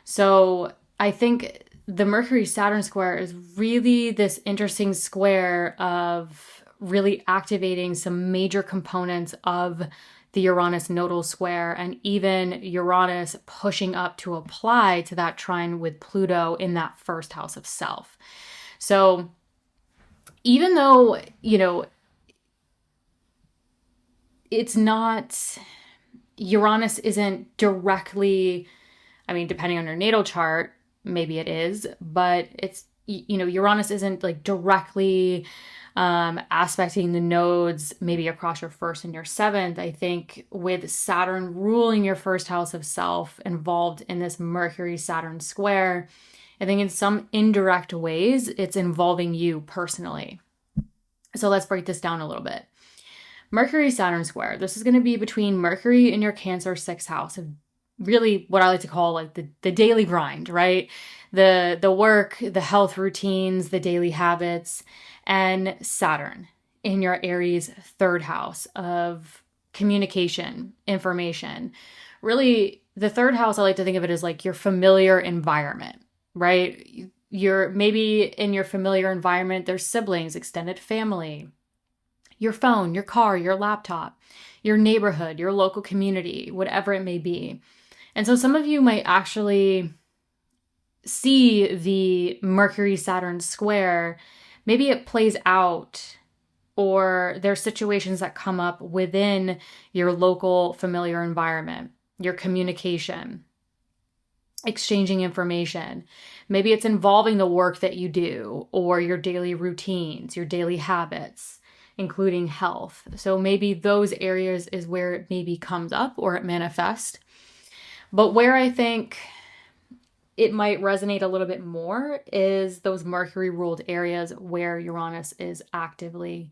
So I think the Mercury-Saturn square is really this interesting square of really activating some major components of the Uranus nodal square, and even Uranus pushing up to apply to that trine with Pluto in that 1st house of self. So even though, it's not, Uranus isn't directly, depending on your natal chart, maybe it is, but it's, Uranus isn't like directly aspecting the nodes maybe across your 1st and your 7th. I think with Saturn ruling your 1st house of self involved in this Mercury-Saturn square, I think in some indirect ways it's involving you personally. So let's break this down a little bit. Mercury-Saturn square, this is going to be between Mercury in your Cancer 6th house, of really what I like to call like the daily grind, right? The work, the health routines, the daily habits, and Saturn in your Aries 3rd house of communication, information. Really, the 3rd house, I like to think of it as like your familiar environment, right? You're maybe in your familiar environment, there's siblings, extended family, your phone, your car, your laptop, your neighborhood, your local community, whatever it may be. And so some of you might actually see the Mercury-Saturn square, maybe it plays out, or there's situations that come up within your local familiar environment, your communication, exchanging information. Maybe it's involving the work that you do or your daily routines, your daily habits, including health. So maybe those areas is where it maybe comes up or it manifests. But where I think it might resonate a little bit more is those Mercury ruled areas where Uranus is actively,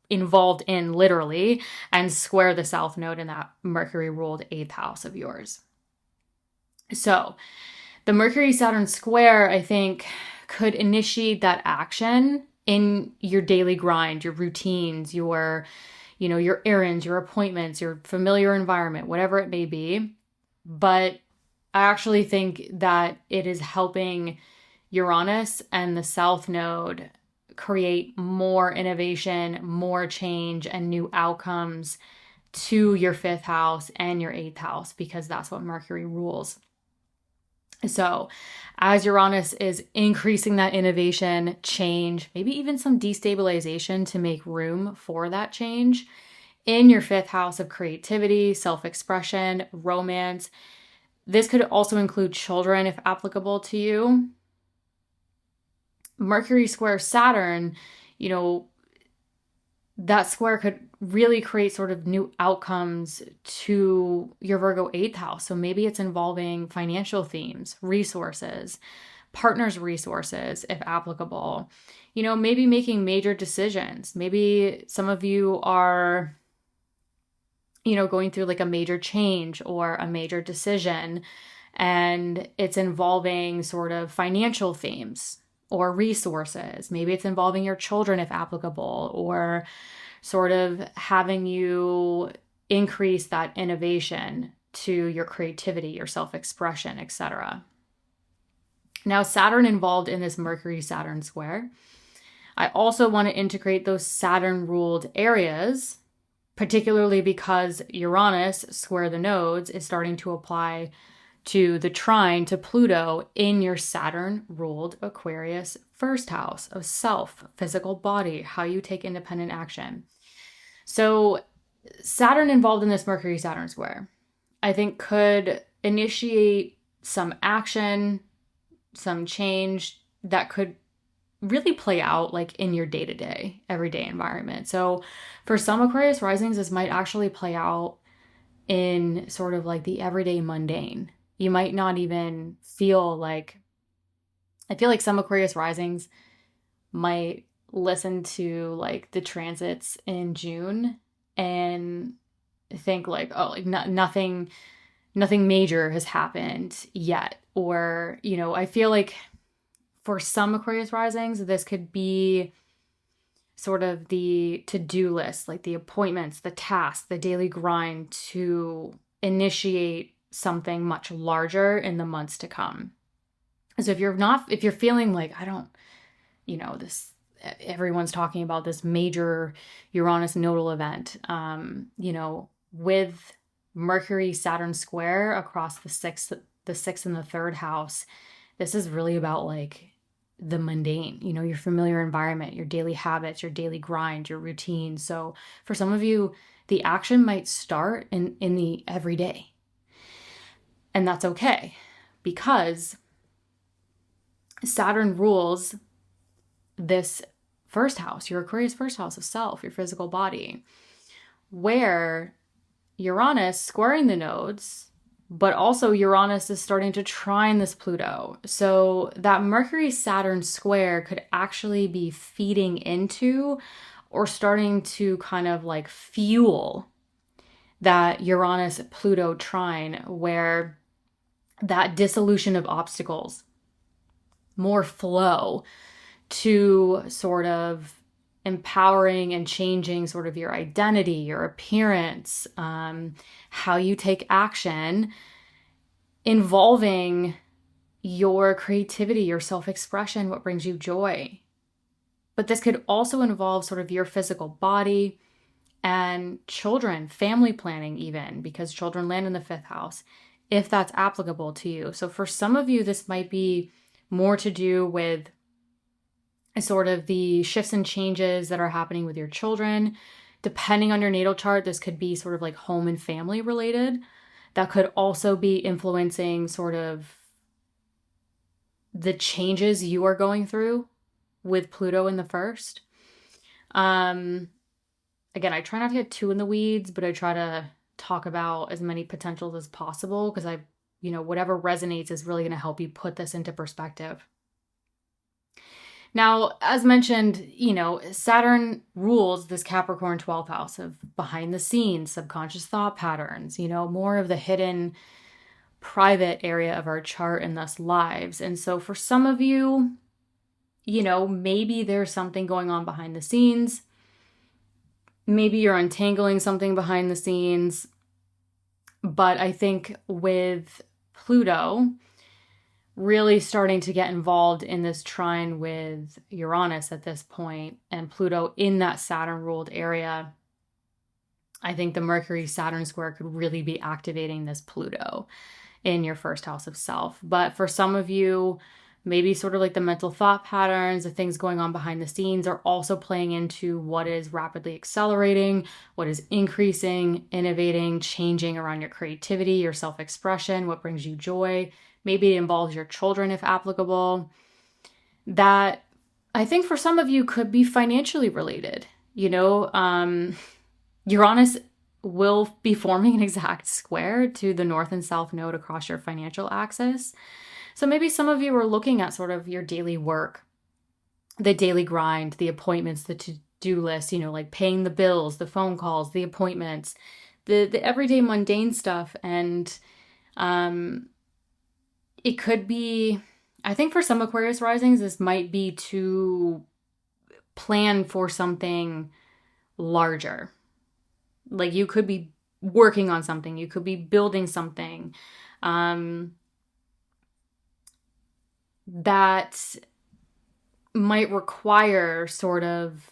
involved in literally and square the South Node in that Mercury ruled 8th house of yours. So the Mercury Saturn square, I think, could initiate that action in your daily grind, your routines, your errands, your appointments, your familiar environment, whatever it may be. But I actually think that it is helping Uranus and the South Node create more innovation, more change, and new outcomes to your 5th house and your 8th house, because that's what Mercury rules. So as Uranus is increasing that innovation, change, maybe even some destabilization to make room for that change in your 5th house of creativity, self-expression, romance. This could also include children if applicable to you. Mercury square Saturn, that square could really create sort of new outcomes to your Virgo 8th house. So maybe it's involving financial themes, resources, partners' resources, if applicable. Maybe making major decisions. Maybe some of you are, going through like a major change or a major decision, and it's involving sort of financial themes or resources. Maybe it's involving your children if applicable, or sort of having you increase that innovation to your creativity, your self-expression, etc. Now, Saturn involved in this Mercury-Saturn square. I also want to integrate those Saturn-ruled areas, particularly because Uranus, square the nodes, is starting to apply to the trine to Pluto in your Saturn-ruled Aquarius 1st house of self, physical body, how you take independent action. So Saturn involved in this Mercury-Saturn square, I think, could initiate some action, some change that could really play out like in your day-to-day, everyday environment. So for some Aquarius risings, this might actually play out in sort of like the everyday mundane. You might not even feel like, I feel like some Aquarius risings might listen to like the transits in June and think like, oh, like nothing major has happened yet. Or, I feel like for some Aquarius risings, this could be sort of the to-do list, like the appointments, the tasks, the daily grind to initiate something much larger in the months to come. So if you're feeling like, I don't, everyone's talking about this major Uranus nodal event, with Mercury Saturn square across the sixth and the 3rd house, this is really about like the mundane, your familiar environment, your daily habits, your daily grind, your routine. So for some of you, the action might start in the everyday. And that's okay, because Saturn rules this 1st house, your Aquarius 1st house of self, your physical body, where Uranus squaring the nodes, but also Uranus is starting to trine this Pluto. So that Mercury-Saturn square could actually be feeding into or starting to kind of like fuel that Uranus-Pluto trine, where that dissolution of obstacles, more flow to sort of empowering and changing sort of your identity, your appearance, how you take action, involving your creativity, your self-expression, what brings you joy. But this could also involve sort of your physical body and children, family planning even, because children land in the 5th house, if that's applicable to you. So for some of you, this might be more to do with sort of the shifts and changes that are happening with your children. Depending on your natal chart, this could be sort of like home and family related. That could also be influencing sort of the changes you are going through with Pluto in the 1st. Again, I try not to get too in the weeds, but I try to talk about as many potentials as possible, because whatever resonates is really going to help you put this into perspective. Now, as mentioned, Saturn rules this Capricorn 12th house of behind the scenes, subconscious thought patterns, more of the hidden private area of our chart and thus lives. And so for some of you, maybe there's something going on behind the scenes. Maybe you're untangling something behind the scenes. But I think with Pluto really starting to get involved in this trine with Uranus at this point, and Pluto in that Saturn-ruled area, I think the Mercury-Saturn square could really be activating this Pluto in your first house of self. But for some of you, maybe sort of like the mental thought patterns, the things going on behind the scenes are also playing into what is rapidly accelerating, what is increasing, innovating, changing around your creativity, your self-expression, what brings you joy. Maybe it involves your children if applicable. That I think for some of you could be financially related. Uranus will be forming an exact square to the north and south node across your financial axis. So maybe some of you are looking at sort of your daily work, the daily grind, the appointments, the to-do list, like paying the bills, the phone calls, the appointments, the everyday mundane stuff. And it could be, I think for some Aquarius risings, this might be to plan for something larger. Like you could be working on something, you could be building something that might require sort of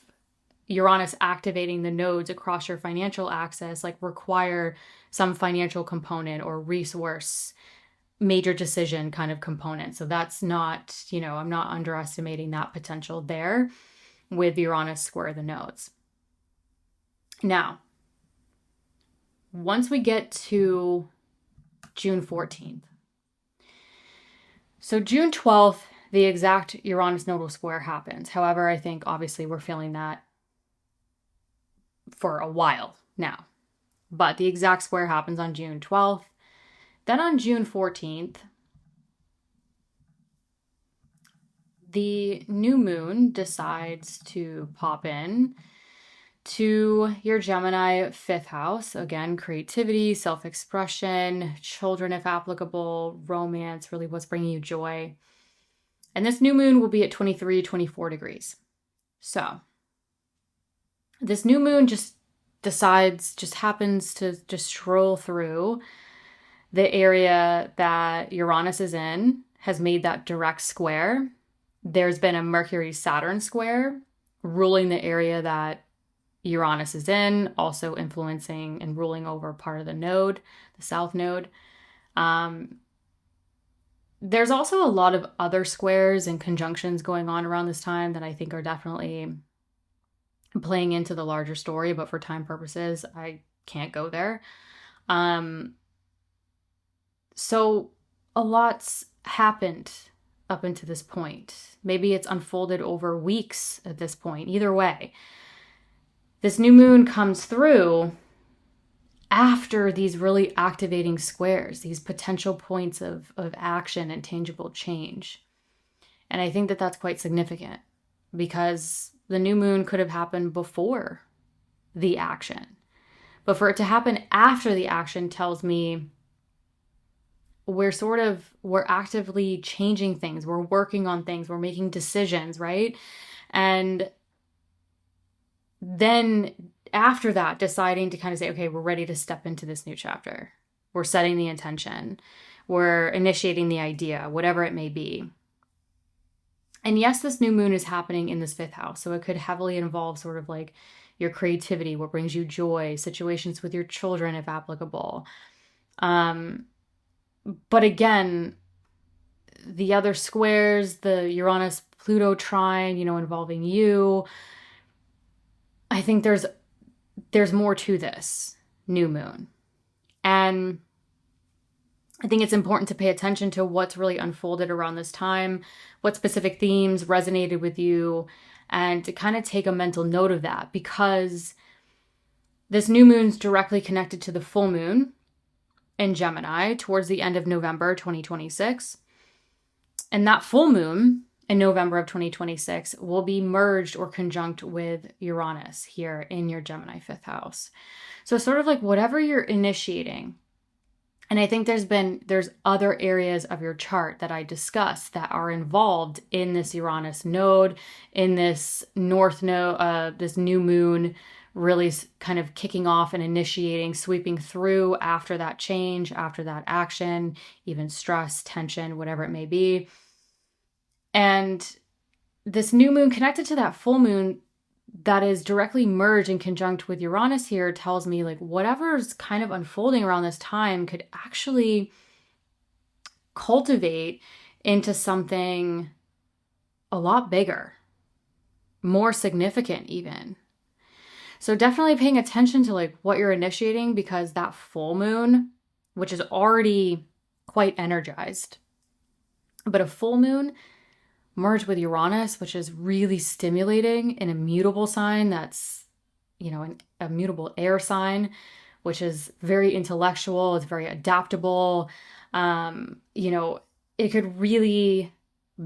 Uranus activating the nodes across your financial axis, like require some financial component or resource, major decision kind of component. So that's not, I'm not underestimating that potential there with Uranus square the nodes. Now, once we get to June 14th. So June 12th, the exact Uranus nodal square happens. However, I think obviously we're feeling that for a while now. But the exact square happens on June 12th. Then on June 14th, the new moon decides to pop in to your Gemini 5th house. Again, creativity, self-expression, children if applicable, romance, really what's bringing you joy. And this new moon will be at 23, 24 degrees. So this new moon just happens to just stroll through the area that Uranus is in, has made that direct square. There's been a Mercury-Saturn square ruling the area that Uranus is in, also influencing and ruling over part of the node, the south node. There's also a lot of other squares and conjunctions going on around this time that I think are definitely playing into the larger story, but for time purposes, I can't go there. So a lot's happened up until this point. Maybe it's unfolded over weeks at this point. Either way, this new moon comes through after these really activating squares, these potential points of action and tangible change. And I think that that's quite significant because the new moon could have happened before the action. But for it to happen after the action tells me we're actively changing things. We're working on things. We're making decisions, right? And then after that, deciding to kind of say, okay, we're ready to step into this new chapter. We're setting the intention. We're initiating the idea, whatever it may be. And yes, this new moon is happening in this 5th house. So it could heavily involve sort of like your creativity, what brings you joy, situations with your children, if applicable. But again, the other squares, the Uranus-Pluto trine, involving you, I think there's more to this new moon. And I think it's important to pay attention to what's really unfolded around this time, what specific themes resonated with you, and to kind of take a mental note of that because this new moon's directly connected to the full moon in Gemini towards the end of November 2026. And that full moon in November of 2026 will be merged or conjunct with Uranus here in your Gemini 5th house. So sort of like whatever you're initiating. And I think there's other areas of your chart that I discussed that are involved in this Uranus node, in this north node, this new moon really kind of kicking off and initiating, sweeping through after that change, after that action, even stress, tension, whatever it may be. And this new moon connected to that full moon, that is directly merged and conjunct with Uranus here tells me like whatever's kind of unfolding around this time could actually cultivate into something a lot bigger, more significant even. So definitely paying attention to like what you're initiating, because that full moon, which is already quite energized, but a full moon merged with Uranus, which is really stimulating in a mutable sign that's, a mutable air sign, which is very intellectual, it's very adaptable. It could really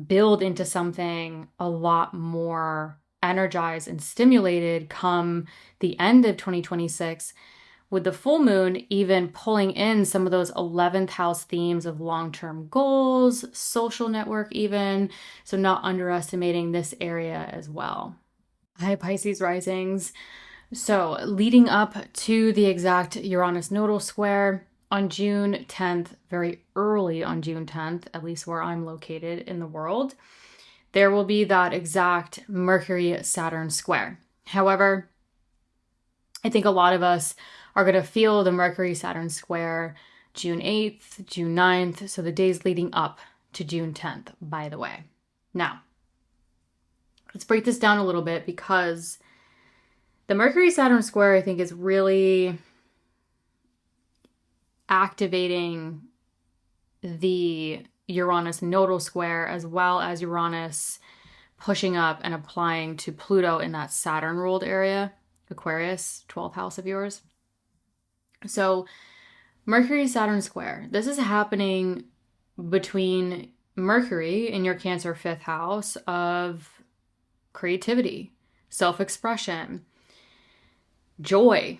build into something a lot more energized and stimulated come the end of 2026, with the full moon even pulling in some of those 11th house themes of long-term goals, social network even. So not underestimating this area as well. Hi, Pisces risings. So leading up to the exact Uranus nodal square on June 10th, very early on June 10th, at least where I'm located in the world, there will be that exact Mercury-Saturn square. However, I think a lot of us are going to feel the Mercury-Saturn square June 8th, June 9th, so the days leading up to June 10th, by the way. Now, let's break this down a little bit, because the Mercury-Saturn square, I think, is really activating the Uranus nodal square, as well as Uranus pushing up and applying to Pluto in that Saturn-ruled area, Aquarius, 12th house of yours. So Mercury-Saturn square, this is happening between Mercury in your Cancer 5th house of creativity, self-expression, joy.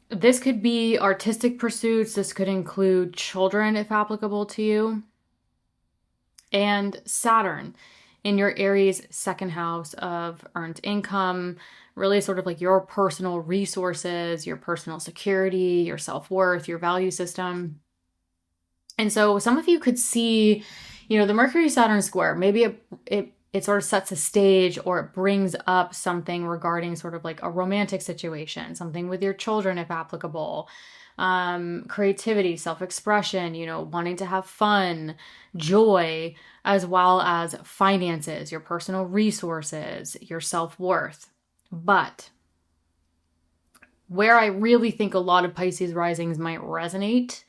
This could be artistic pursuits. This could include children, if applicable to you. And Saturn in your Aries 2nd house of earned income, really sort of like your personal resources, your personal security, your self-worth, your value system. And so some of you could see, the Mercury-Saturn square, maybe it sort of sets a stage, or it brings up something regarding sort of like a romantic situation, something with your children, if applicable, creativity, self-expression, wanting to have fun, joy, as well as finances, your personal resources, your self-worth. But where I really think a lot of Pisces risings might resonate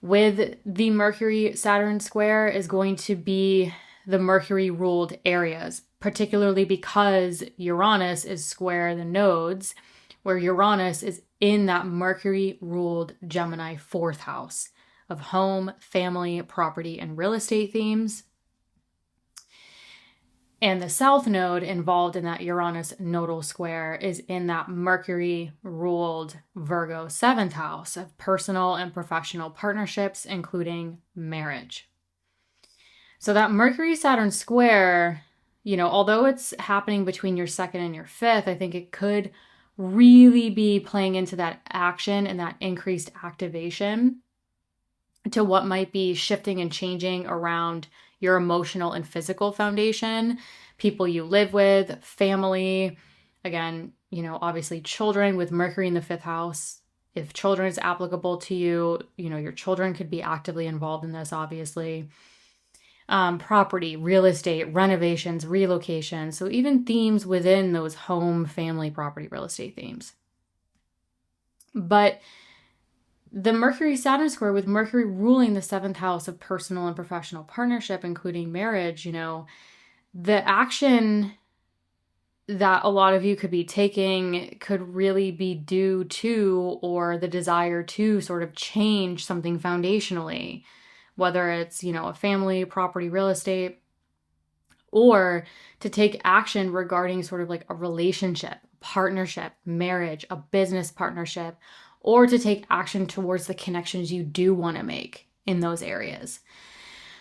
with the Mercury-Saturn square is going to be the Mercury-ruled areas, particularly because Uranus is square the nodes, where Uranus is in that Mercury-ruled Gemini 4th house of home, family, property, and real estate themes. And the South node involved in that Uranus nodal square is in that Mercury-ruled Virgo 7th house of personal and professional partnerships, including marriage. So that Mercury-Saturn square, although it's happening between your 2nd and your 5th, I think it could really be playing into that action and that increased activation to what might be shifting and changing around your emotional and physical foundation, people you live with, family, again, obviously children with Mercury in the 5th house. If children is applicable to you, your children could be actively involved in this, obviously. Property, real estate, renovations, relocation. So even themes within those home, family, property, real estate themes. But the Mercury-Saturn square, with Mercury ruling the 7th house of personal and professional partnership, including marriage, the action that a lot of you could be taking could really be due to, or the desire to sort of change something foundationally, whether it's, a family, property, real estate, or to take action regarding sort of like a relationship, partnership, marriage, a business partnership, or to take action towards the connections you do want to make in those areas.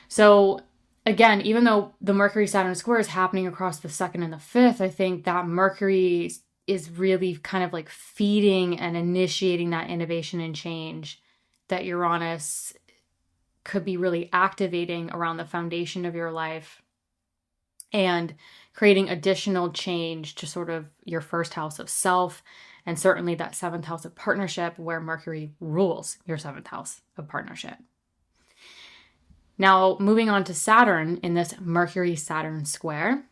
So again, even though the Mercury-Saturn square is happening across the 2nd and the 5th, I think that Mercury is really kind of like feeding and initiating that innovation and change that Uranus could be really activating around the foundation of your life and creating additional change to sort of your first house of self, and certainly that seventh house of partnership where Mercury rules your seventh house of partnership. Now, moving on to Saturn in this Mercury-Saturn square.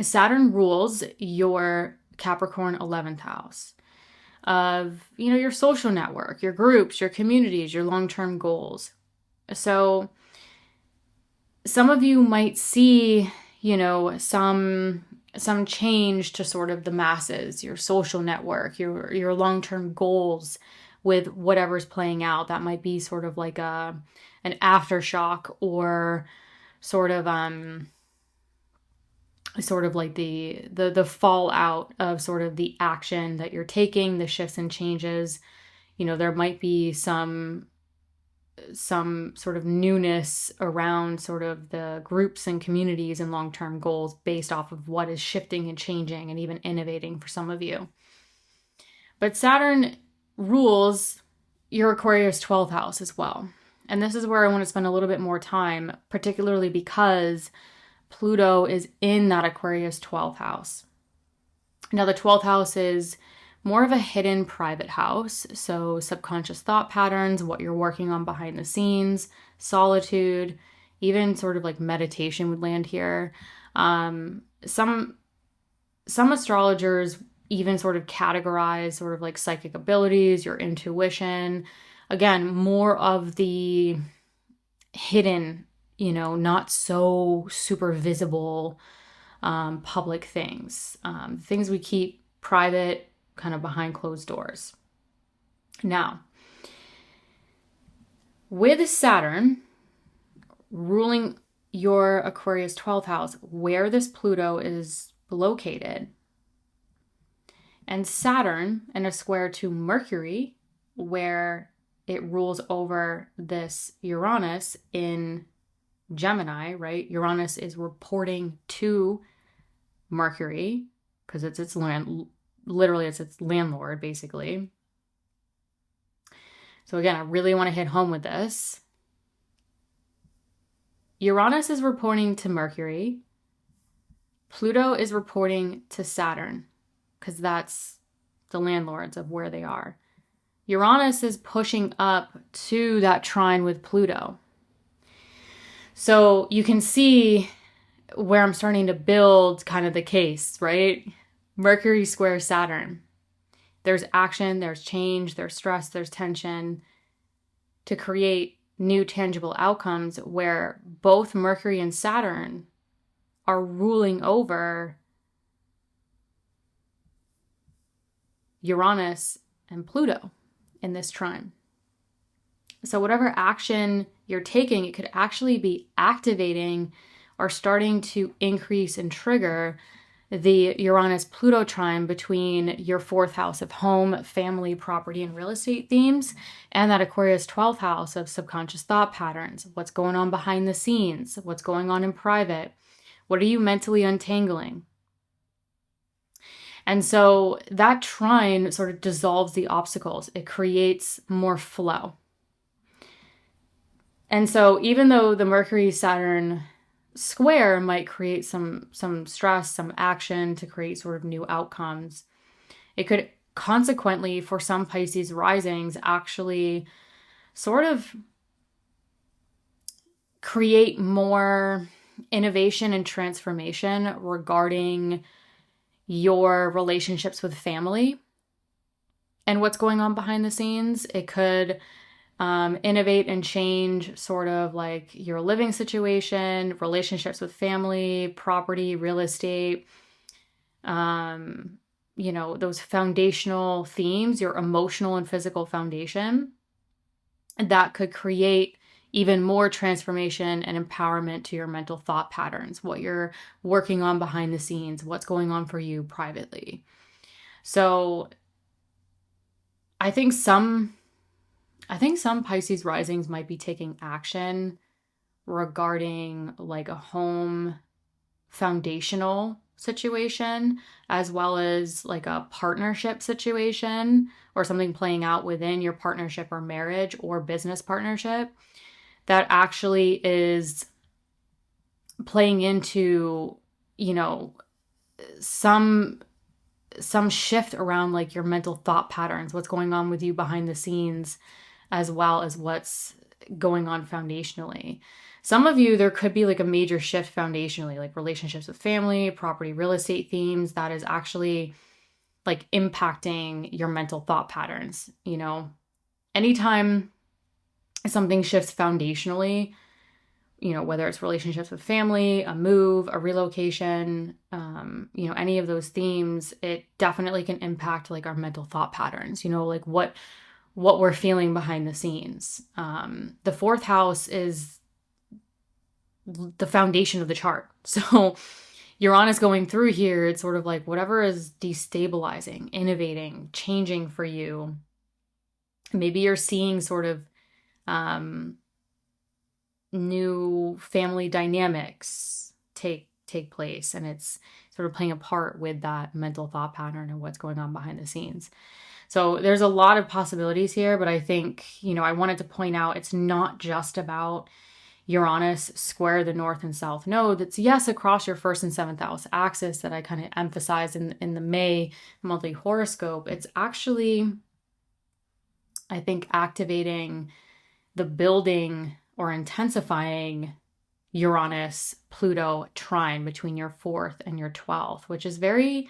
Saturn rules your Capricorn 11th house of, your social network, your groups, your communities, your long-term goals. So some of you might see, some change to sort of the masses, your social network, your long-term goals with whatever's playing out. That might be sort of like an aftershock, or sort of like the fallout of sort of the action that you're taking, the shifts and changes. There might be some sort of newness around sort of the groups and communities and long-term goals based off of what is shifting and changing and even innovating for some of you. But Saturn rules your Aquarius 12th house as well. And this is where I want to spend a little bit more time, particularly because Pluto is in that Aquarius 12th house. Now, the 12th house is more of a hidden private house. So subconscious thought patterns, what you're working on behind the scenes, solitude, even sort of like meditation would land here. Some astrologers even sort of categorize sort of like psychic abilities, your intuition. Again, more of the hidden, not so super visible public things. Things we keep private, kind of behind closed doors. Now, with Saturn ruling your Aquarius 12th house, where this Pluto is located, and Saturn in a square to Mercury, where it rules over this Uranus in Gemini, right? Uranus is reporting to Mercury because it's its land. Literally, it's its landlord, basically. So again, I really want to hit home with this. Uranus is reporting to Mercury. Pluto is reporting to Saturn, because that's the landlords of where they are. Uranus is pushing up to that trine with Pluto. So you can see where I'm starting to build kind of the case, right? Mercury square Saturn. There's action, there's change, there's stress, there's tension to create new tangible outcomes where both Mercury and Saturn are ruling over Uranus and Pluto in this trine. So whatever action you're taking, it could actually be activating or starting to increase and trigger the Uranus-Pluto trine between your fourth house of home, family, property, and real estate themes, and that Aquarius 12th house of subconscious thought patterns. What's going on behind the scenes? What's going on in private? What are you mentally untangling? And so that trine sort of dissolves the obstacles. It creates more flow. And so even though the Mercury-Saturn square might create some stress, some action to create sort of new outcomes, it could consequently, for some Pisces risings, actually sort of create more innovation and transformation regarding your relationships with family and what's going on behind the scenes. It could innovate and change sort of like your living situation, relationships with family, property, real estate, those foundational themes, your emotional and physical foundation, that could create even more transformation and empowerment to your mental thought patterns, what you're working on behind the scenes, what's going on for you privately. So I think some Pisces risings might be taking action regarding like a home foundational situation, as well as like a partnership situation or something playing out within your partnership or marriage or business partnership that actually is playing into you know, some shift around like your mental thought patterns, what's going on with you behind the scenes, as well as what's going on foundationally. Some of you, there could be like a major shift foundationally, like relationships with family, property, real estate themes that is actually like impacting your mental thought patterns. You know, anytime something shifts foundationally, you know, whether it's relationships with family, a move, a relocation, you know, any of those themes, it definitely can impact like our mental thought patterns, you know, like what we're feeling behind the scenes. The fourth house is the foundation of the chart. So Uranus going through here, it's sort of like whatever is destabilizing, innovating, changing for you. Maybe you're seeing sort of new family dynamics take place, and it's sort of playing a part with that mental thought pattern and what's going on behind the scenes. So there's a lot of possibilities here, but I think, you know, I wanted to point out it's not just about Uranus square the north and south node. It's yes, across your first and seventh house axis that I kind of emphasized in the May monthly horoscope. It's actually, I think, activating the building or intensifying Uranus Pluto trine between your 4th and your 12th, which is very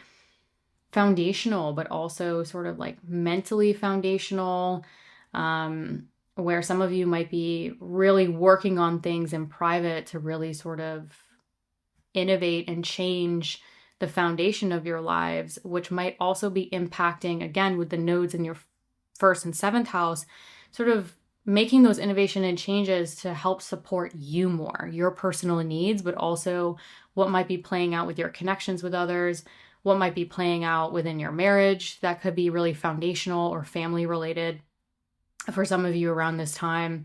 foundational, but also sort of like mentally foundational, where some of you might be really working on things in private to really sort of innovate and change the foundation of your lives, which might also be impacting, again, with the nodes in your 1st and 7th house, sort of making those innovation and changes to help support you more, your personal needs, but also what might be playing out with your connections with others, what might be playing out within your marriage that could be really foundational or family related for some of you around this time,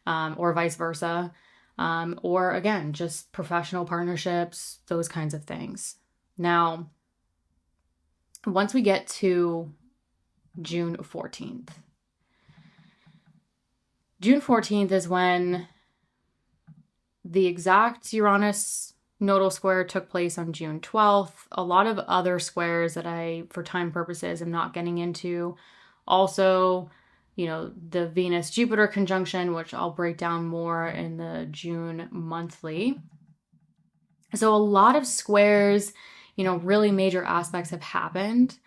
or vice versa. Or again, just professional partnerships, those kinds of things. Now, once we get to June 14th, June 14th is when the exact Uranus nodal square took place on June 12th. A lot of other squares that I, for time purposes, am not getting into. Also, you know, the Venus-Jupiter conjunction, which I'll break down more in the June monthly. So a lot of squares, you know, really major aspects have happened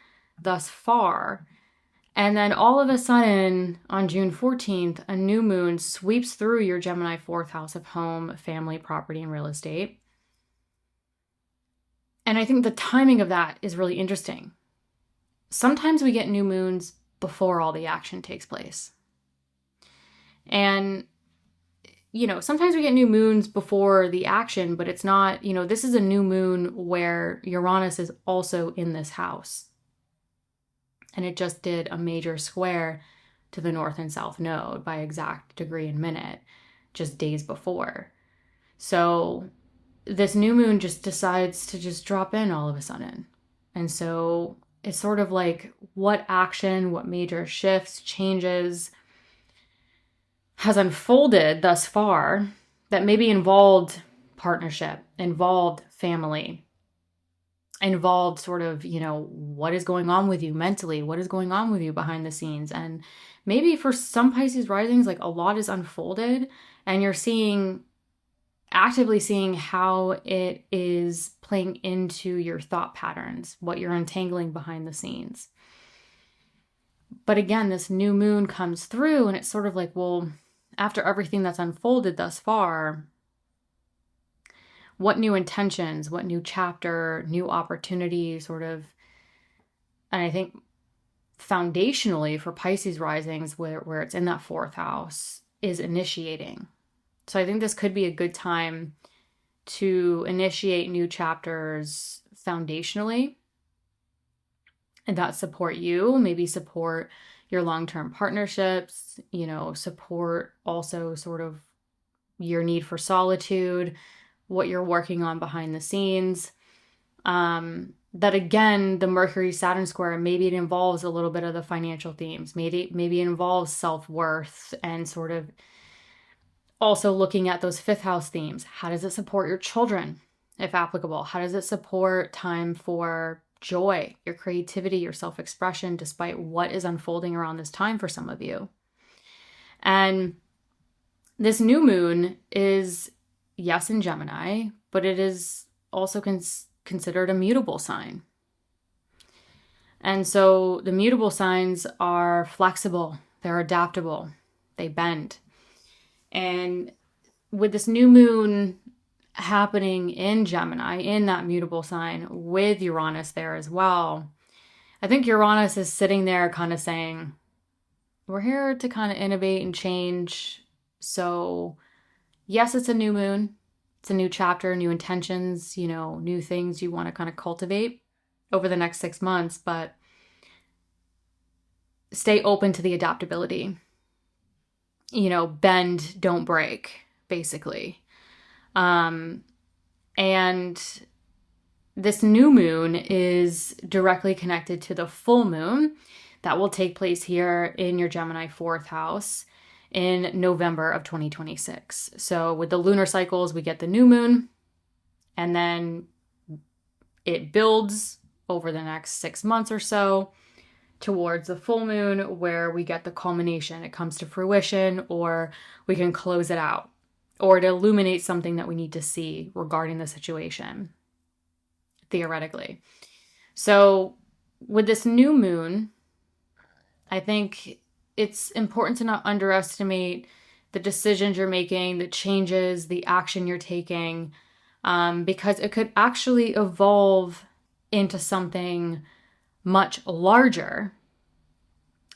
thus far. And then all of a sudden, on June 14th, a new moon sweeps through your Gemini 4th house of home, family, property, and real estate. And I think the timing of that is really interesting. Sometimes we get new moons before all the action takes place. And, you know, sometimes we get new moons before the action, but it's not, you know, this is a new moon where Uranus is also in this house. And it just did a major square to the north and south node by exact degree and minute just days before. So this new moon just decides to just drop in all of a sudden. And so it's sort of like what action, what major shifts, changes has unfolded thus far that maybe involved partnership, involved family, involved sort of, you know, what is going on with you mentally, what is going on with you behind the scenes. And maybe for some Pisces risings, like a lot is unfolded and you're actively seeing how it is playing into your thought patterns, what you're untangling behind the scenes. But again, this new moon comes through and it's sort of like, well, after everything that's unfolded thus far, what new intentions, what new chapter, new opportunity sort of, and I think foundationally for Pisces risings where it's in that 4th house is initiating. So I think this could be a good time to initiate new chapters foundationally and that support you, maybe support your long-term partnerships, you know, support also sort of your need for solitude, what you're working on behind the scenes. That again, the Mercury-Saturn square, maybe it involves a little bit of the financial themes. Maybe it involves self-worth and sort of also looking at those 5th house themes. How does it support your children? if applicable? How does it support time for joy, your creativity, your self-expression, despite what is unfolding around this time for some of you? And this new moon is, yes, in Gemini, but it is also considered a mutable sign. And so the mutable signs are flexible, they're adaptable, they bend. And with this new moon happening in Gemini, in that mutable sign, with Uranus there as well, I think Uranus is sitting there kind of saying, we're here to kind of innovate and change. So yes, it's a new moon. It's a new chapter, new intentions, new things you want to kind of cultivate over the next 6 months, but stay open to the adaptability. Bend, don't break, basically. And this new moon is directly connected to the full moon that will take place here in your Gemini 4th house in November of 2026. So with the lunar cycles, we get the new moon, and then it builds over the next 6 months or so towards the full moon, where we get the culmination. It comes to fruition, or we can close it out, or it illuminates something that we need to see regarding the situation, theoretically. So with this new moon, I think it's important to not underestimate the decisions you're making, the changes, the action you're taking, because it could actually evolve into something much larger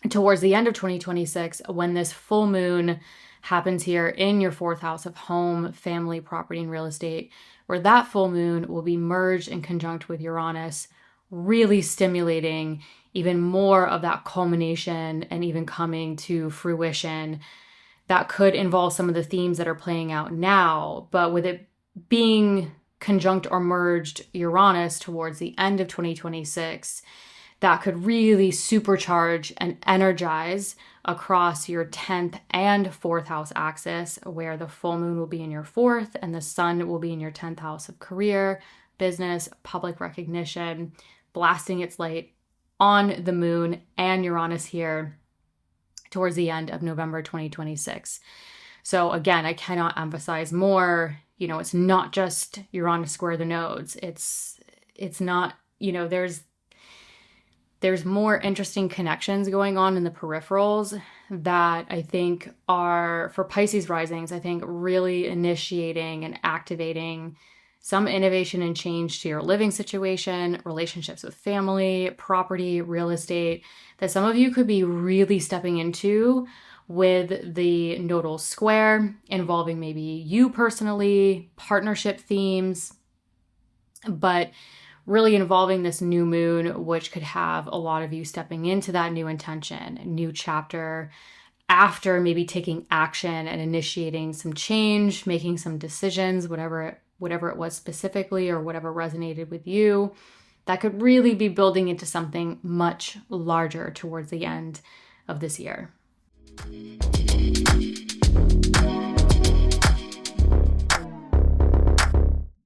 towards the end of 2026, when this full moon happens here in your 4th house of home, family, property, and real estate, where that full moon will be merged and conjunct with Uranus, really stimulating even more of that culmination and even coming to fruition. That could involve some of the themes that are playing out now, but with it being conjunct or merged Uranus towards the end of 2026, that could really supercharge and energize across your 10th and 4th house axis, where the full moon will be in your 4th and the sun will be in your 10th house of career, business, public recognition, blasting its light on the moon and Uranus here towards the end of November 2026. So again, I cannot emphasize more, it's not just Uranus square the nodes. It's not, there's more interesting connections going on in the peripherals that I think are, for Pisces risings, I think really initiating and activating some innovation and change to your living situation, relationships with family, property, real estate, that some of you could be really stepping into with the nodal square, involving maybe you personally, partnership themes, but really involving this new moon, which could have a lot of you stepping into that new intention, new chapter, after maybe taking action and initiating some change, making some decisions, whatever it was specifically, or whatever resonated with you, that could really be building into something much larger towards the end of this year.